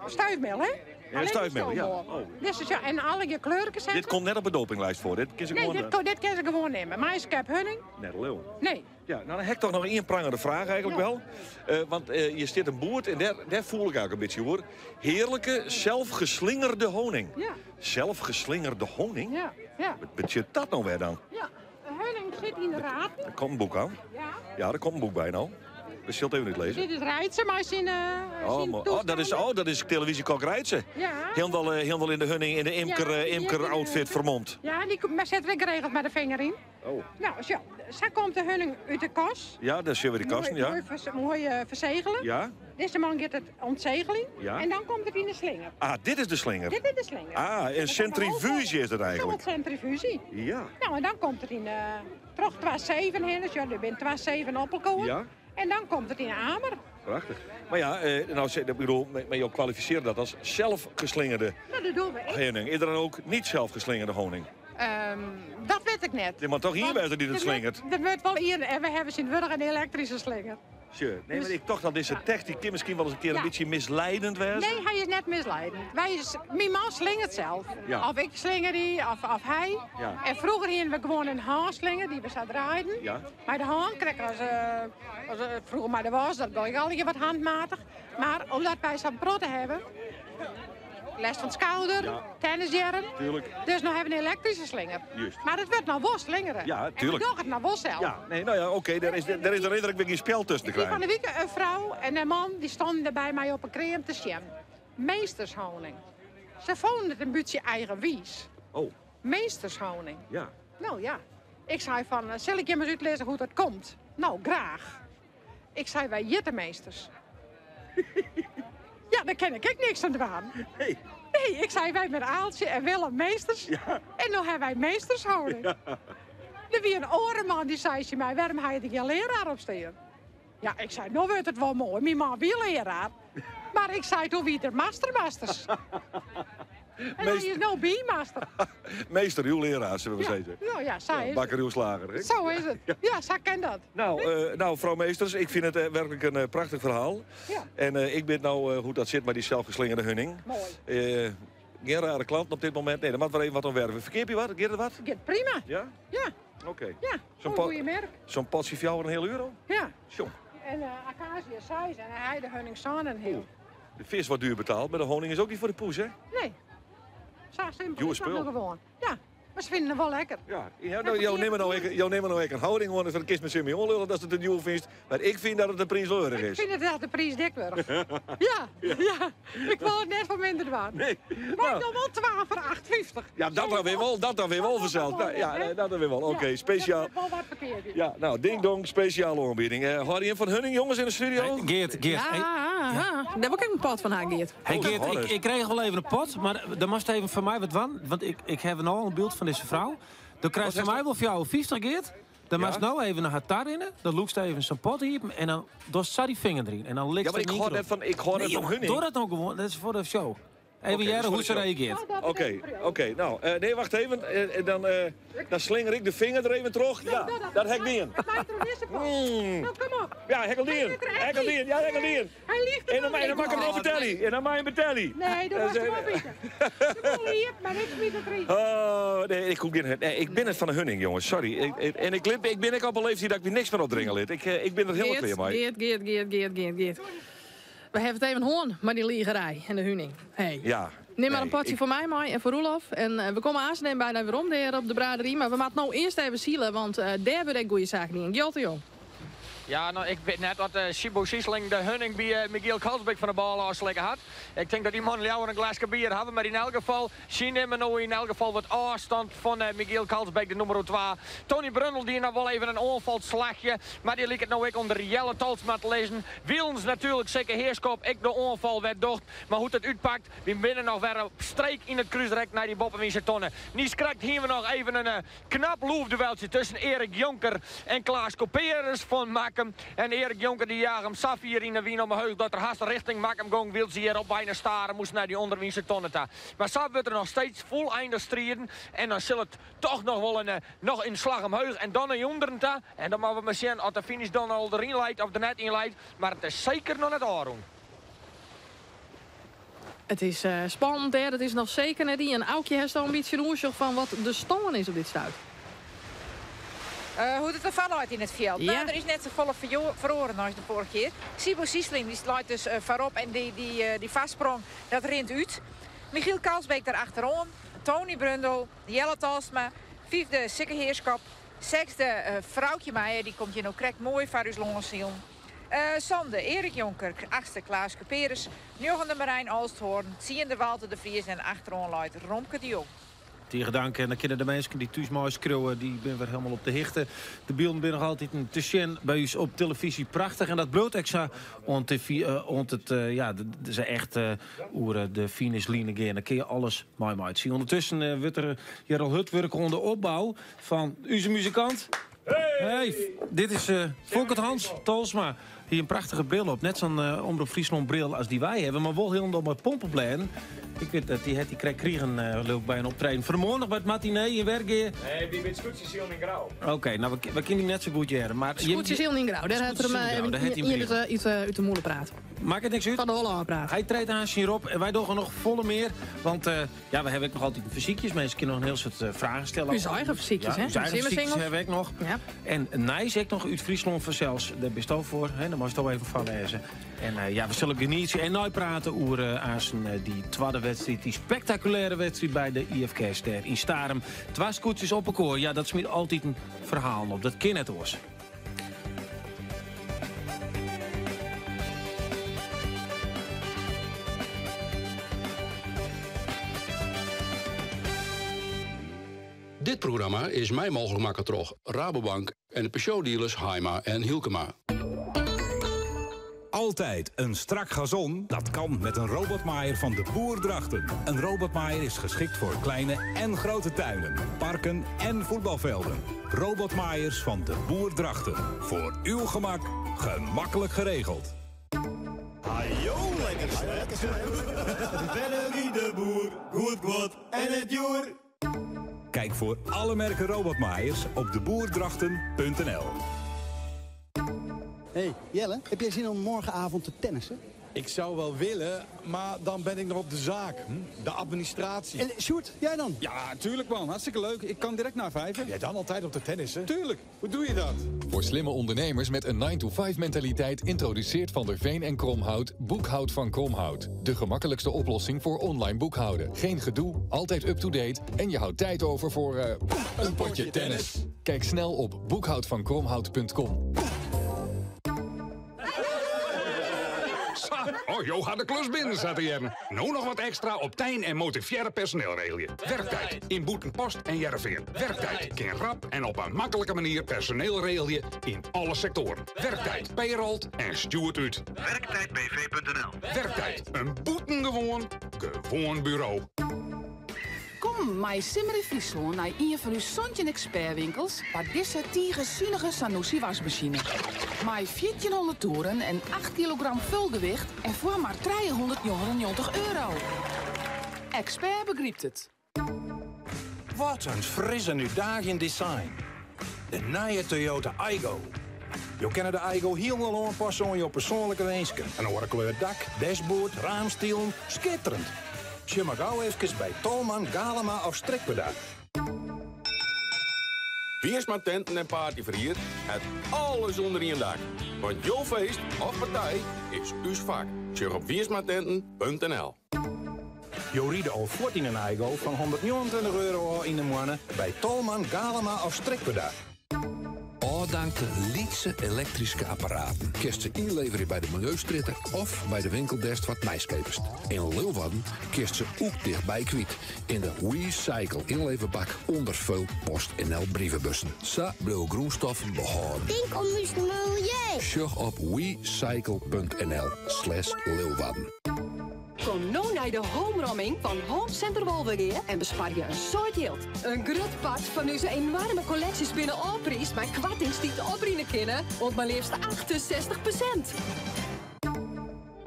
Stuifmeel, hè? Ja, stuifmeel, ja. Oh. Dus ja, en alle je kleuren zetten. Dit komt net op de dopinglijst voor. Dit kan ze gewoon... dit kan ze gewoon nemen. Maar is heb hunning? Net een leeuw. Nee. Ja, nou dan heb ik toch nog één prangende vraag eigenlijk wel. Want je zit een boert en daar voel ik eigenlijk een beetje hoor. Heerlijke, zelfgeslingerde honing. Ja. Zelfgeslingerde honing? Ja. Ja. Wat betekent dat nou weer dan? Ja, de hunning zit in de raad. Er komt een boek aan. Ja. Ja, er komt een boek bij nou. We zullen het even niet lezen. Dit is Rijtse, maar zijn dat is televisiekok Rijtse. Ja. Helemaal in de hunning, in de imker-outfit vermomd. Ja, die zet ik geregeld met de vinger in. Oh. Nou, zo komt de hunning uit de kas. Ja, daar zien we die kasten, ja. Mooi verzegelen. Ja. Deze man gaat het ontzegeling. Ja. En dan komt het in de slinger. Ah, dit is de slinger? Dit is de slinger. Ah, een centrifuge is het eigenlijk. Een centrifuge. Ja. Nou, en dan komt het in terug 2,7 heen. Dus ja, er bent 2,7 appelkolen. Ja. En dan komt het in een hamer. Prachtig. Maar ja, ik bedoel, maar je kwalificeert dat als zelfgeslingerde Nou, dat doen we. honing. Is er dan ook niet zelfgeslingerde honing? Dat weet ik net. Je moet toch hier weten die het slingert? Dat wordt wel hier. En we hebben in Wurg een elektrische slinger. Sure. Nee, maar ik toch dat deze tekst, die kan misschien wel eens een keer een beetje misleidend wezen. Nee, hij is net misleidend. Mijn man slingert zelf. Ja. Of ik slinger die, of hij. Ja. En vroeger hadden we gewoon een haarslinger die we zouden draaien. Ja. Maar de haan kreeg als het vroeger maar er was, dat ging al wat handmatig. Maar omdat wij zo'n protten hebben, les van schouder, Ja. tennisjaren. Tuurlijk. Dus nu hebben we een elektrische slinger. Juist. Maar het wordt nou wel slingeren. Ja, tuurlijk. En we doen het nou wel zelf. Ja, nee, nou ja, oké, daar is er redelijk weer geen spel tussen te Die van krijgen. de week een vrouw en een man die stonden bij mij op een crème te sjemmen. Meestershoning. Ze vonden het een beetje eigenwijs. Oh. Meestershoning. Ja. ja. Ik zei van, zal ik je maar eens uitleggen hoe dat komt? Nou, graag. Ik zei, wij jittermeesters. Ja, daar ken ik niks aan doen. Hey. Nee, ik zei wij met Aaltje en Willem meesters. Ja. En dan hebben wij meestershouding. Ja. Er wie een orenman die zei ze mij, waarom ga je geen leraar opstaan? Ja, ik zei, nou wordt het wel mooi, mijn man wie leraar. Maar ik zei, toen wie er mastermasters. En hij is nou B-master. Meester, uw leraar, zullen we Ja. zeggen. Nou ja, zij is Bakker, uw slager. hè? Zo is het. Ja, zij kent dat. Nou, vrouw Meesters, ik vind het werkelijk een prachtig verhaal. Ja. En ik weet nou hoe dat zit met die zelfgeslingerde hunning. Mooi. Geen rare klanten op dit moment. Nee, dan moet wel even wat omwerven. Verkeer je wat? Geert het wat? Gaat prima. Ja? Ja. Oké. Ja, Zo'n een goede merk. Zo'n potje voor jou een heel euro? Ja. Jong. En Acacia size en hij de hunning samen heel. De vis wordt duur betaald, maar de honing is ook niet voor de poes, hè? Nee. Zo simpel Joe is dat spul. nou gewoon. Ja, maar ze vinden het wel lekker. Ja, nou, jou nemen nou een houding gewoon van een kist met Simeon lullen dat het een duur vindt. Maar ik vind dat het een prijsleurig Ik is. vind het dat de prijs dik wordt. Ja. Ik wil het net voor minder waard. Nee. Maar dan wel 12 voor 8,50. Ja, dat dan weer wel vanzelf. Nou, ja, dat dan weer wel. Oké, speciaal. Wel wat verkeerd is. Ja, nou, ding dong, speciale aanbieding. Hoor je hem van Hunning, jongens, in de studio? Geert. Ja, daar heb ik ook een pot van haar, Geert. Hey Geert, ik kreeg wel even een pot, maar dan moest even voor mij wat van. Want ik heb nou al een beeld van deze vrouw. Dan krijgt ze mij wel voor jou 50, Geert. Dan Ja. moest nou even naar haar tar in. Dan loekst even zo'n pot hier en dan doet ze die vinger erin. En dan likt Ja, maar het ik niet hoor erop. net van Hunning. Doe dat nou gewoon, dat is voor de show. Even Oké, jaren dat is hoe ze voor de show. reageert. Oké. Nou, nee, wacht even. Dan slinger ik de vinger er even terug. Ja, dat hek niet in. Nou, kom op. Ja, hekkel die in. Hekkel die in. Ja, hekkel die in. Hij ligt er En dan mag ik hem nog vertellen. En dan mag je hem vertellen. Nee, dat was wel bieden. De boel hier, maar niks meer te drinken. Oh, nee, ik ben het van de Hunning, jongens. Sorry. Ik ben ook op een leeftijd dat ik weer niks meer opdringen lid. Ik ben er heel klaar mee. Geert. We hebben het even hoorn, maar die liegerij en de huning. Hey. Ja. Neem maar een potje voor mij, Mai, en voor Roelof. En we komen aansnemen bijna weer om daar op de braderie. Maar we moeten nou eerst even zielen, want daar wil ik goede zaken niet in. Gjotte, jong. Ja, nou, ik weet net wat Sibo Siesling de hunning bij Michiel Kalsbeek van de bal afslikken had. Ik denk dat die man jou een glasje bier hebben, maar in elk geval zien we nou in elk geval wat afstand van Michiel Kalsbeek, de nummer 2. Tony Brundel die nog wel even een onvalslagje, maar die liet het nou ook onder Jelle Talsma te lezen. Wielens natuurlijk zeker heerskop, ik de onval werd docht, maar hoe het uitpakt, we binnen nog weer op streek in het kruisrek naar die Boppenwiese tonnen. Nies krijgt hier we nog even een knap loefdueltje tussen Erik Jonker en Klaas Couperus van Makkem. En Erik Jonker die jaagt hem saf hier in de wien om mijn heug dat er haast richting Makkem gong wil ze hier op bijna staren, moest naar die onderwiese tonnen ta. Maar zo wordt er nog steeds vol eindig strijden en dan zal het toch nog wel nog een slag omheug en dan een onderen ta. En dan moeten we maar zien of de finish dan al erin leidt of er net in leidt, maar het is zeker nog net aandoen. Het is spannend, hè. Het is nog zeker net die. En Aukje heeft al een beetje een oorzaak van wat de stand is op dit stuit. Hoe het er vallen uit in het veld. Ja. Nou, er is net zo volle verloren als de vorige keer. Sibo Siesling die sluit dus voorop en die vastsprong, dat rint uit. Michiel Kalsbeek daar achteraan. Tony Brundel, Jelle Talsma, 5e Sikke Heerskop, 6e Vrouwtje Meijer, die komt je nou krek mooi voor uw longenziel. Sande, Erik Jonker, 8e Klaas Couperus, 9e Marijn Alsthoorn, 10e Walter de Vries en achteraan luidt Romke de Jong. Tegen dank en dan kunnen de mensen die thuis mooi schreeuwen, die ben weer helemaal op de hichte. De beelden zijn nog altijd een te zien bij ons op televisie prachtig. En dat bloot extra ze echt oer de finishline gaan. Dan kun je alles mooi zien. Ondertussen wordt er hier al hutwerk onder opbouw van onze muzikant. Hey, dit is Volkert Hans Talsma. Hier een prachtige bril op. Net zo'n Omroep Friesland bril als die wij hebben. Maar wel heel op pompenplein. Ik weet dat die kregen leuk bij een optreden. Vanmorgen nog bij het matinee in Wergeer. Nee, die met scootjes heel in grauw. Oké, nou we kunnen hem net zo goed jaren. Maar Scootjes heel niet grauw. Daar had er uit de moeder praten. Maakt het niks uit? Van de Holland praten. Hij treedt aan hierop en wij doen nog volle meer. Want we hebben ook nog altijd fysiekjes. Mensen kunnen nog een heel soort vragen stellen. Uw eigen fysiekjes, hè? Uw eigen fysiekjes hebben ik nog. Ja. En Nijs ik nog uit Friesland vanzelfs. Daar best ook voor. Hè? Daar moest je ook even van lezen. En we zullen genieten en nooit praten over die tweede wedstrijd. Die spectaculaire wedstrijd bij de IFK-ster in Starem. 2 scootjes op elkaar. Ja, dat smeert altijd een verhaal op. Dat ken het hoors. Dit programma is mij mogelijk maken door Rabobank en de pensioendealers Haima en Hielkema. Altijd een strak gazon? Dat kan met een robotmaaier van de Boer Drachten. Een robotmaaier is geschikt voor kleine en grote tuinen, parken en voetbalvelden. Robotmaaiers van de Boer Drachten. Voor uw gemak, gemakkelijk geregeld. Ajo, lekker Bennerie de Boer, goed god en het joer. Kijk voor alle merken robotmaaiers op deboerdrachten.nl. Hey Jelle, heb jij zin om morgenavond te tennissen? Ik zou wel willen, maar dan ben ik nog op de zaak. De administratie. En Sjoerd, jij dan? Ja, tuurlijk man. Hartstikke leuk. Ik kan direct naar 5. Jij dan altijd op de tennissen? Tuurlijk. Hoe doe je dat? Voor slimme ondernemers met een 9-to-5 mentaliteit introduceert Van der Veen en Kromhout Boekhoud van Kromhout. De gemakkelijkste oplossing voor online boekhouden. Geen gedoe, altijd up-to-date en je houdt tijd over voor een potje tennis. Kijk snel op boekhoudvankromhout.com. Oh, Jo gaat de klus binnen, zaten Jern. Nou nog wat extra op Tijn en motiviëre personeel regelen. Werktijd, inboeten post en Jervin. Werktijd, geen rap en op een makkelijke manier personeel regelen in alle sectoren. Werktijd, payroll en stuurt uit. Werktijdbv.nl. Werktijd, een boeten gewoon bureau. Kom, mij simmer in Friesland naar een van uw Sontje expertwinkels, waar deze tiegezinnige Sanusi wasmachine. Mij 1400 toeren en 8 kilogram vulgewicht en voor maar €390. Expert begrijpt het. Wat een fris en uitdagend design. De nieuwe Toyota Aygo. Je kent de Aygo helemaal aanpassen aan je persoonlijke wensen. Een oorkleur dak, dashboard, raamstielen, schitterend. Je mag gauw even bij Tolman, Galema of Strikpeda. Wiersma Tenten en Partyverhier, het alles onder één dak. Want jouw feest of partij is uw vak. Zeg op wiersmatenten.nl. Je riede al 14 een Aygo van €129 in de maanden bij Tolman, Galema of Strikpeda. Dank de Lietse elektrische apparaten. Kerst ze inleveren bij de Milieustritter of bij de winkeldesk wat mijskepers. In Leeuwarden kerst ze ook dichtbij kwijt. In de WeCycle inleverbak onder veel PostNL brievenbussen. Sa blauw groenstoffen behouden. Denk om het milieu. Sjug op wecycle.nl/Leeuwarden. Kom nou naar de homeromming van Home Center Wolvergeer en bespaar je een soort geld. Een groot part van onze enorme collecties binnen Allprijs met kwartings die te opbrengen kunnen op maar liefst 68%.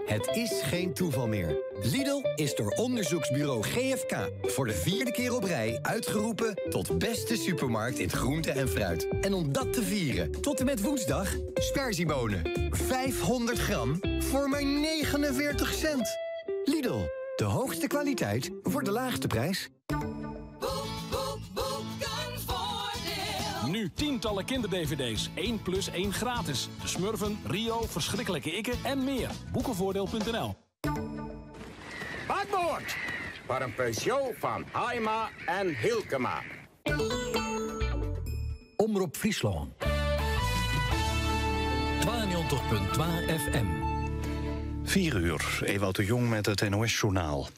Het is geen toeval meer. Lidl is door onderzoeksbureau GFK voor de 4e keer op rij uitgeroepen tot beste supermarkt in groente en fruit. En om dat te vieren, tot en met woensdag, sperziebonen. 500 gram voor maar 49 cent. Lidl, de hoogste kwaliteit voor de laagste prijs. Nu tientallen kinder-dvd's. 1+1 gratis. De Smurfen, Rio, Verschrikkelijke Ikke en meer. Boekenvoordeel.nl. Bakboord! Voor een Peugeot van Haima en Hilkema. Omroep Friesland. 92.2 FM. 4 uur, Ewout de Jong met het NOS-journaal.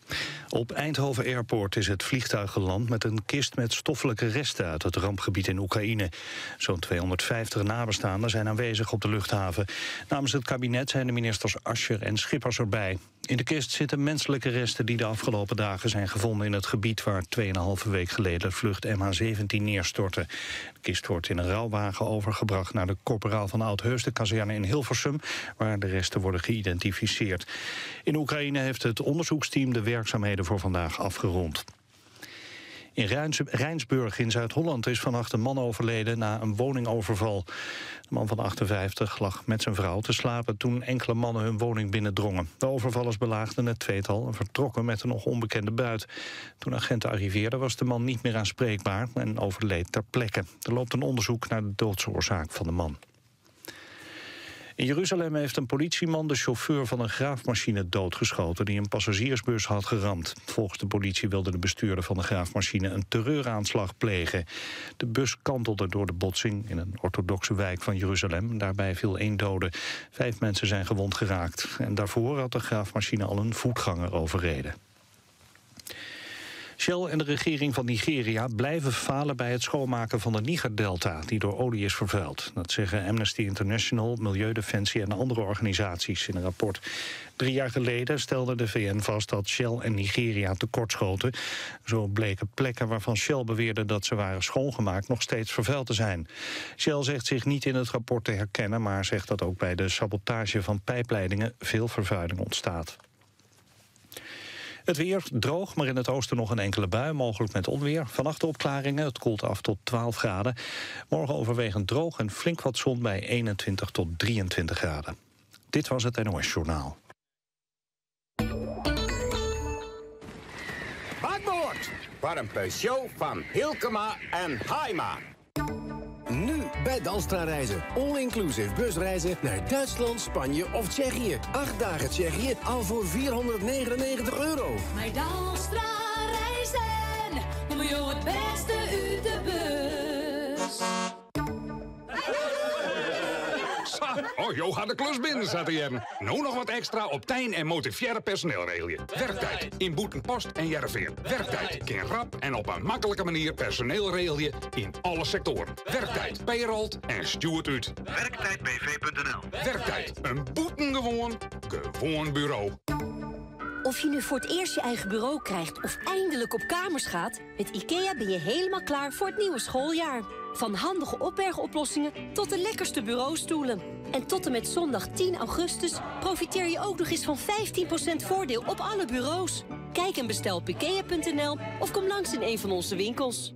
Op Eindhoven Airport is het vliegtuig geland met een kist met stoffelijke resten uit het rampgebied in Oekraïne. Zo'n 250 nabestaanden zijn aanwezig op de luchthaven. Namens het kabinet zijn de ministers Ascher en Schippers erbij. In de kist zitten menselijke resten die de afgelopen dagen zijn gevonden in het gebied waar 2,5 week geleden vlucht MH17 neerstortte. De kist wordt in een rouwwagen overgebracht naar de Korporaal van Oudheusden-kazerne in Hilversum, waar de resten worden geïdentificeerd. In Oekraïne heeft het onderzoeksteam de werkzaamheden voor vandaag afgerond. In Rijnsburg in Zuid-Holland is vannacht een man overleden na een woningoverval. De man van 58 lag met zijn vrouw te slapen toen enkele mannen hun woning binnendrongen. De overvallers belaagden het tweetal en vertrokken met een nog onbekende buit. Toen agenten arriveerden was de man niet meer aanspreekbaar en overleed ter plekke. Er loopt een onderzoek naar de doodsoorzaak van de man. In Jeruzalem heeft een politieman de chauffeur van een graafmachine doodgeschoten die een passagiersbus had geramd. Volgens de politie wilde de bestuurder van de graafmachine een terreuraanslag plegen. De bus kantelde door de botsing in een orthodoxe wijk van Jeruzalem. Daarbij viel 1 dode. 5 mensen zijn gewond geraakt. En daarvoor had de graafmachine al een voetganger overreden. Shell en de regering van Nigeria blijven falen bij het schoonmaken van de Niger-delta, die door olie is vervuild. Dat zeggen Amnesty International, Milieudefensie en andere organisaties in een rapport. 3 jaar geleden stelde de VN vast dat Shell en Nigeria tekortschoten. Zo bleken plekken waarvan Shell beweerde dat ze waren schoongemaakt nog steeds vervuild te zijn. Shell zegt zich niet in het rapport te herkennen, maar zegt dat ook bij de sabotage van pijpleidingen veel vervuiling ontstaat. Het weer droog, maar in het oosten nog een enkele bui, mogelijk met onweer. Vannacht opklaringen, het koelt af tot 12 graden. Morgen overwegend droog en flink wat zon bij 21 tot 23 graden. Dit was het NOS Journaal. Bakboord voor een Peugeot van Hilkema en Haima. Nu bij Dalstra Reizen. All-inclusive busreizen naar Duitsland, Spanje of Tsjechië. 8 dagen Tsjechië, al voor €499. Bij Dalstra Reizen, doen we jou het beste uit de bus. Oh, Jo gaat de klus binnen, zat hij. Nou nog wat extra op Tijn en Motivière personeel regelen. Werktijd in Boetenpost en Jervin. Werktijd keer rap en op een makkelijke manier personeel regelen in alle sectoren. Werktijd, payroll en steward uit. Werktijdbv.nl. Werktijd, een boetengewoon bureau. Of je nu voor het eerst je eigen bureau krijgt of eindelijk op kamers gaat, met IKEA ben je helemaal klaar voor het nieuwe schooljaar. Van handige opbergoplossingen tot de lekkerste bureaustoelen. En tot en met zondag 10 augustus profiteer je ook nog eens van 15% voordeel op alle bureaus. Kijk en bestel op IKEA.nl of kom langs in een van onze winkels.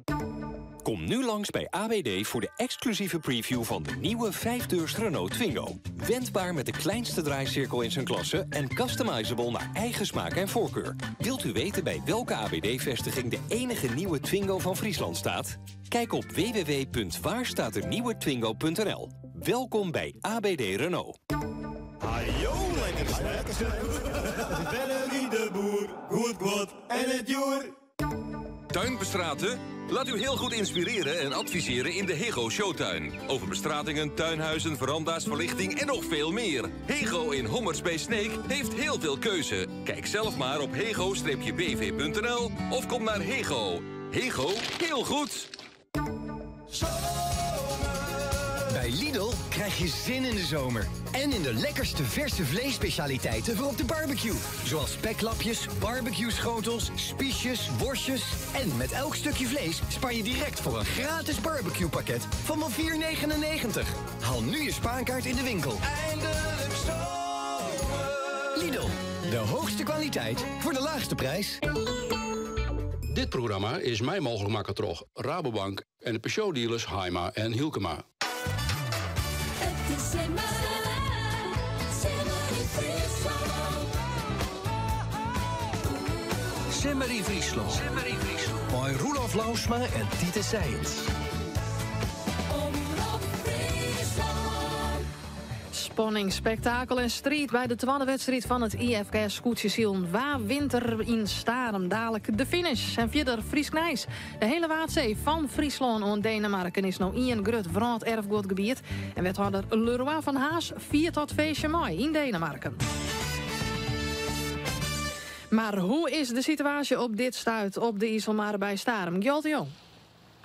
Kom nu langs bij ABD voor de exclusieve preview van de nieuwe 5-deurs Renault Twingo. Wendbaar met de kleinste draaicirkel in zijn klasse en customizable naar eigen smaak en voorkeur. Wilt u weten bij welke ABD-vestiging de enige nieuwe Twingo van Friesland staat? Kijk op www.waarstaaternieuwetwingo.nl. Welkom bij ABD Renault. Ajo, lekker Bennerie de Boer, goed en het joer. Tuinbestraten? Laat u heel goed inspireren en adviseren in de Hego Showtuin. Over bestratingen, tuinhuizen, veranda's, verlichting en nog veel meer. Hego in Hommers bij Sneek heeft heel veel keuze. Kijk zelf maar op hego-bv.nl of kom naar Hego. Hego, heel goed! Bij Lidl krijg je zin in de zomer. En in de lekkerste verse vleesspecialiteiten voor op de barbecue. Zoals speklapjes, barbecue-schotels, spiesjes, worstjes. En met elk stukje vlees spaar je direct voor een gratis barbecue-pakket van maar €4,99. Haal nu je spaarkaart in de winkel. Eindelijk zomer. Lidl, de hoogste kwaliteit voor de laagste prijs. Dit programma is mij mogelijk maken door Rabobank en de Peugeot-dealers Haima en Hilkema. Het is Simmer in Friesland. Bij Roelof Lausma en Tiete Seyens. Spanning, spektakel en strijd bij de tweede wedstrijd van het IFK Scootjesiel. Waar winter in Starem dadelijk de finish. En verder Fries-Knijs. De hele Waadzee van Friesland en Denemarken is nou in grut wraad erfgoedgebied. En wethouder Leroy van Haas viert dat feestje mooi in Denemarken. Maar hoe is de situatie op dit stuit op de IJsselmare bij Starem? Gjolte Jong.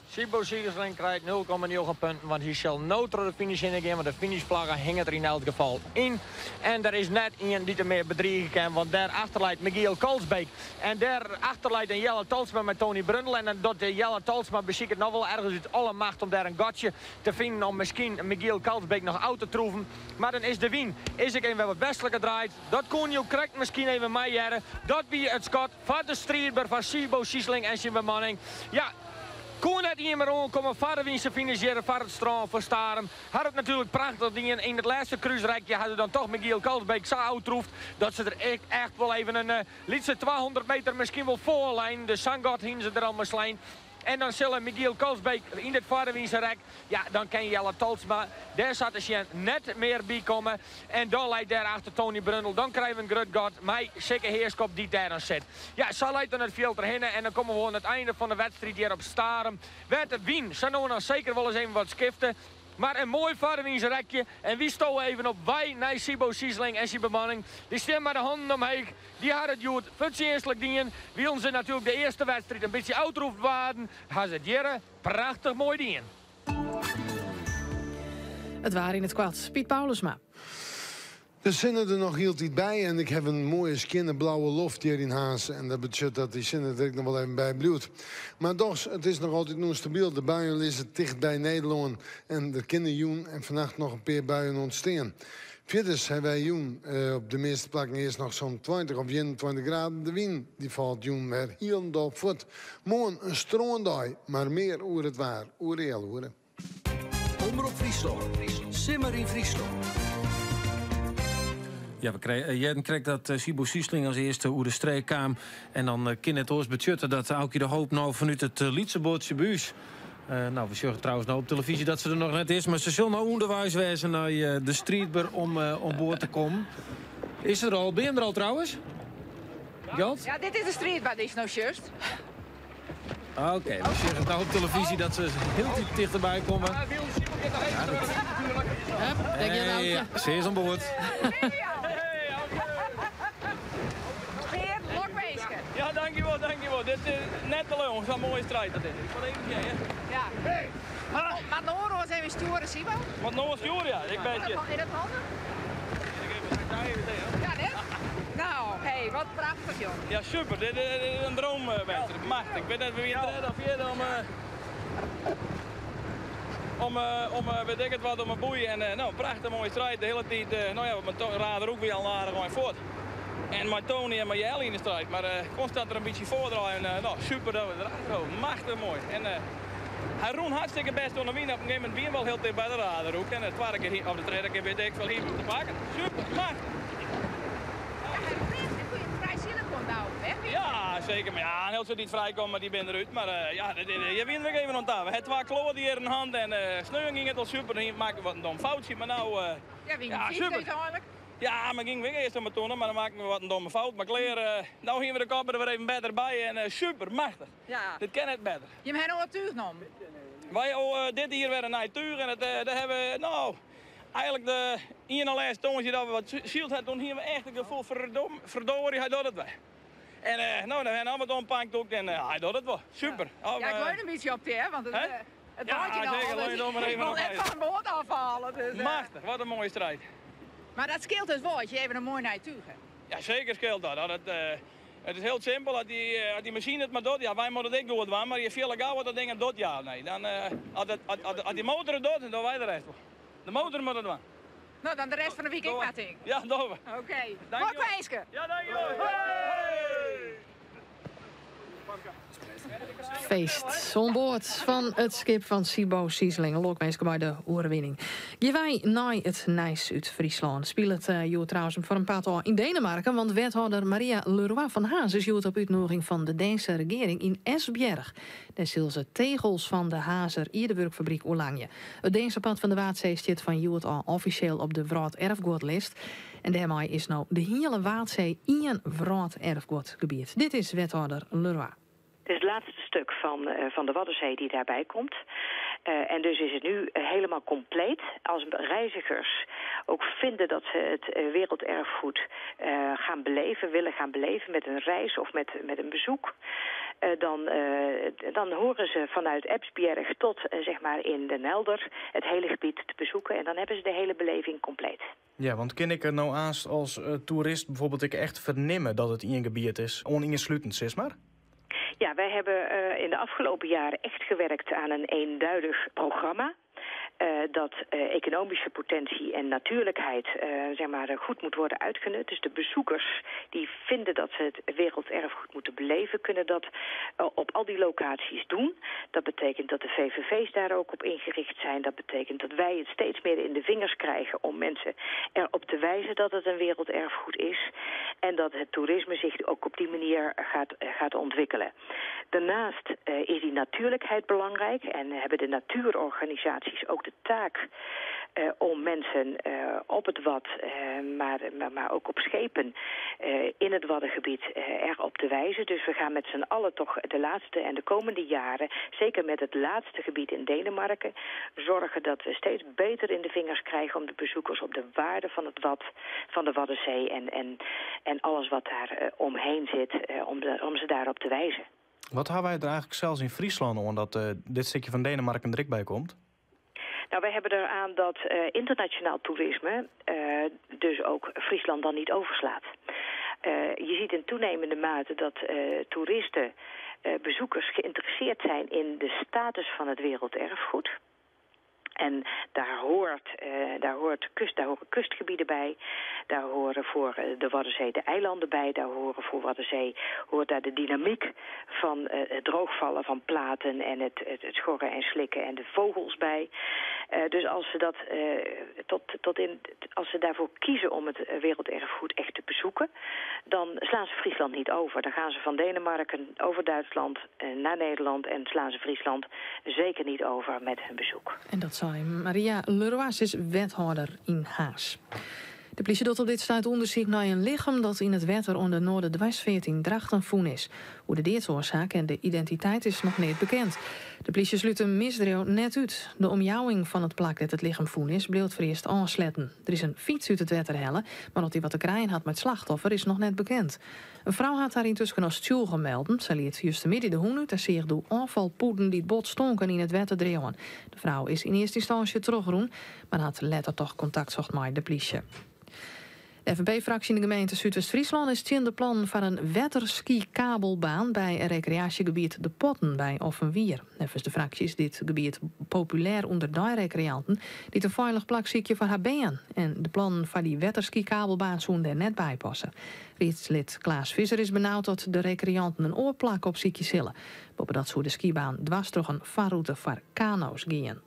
Sibo Siegersling krijgt 0,9 punten, want hij zal nooit door de finish in gaan, want de finishvlaggen hingen er in elk geval in. En er is net iemand die er meer bedriegen kan, want daar achterlijdt Michiel Kalsbeek. En daar achterlijdt een Jelle Talsma met Tony Brundle. En dat de Jelle Talsma beziekt nog wel ergens uit alle macht om daar een gatje te vinden om misschien Michiel Kalsbeek nog uit te troeven. Maar dan is de win. Is ik even wat westelijker draait. Dat kon je correct misschien even meejaren. Dat wie het schot van de strijdber van Sibo Siegersling en zijn bemanning. Ja. Kon net niet meer aankomen, verder winsten finisheren, voor het strand, voor Starem. Had het natuurlijk prachtig dingen in het laatste cruiserijkje hadden dan toch Michiel Kalsbeek zo uitroeft dat ze er echt wel even een lietse 200 meter misschien wel voorlijn. De Sangat hingen ze er al maar slijn. En dan zullen Michiel Kalsbeek in het vaderwinserrek. Ja, dan kan Jelle Talsma. Daar zat er net meer bij komen. En dan leidt daarachter Tony Brundle. Dan krijgen we een grut gat. Mij zeker heerskop die daar dan zit. Ja, zo leidt dan het veld erheen. En dan komen we aan het einde van de wedstrijd hier op Starem. Werd de wien. Ze nou dan zeker wel eens even wat skiften. Maar een mooi vaderwiensrekje. En wie stoot even op wij naar Sibo Siesling en zijn bemanning. Die staan maar de handen omheen. Die had het goed. Verzienselijk dienen. Wie ons natuurlijk de eerste wedstrijd een beetje uitroept waren. Had het jaren prachtig mooi dienen. Het waren in het kwad. Piet Paulusma. Er zinnen er nog heel tijd bij en ik heb een mooie skinnerblauwe loft hier in Haas. En dat betekent dat die zinnen er nog wel even bij bloed. Maar toch, het is nog altijd nog stabiel. De buien liggen dicht bij Nederland en de kinderjoen en vannacht nog een paar buien ontstaan. Verder hebben wij joen op de meeste plekken eerst nog zo'n 20 of 21 graden. De wind die valt joen weer heel op voet. Morgen een stroondag, maar meer oer het waar. Oer heel hoor. Omroep Friesland. Simmer in Friesland. Ja, Jen kreeg dat Sibo Siesling als eerste oer de streek kwam. En dan kan het ons betjutten dat Aukie de Hoop nou vanuit het Lietsebootje buis. Nou, we zorgen trouwens nou op televisie dat ze er nog net is. Maar ze zullen nou onderwijs wezen naar de streetber om boord te komen. Is ze er al? Ben je er al trouwens? Jalt? Ja, dit is de streetbar, die is nou juist. Oké, we zeggen nou op televisie dat ze heel diep dichterbij komen. Denk je nou? Ja, ze is aan boord. Ja, dankjewel, dankjewel. Dit is net te leuk, zo'n mooie strijd dat is. Ik wil even kijken. Ja. Hey. Maar Noor zijn we sturen, Sibo? Wat Noor sturen, ja. Ik ben je. In het handen? Ja, net? Nou, hé, wat prachtig, joh. Ja, super. Dit is een droomwedstrijd. Machtig. Ik weet net weer het redden of je om weet ik het wat, om een boeien. En nou, prachtig mooie strijd. De hele tijd, nou ja, mijn rader ook weer al aardig gewoon voort. En mijn Tony en mijn Jelly in de strijd. Maar constant er een beetje voordraaien. Nou, super dat we eruit komen. Machtig mooi. En hij roen hartstikke best onder wien. Op een gegeven moment weer wel heel dicht bij de rader ook. En de tweede keer hier, of de derde keer weet ik wel hier te pakken. Super, machtig. Ja, zeker. Maar ja, heel zo niet vrijkomen, maar die ben eruit. Maar ja, je wint weer even aan tafel. Het twee kloven hier in de hand en sneeuw ging het al super. En maken we wat een dom foutje, maar nou... ja, super. Eigenlijk. Ja, maar ging weer eerst aan mijn tonnen, maar dan maken we wat een domme fout. Maar kleren, nou gingen we de kop er weer even beter bij en super, machtig. Ja. Dit kan het beter. Je hebt nog wat tuur genomen? Wij dit hier weer een nieuw tuur en daar hebben we, nou... Eigenlijk de ene laatste tongetje dat we wat zield hadden, toen hier we echt een gevoel verdorie, hij doet het wel. En nou, dan hebben we allemaal ompakt ook en hij doet het wel. Super. Ja, ik leun een beetje op je, hè, want het ja, zeker, leun er maar even op. Ik wil net van boord afhalen. Dus, machtig, wat een mooie strijd. Maar dat scheelt dus wel, als je even een mooi naar tuur hebt. Ja, zeker scheelt dat. Het is heel simpel, als die machine het maar doet, ja, wij moeten het ook goed doen, maar je veel gauw wat dat ding het doet, ja, nee. Dan, als die motor het doet, dan doen wij de rest wel. De motor moet het doen. Nou, dan de rest van de week ik maar denk. Ja, doen we. Oké. Dank je. Ja, dankjewel. Feest. Onboord van het schip van Sibo Siesling. Lokmeeske bij de oorwinning. Je wij naar het Nijs uit Friesland. Speelt het trouwens voor een paar jaar in Denemarken. Want wethouder Maria Leroy van Haas is op uitnodiging van de Deense regering in Esbjerg. Daar zullen ze tegels van de Hazer Ierdewerkfabriek Oranje. Het Deense pad van de Waadzee zit van Joet al officieel op de Wraad Erfgoedlist. En daarmee is nou de hele Waadzee een Wraad Erfgoedgebied. Dit is wethouder Leroy. Het is het laatste stuk van de Waddenzee die daarbij komt. En dus is het nu helemaal compleet. Als reizigers ook vinden dat ze het werelderfgoed willen gaan beleven met een reis of met een bezoek. Dan horen ze vanuit Esbjerg tot zeg maar in Den Helder het hele gebied te bezoeken. En dan hebben ze de hele beleving compleet. Ja, want kan ik er nou als toerist bijvoorbeeld echt vernemen dat het in een gebied is? Oningesluitend, zeg maar? Ja, wij hebben in de afgelopen jaren echt gewerkt aan een eenduidig programma. Dat economische potentie en natuurlijkheid zeg maar, goed moet worden uitgenut. Dus de bezoekers die vinden dat ze het werelderfgoed moeten beleven, kunnen dat op al die locaties doen. Dat betekent dat de VVV's daar ook op ingericht zijn. Dat betekent dat wij het steeds meer in de vingers krijgen om mensen erop te wijzen dat het een werelderfgoed is. En dat het toerisme zich ook op die manier gaat ontwikkelen. Daarnaast is die natuurlijkheid belangrijk en hebben de natuurorganisaties ook de taak om mensen op het Wad, maar ook op schepen in het Waddengebied erop te wijzen. Dus we gaan met z'n allen toch de laatste en de komende jaren, zeker met het laatste gebied in Denemarken, zorgen dat we steeds beter in de vingers krijgen om de bezoekers op de waarde van het Wad, van de Waddenzee en alles wat daar omheen zit, om ze daarop te wijzen. Wat hebben wij er eigenlijk zelfs in Friesland omdat dit stukje van Denemarken er bij komt? Nou, wij hebben eraan dat internationaal toerisme dus ook Friesland dan niet overslaat. Je ziet in toenemende mate dat toeristen, bezoekers geïnteresseerd zijn in de status van het werelderfgoed. En daar horen kustgebieden bij. Daar horen voor de Waddenzee de eilanden bij. Daar horen voor Waddenzee hoort daar de dynamiek van het droogvallen van platen en het schorren en slikken en de vogels bij. Dus als ze dat als ze daarvoor kiezen om het werelderfgoed echt te bezoeken, dan slaan ze Friesland niet over. Dan gaan ze van Denemarken over Duitsland naar Nederland en slaan ze Friesland zeker niet over met hun bezoek. En dat zei Maria Leroy, is wethouder in Haas. De politie doet op dit stuit onderzoek naar een lichaam dat in het water onder Noorderdwijsveert in Drachten voen is. Hoe de deersoorzaak en de identiteit is nog niet bekend. De politie sluit een misdrijf net uit. De omjouwing van het plak dat het lichaam voen is, bleef voor eerst aansletten. Er is een fiets uit het water hellen, maar of hij wat te krijgen had met slachtoffer is nog net bekend. Een vrouw had haar intussen als stuur gemeld. Zij liet juist midden de hoen uit en zich door aanvalpoeden die het bot stonken in het water dreeuwen. De vrouw is in eerste instantie teruggeroen, maar had later toch contact zocht met de politie. De FNP-fractie in de gemeente Zuidwest-Friesland is in de plan voor een waterski-kabelbaan bij een recreatiegebied De Potten bij Offenwier. Volgens de fractie is dit gebied populair onder recreanten die een veilig plak ziekje voor haar been. En de plannen voor die waterski-kabelbaan zullen er net bij passen. Rietslid Klaas Visser is benauwd dat de recreanten een oorplak op ziekje zullen. Boven dat zou de skibaan dwars door een vaarroute voor kano's gaan.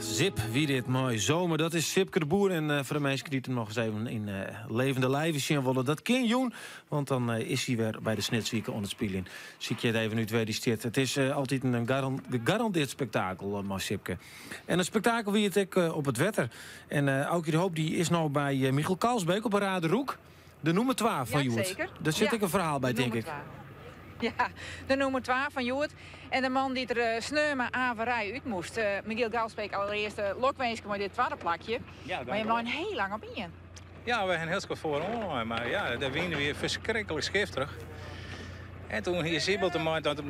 Zip, wie dit mooi zomer. Dat is Sipke de Boer. En voor de mensen die hem nog eens even in levende lijven zien willen, dat kan Joen. Want dan is hij weer bij de Snitswieken onder het spelen. Zie je het even nu weer die stiert. Het is altijd een gegarandeerd spektakel, maar Sipke. En een spektakel wie het ook op het wetter. En Aukje de Hoop die is nou bij Michiel Kalsbeek op een Raderoek. De nummer 12 van Joert. Zeker. Daar zit ik een verhaal bij, denk ik. Ja, de nummer 12 van Joert. En de man die er sneu maar averij uit moest. Michiel Kalsbeek allereerst lokweesje met dit tweede plakje. Ja, maar je hebt nog een heel lang op in. Ja, we hebben heel goed voor online, maar ja, daar winnen we verschrikkelijk schiftig. En toen hier Siebelt,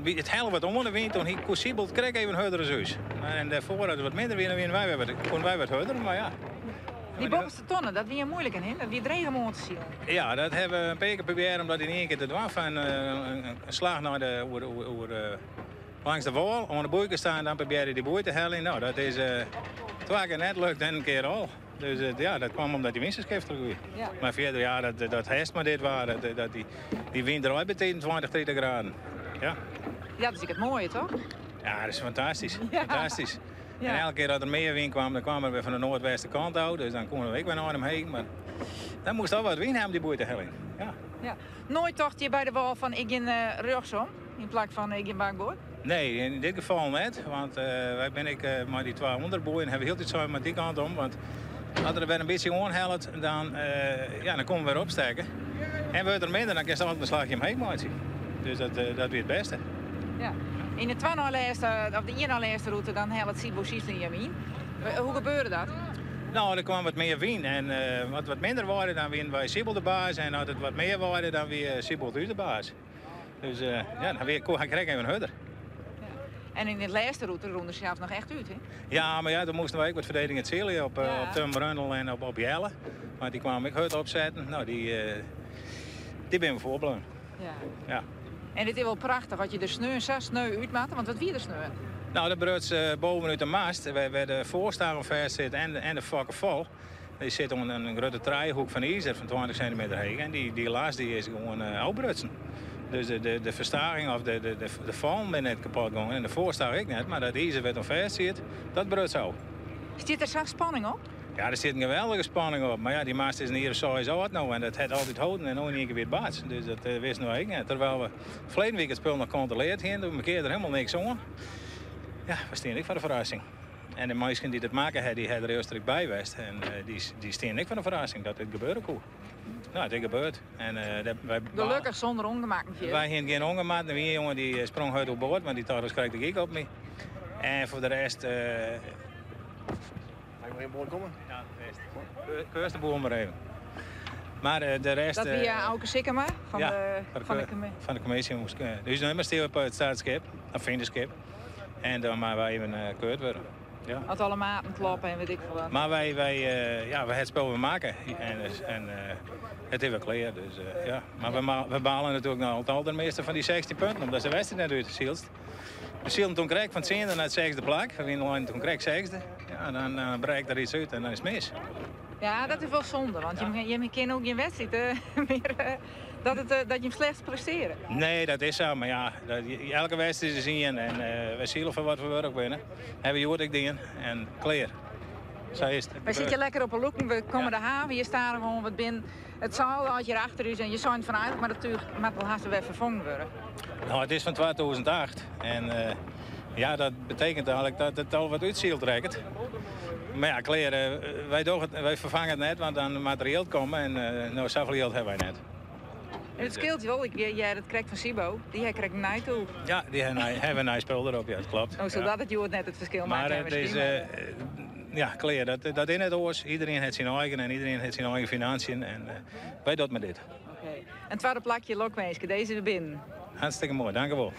het hele wat onder wint, toen hij Siebelt kreeg even een heudere zeus. En daarvoor hadden we wat minder winnen, konden wij wat heuderen, maar ja. Die bovenste tonnen, dat weer moeilijk in, dat weer dregen moeten zien. Ja, dat hebben we een paar keer proberen om dat in één keer te doen. Van een slag naar langs de wal, aan de boeien staan, dan probeerde die boei te hellen. Nou, dat is 2 keer net lukt en een keer al. Dus ja, dat kwam omdat die winterschifter weer. Ja. Maar verder, ja, dat heest maar dit waren. Die wind eruit betekent 20, 30 graden. Ja. Ja, dat is het mooie, toch? Ja, dat is fantastisch. Ja. Fantastisch. Ja. En elke keer dat er meer wind kwam, dan kwamen we van de noordwesten kant uit. Dus dan konden we ook weer naar hem heen. Maar dan moest al wat wind hebben, die boei te hellen. Ja. Ja. Nooit tocht je bij de wal van ik in rugsom, in plaats van ik in bakboord? Nee, in dit geval niet. Want wij ben ik maar die 2 onderboeien hebben heel iets zo met die kant om. Want als er weer een beetje onhelpt, dan komen we weer opsteken. En wordt er minder, dan kan je altijd een slagje omheen maken. Dus dat weer het beste. Ja. In de 2 of de 1 route, dan helpt Sibo Siesling in. Hoe gebeurde dat? Nou, er kwam wat meer wind. En wat minder waren, dan winnen wij Siebel de baas. En als het wat meer waren, dan weer Siebel de baas. Dus dan weer kreeg ik even een hudder. En in de laatste route roende ze zelf nog echt uit, hè? Ja, maar ja, dan moesten wij ook wat verdediging zelen op Tumbrundel en op Jelle. Maar die kwamen ik hut opzetten. Nou, die ben we voorbleven. Ja. En dit is wel prachtig, dat je de sneu uitmaakt. Want wat wie de sneu? Nou, de bruts bovenuit de mast, waar de voorstang zit en de vakken vol. Die zit om een grote draaihoek van ijzer van 20 centimeter heen. En die laas die is gewoon uitbrutsen. Dus de verstaring of de val ben net kapot gegaan. En de voorstang ik net, maar dat ijzer wat nog vast zit, dat bruts ook. Zit er zo'n spanning op? Ja, er zit een geweldige spanning op. Maar ja, die mast is hier sowieso uit nou. En dat heeft altijd houden en nog in één keer weer baats. Dus dat wist nog ik niet. Terwijl we verleden week het spul nog controleerd hebben, toen keer er helemaal niks aan. Ja, we staan ik voor de verrassing. En de meisjes die het maken hebben, die hebben er heel sterk bij geweest. En die staan ik voor de verrassing dat dit gebeuren kon. Nou, dit gebeurt. En, gelukkig zonder ongemak. Wij hebben geen ongemak. Een jongen die sprong uit op boord, maar die toch kreeg de gek op me. En voor de rest... Ga je nog in boord komen? Ja, keurst de boel maar even. Maar de rest... Dat wie Auke Sikkema van de commissie moest... Dus nu maar stil op het staatsschip, of vinderschip. En dan maar wij even keurd worden. Ja. Had alle maten kloppen en weet ik veel wat. Maar wij het spel we maken. En het is wel klaar. Dus, ja. Maar we balen natuurlijk nog altijd de meeste van die 16 punten, omdat ze wedstrijd net uitzielst. We zielen toen krijg van het 10e naar het 6e plak. We winnen toen krijg 6e. Ja, dan breekt er iets uit en dan is het mis. Ja, dat is wel zonde, want je kent ook geen wedstrijd meer. Dat je hem slecht presteren. Nee, dat is zo. Maar ja, elke wedstrijd is in en we zielen voor wat we werk binnen. Hebben je ik dingen en klaar. Zo is het. We zitten lekker op een loek, we komen de haven, je staat gewoon wat binnen. Het zal als je achter is en je zijn vanuit, maar natuurlijk moet wel haast weer vervangen worden. Nou, het is van 2008 en ja, dat betekent eigenlijk dat het al wat uitzielt trekt. Maar ja, klaar, wij vervangen het net, want dan materieel komen en nou, zoveel geld hebben wij net. En het scheelt wel, jij dat krijgt van Sibo, die krijgt een naai toe. Ja, die hebben een naai spul erop, ja, dat klopt. Oh, zodat het Joert net het verschil maakt. Maar het is, ja, klaar, dat in het oors. Iedereen heeft zijn eigen en iedereen heeft zijn eigen financiën en wij doen met dit. Oké. Een tweede plakje lokweesje, deze er binnen. Hartstikke mooi, dank u wel.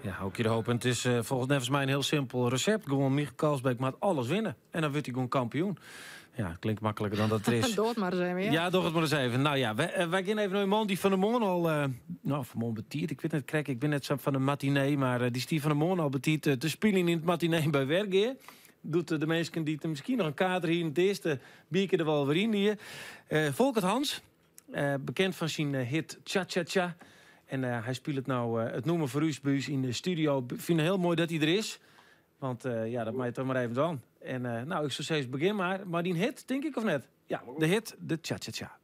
Ja, ook je de hoop. En het is volgens mij een heel simpel recept. Gewoon Michiel Kalsbeek maakt alles winnen. En dan wordt hij gewoon kampioen. Ja, klinkt makkelijker dan dat het is. Doe het maar eens even, ja. Ja, doe het maar eens even. Nou ja, wij gaan even naar iemand die van de Moon al... van Moon betiert, ik weet net, kijk, ik ben net van de matinee... maar die Stief van de Moon al betiert te spelen in het matinee bij Wergeer. Doet de mensen die misschien nog een kater hier in het eerste bierke er wel weer in die. Volkert Hans, bekend van zijn hit Cha Cha Cha. En hij speelt het nou het noemen voor Ruusbuus in de studio. Ik vind het heel mooi dat hij er is. Want dat mag je toch maar even doen. En nou, ik zou zeggen, begin maar die hit, denk ik, of net? Ja, de hit, de cha-cha-cha.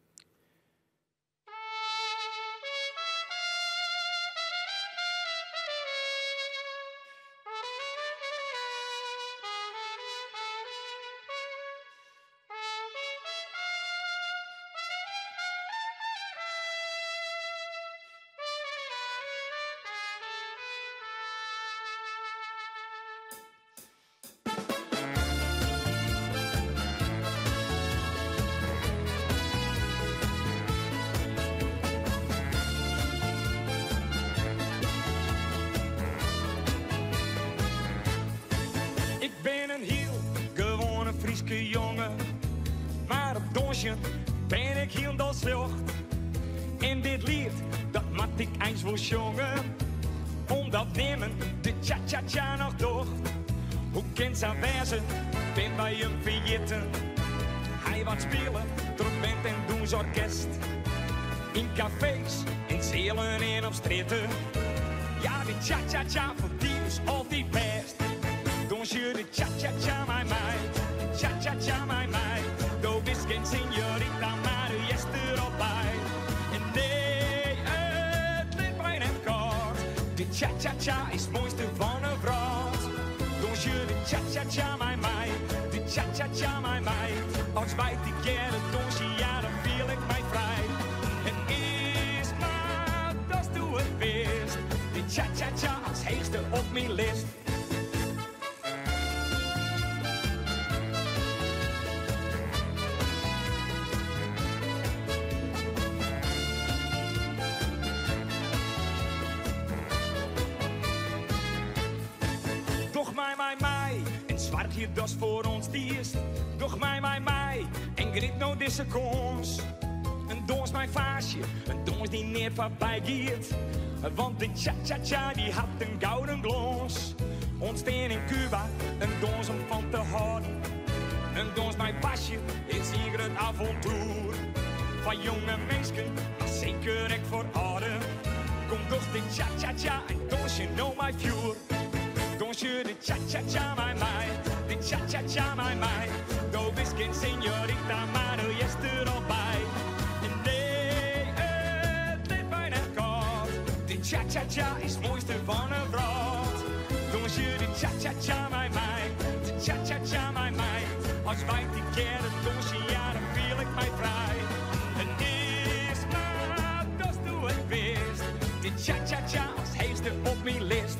Jongen, maar op donsje ben ik heel dat zocht. En dit lied, dat mat ik eens wil jongen, omdat nemen de cha-cha-cha nog docht. Hoe kent ze wezen, ben bij hem vergeten. Hij wat spelen, trompet en doensorkest. In cafés, in zelen en op stritten. Ja, de cha-cha-cha voor die is altijd best. Donsje de cha-cha-cha, mijn meid. Cha-cha-cha, mijn meid. Do is geen signorita, maar u is er al bij. En nee, het ligt bij hem kort. De cha-cha-cha is het mooiste van een vrouw. Donsje de cha-cha-cha, mijn meid. De cha-cha-cha, mijn meid. Als wij die keer het donsje, ja, dan viel ik mij vrij. En is maar, dat is hoe het wist. De cha-cha-cha als heegste op mijn list. Dat is voor ons diest. Doch mij. En griet nou deze kons. Een dons mijn vaasje. Een dons die neer voorbij giet. Want de cha-cha-cha die had een gouden glans. Ontstaan in Cuba. Een dons om van te houden. Een dons mijn pasje. Is hier het avontuur. Van jonge mensen. Maar zeker ik voor ouder. Kom toch de cha-cha-cha. En donsje nou mijn vuur. Donsje de cha-cha-cha, mijn meid. De cha-cha-cha, mijn meid. Do is geen signorita, maar nu is er al bij. En nee, het ligt bijna koud. De cha-cha-cha is het mooiste van een vrouw. Donsje de cha-cha-cha, mijn meid. De cha-cha-cha, mijn meid. Als wij die keer het donsje, ja, dan viel ik mij vrij. En is maar, dat is hoe ik wist. De cha-cha-cha als heegste op mijn list.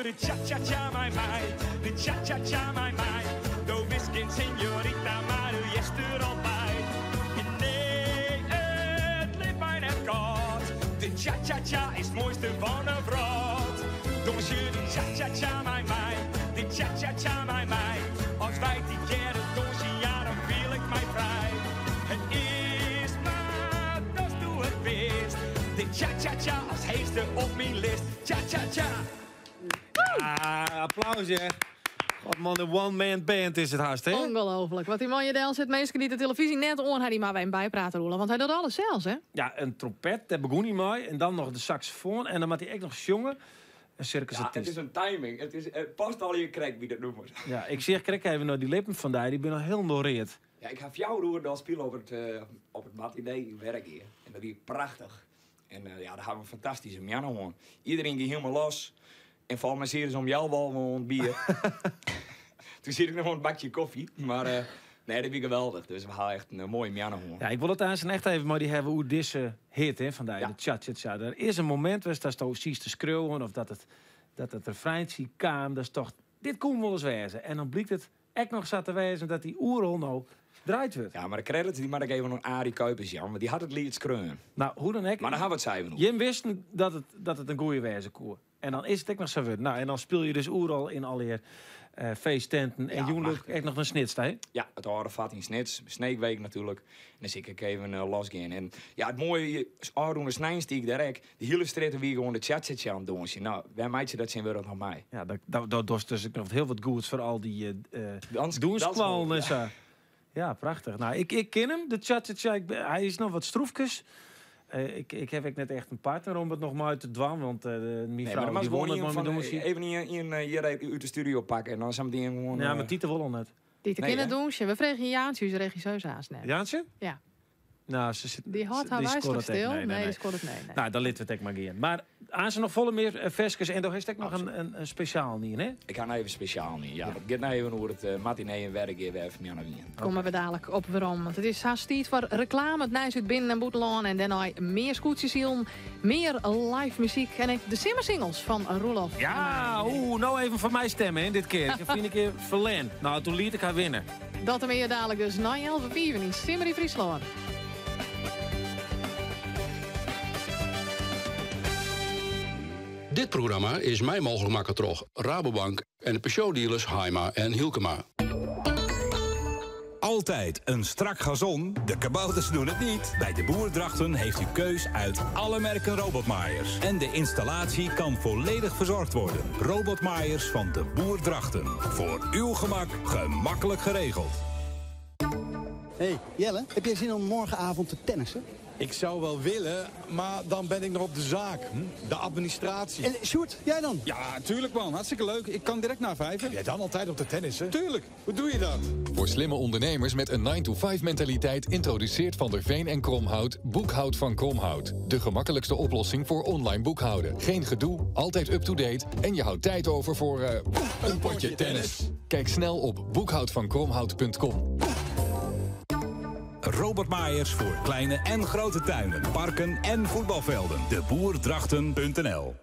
De cha-cha-cha, mijn meid. De cha-cha-cha, mijn meid. Do is geen signorita, maar u is er al bij. Nee, het ligt bijna koud. De cha-cha-cha is het mooiste van een vrouw. Donsje de cha-cha-cha, mijn meid. De cha-cha-cha, mijn meid. Als wij die keer het donsje, ja, dan viel ik mij vrij. Het is maar, dat is hoe het wist. De cha-cha-cha als heegste op mijn list. Cha-cha-cha. Ja, applaus, hè. God man, een one-man band is het haast, hè? Ongelooflijk. Wat die man je del zit, mensen die de televisie net on, hij die maar bij hem bijpraten rollen. Want hij doet alles zelfs, hè? Ja, een trompet, daar begon hij mee. En dan nog de saxofoon. En dan moet hij echt nog zongen. Een circusartiest. Ja, het is een timing. Het past al in je krek, wie dat noemt. Ja, ik zeg, kijk even naar die lippen van die ben al heel doorreerd. Ja, ik heb jou door dat spelen op het matinee werk hier. En dat is prachtig. En ja, daar hebben we een fantastische piano gewoon. Iedereen ging helemaal los. En voor mij zeer is om jou wel een bier. Toen zit ik nog een bakje koffie. Maar nee, dat is geweldig. Dus we halen echt een mooie piano gewoon. Ja, ik wil het aan echt even maar die hebben hoe deze hit hè, van die, de cha-cha-cha. Er is een moment waar dat toch ziet te schreeuwen of dat het refreintje kwam. Dat is toch, dit kon wel eens wezen. En dan blijkt het echt nog zat te wezen dat die oerol nou draait wordt. Ja, maar de credits die mag ik even aan Arie Kuipers, Jan. Want die had het lied schreeuwen. Nou, hoe dan ook. Maar dan gaan we het cijfer nog. Jim wist dat het een goede wezen kon. En dan is het ook nog zo weer. Nou, en dan speel je dus oeral in alleer feesttenten. En joenlijk echt nog een snits, hè? Ja, het oude vat in snits. Sneekweek natuurlijk. En dan zie ik even losgaan. En ja, het mooie is, Arun Snijnstiek daar ook. Die hele straat wie gewoon de chatje aan het doen. Nou, wij meidje dat zijn we dat nog mij. Ja, dat doet dus nog heel wat goeds voor al die doenskwallen en zo. Ja, prachtig. Nou, ik ken hem, de chatje. Hij is nog wat stroefjes. Ik heb net echt een partner om het nog maar uit te dwaan, want mijn vrouw die woont het maar doen. Even hier uit de studio pakken en dan zijn die gewoon. Ja, maar Tieten wil net. Tieten kunnen doen. We vregen Jaantje, de regisseur haast net. Jaantje? Ja. Nou, ze zit. Die houdt haar wijselijk stil. Nee, die scoort het nee. Nou, dan laten we het maar gaan. Maar aan ze nog volle meer versjes en toch is het nog een speciaal niet, hè? Ik ga even speciaal niet. Ja, ik ga nou even hoe het matinee en werk even meer naar wie. Komen we dadelijk op waarom. Want het is haast tijd voor reclame. Het Nijs uit Binnen en Boetelaan. En daarna meer scootjeshielen, meer live muziek. En de simmersingles van Roelof. Ja, nou even voor mij stemmen, hè, dit keer. Ik heb een keer verlend. Nou, toen liet ik haar winnen. Dat en meer dadelijk dus na 11:05 in Simmer in Friesland. Dit programma is mij mogelijk maken door Rabobank en de pensioendealers Haima en Hielkema. Altijd een strak gazon? De kabouters doen het niet. Bij de Boerdrachten heeft u keus uit alle merken robotmaaiers. En de installatie kan volledig verzorgd worden. Robotmaaiers van de Boerdrachten. Voor uw gemak gemakkelijk geregeld. Hey Jelle, heb jij zin om morgenavond te tennissen? Ik zou wel willen, maar dan ben ik nog op de zaak. De administratie. En Sjoerd, jij dan? Ja, tuurlijk man. Hartstikke leuk. Ik kan direct naar 5. Heb jij dan altijd op de tennissen? Tuurlijk. Hoe doe je dat? Voor slimme ondernemers met een 9-to-5 mentaliteit introduceert Van der Veen en Kromhout Boekhoud van Kromhout. De gemakkelijkste oplossing voor online boekhouden. Geen gedoe, altijd up-to-date en je houdt tijd over voor een potje tennis. Kijk snel op boekhoudvankromhout.com. Robotmaaiers voor kleine en grote tuinen, parken en voetbalvelden. Deboerdrachten.nl.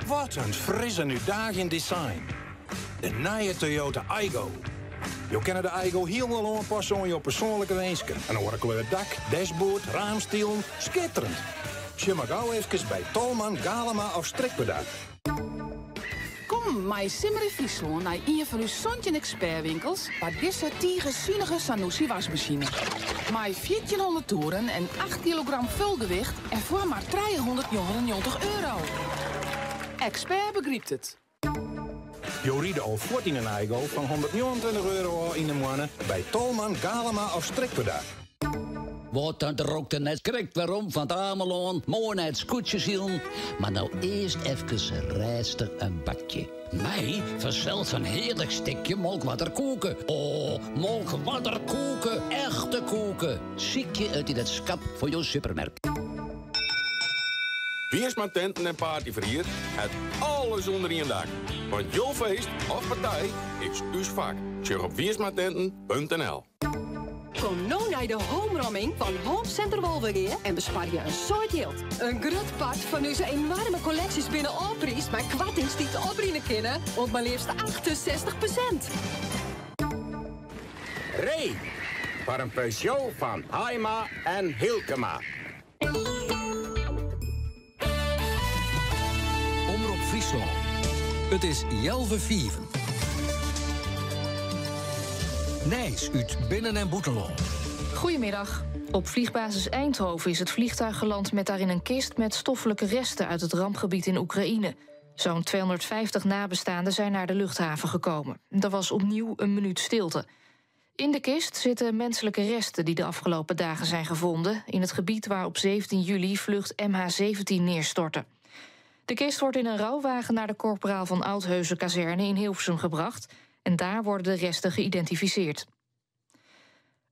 Wat een frisse nu in design. De nieuwe Toyota Aygo. Je kent de Aygo helemaal aanpassen aan je persoonlijke wensen. Een oorkleur dak, dashboard, raamstiel, schitterend. Zie maar gauw even bij Tolman, Galema of Strikbedak. Kom, mijn Simmer in Friesland naar een van uw Sontje expertwinkels waar deze zuinige Sanusi wasmachine. Met 1400 toeren en 8 kilogram vulgewicht en voor maar €399. Expert begrijpt het. Je riede al 14 een Aygo van €129 in de maand bij Tolman, Galema of Strikbedak. Wat dan rookt er net correct waarom van het Ameloon, mooi naar het scootjeshielen. Maar nou eerst even rijstig een bakje. Mij vanzelfs een heerlijk stukje molkwaterkoeken. Oh, molkwaterkoeken, echte koeken. Ziekje uit in het schap voor jouw supermarkt. Wiersma Tenten en Partyverhier, het alles onder één dak. Want jouw feest of partij is uw vak. Check op wiersmatenten.nl. Kom nou naar de homeromming van Home Center Wolvergeer en bespaar je een soort geld. Een groot part van onze enorme collecties binnen Allprijs, maar kwartings die te opbrengen kunnen, want maar liefst 68%. Ray, voor een Peugeot van Haima en Hielkema. Omroep Friesland. Het is 11:05. Nijs uit Binnen en Boetelaan. Goedemiddag. Op vliegbasis Eindhoven is het vliegtuig geland met daarin een kist met stoffelijke resten uit het rampgebied in Oekraïne. Zo'n 250 nabestaanden zijn naar de luchthaven gekomen. Er was opnieuw een minuut stilte. In de kist zitten menselijke resten die de afgelopen dagen zijn gevonden in het gebied waar op 17 juli vlucht MH17 neerstortte. De kist wordt in een rouwwagen naar de korporaal van Oudheusen kazerne in Hilversum gebracht en daar worden de resten geïdentificeerd.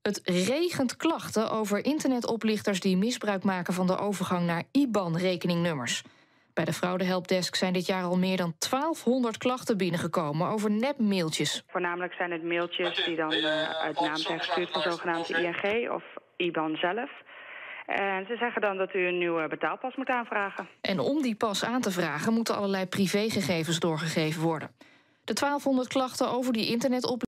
Het regent klachten over internetoplichters die misbruik maken van de overgang naar IBAN-rekeningnummers. Bij de fraudehelpdesk zijn dit jaar al meer dan 1200 klachten binnengekomen over nepmailtjes. Voornamelijk zijn het mailtjes die dan uit naam zijn gestuurd van zogenaamde ING of IBAN zelf. En ze zeggen dan dat u een nieuwe betaalpas moet aanvragen. En om die pas aan te vragen moeten allerlei privégegevens doorgegeven worden. De 1200 klachten over die internetoplichters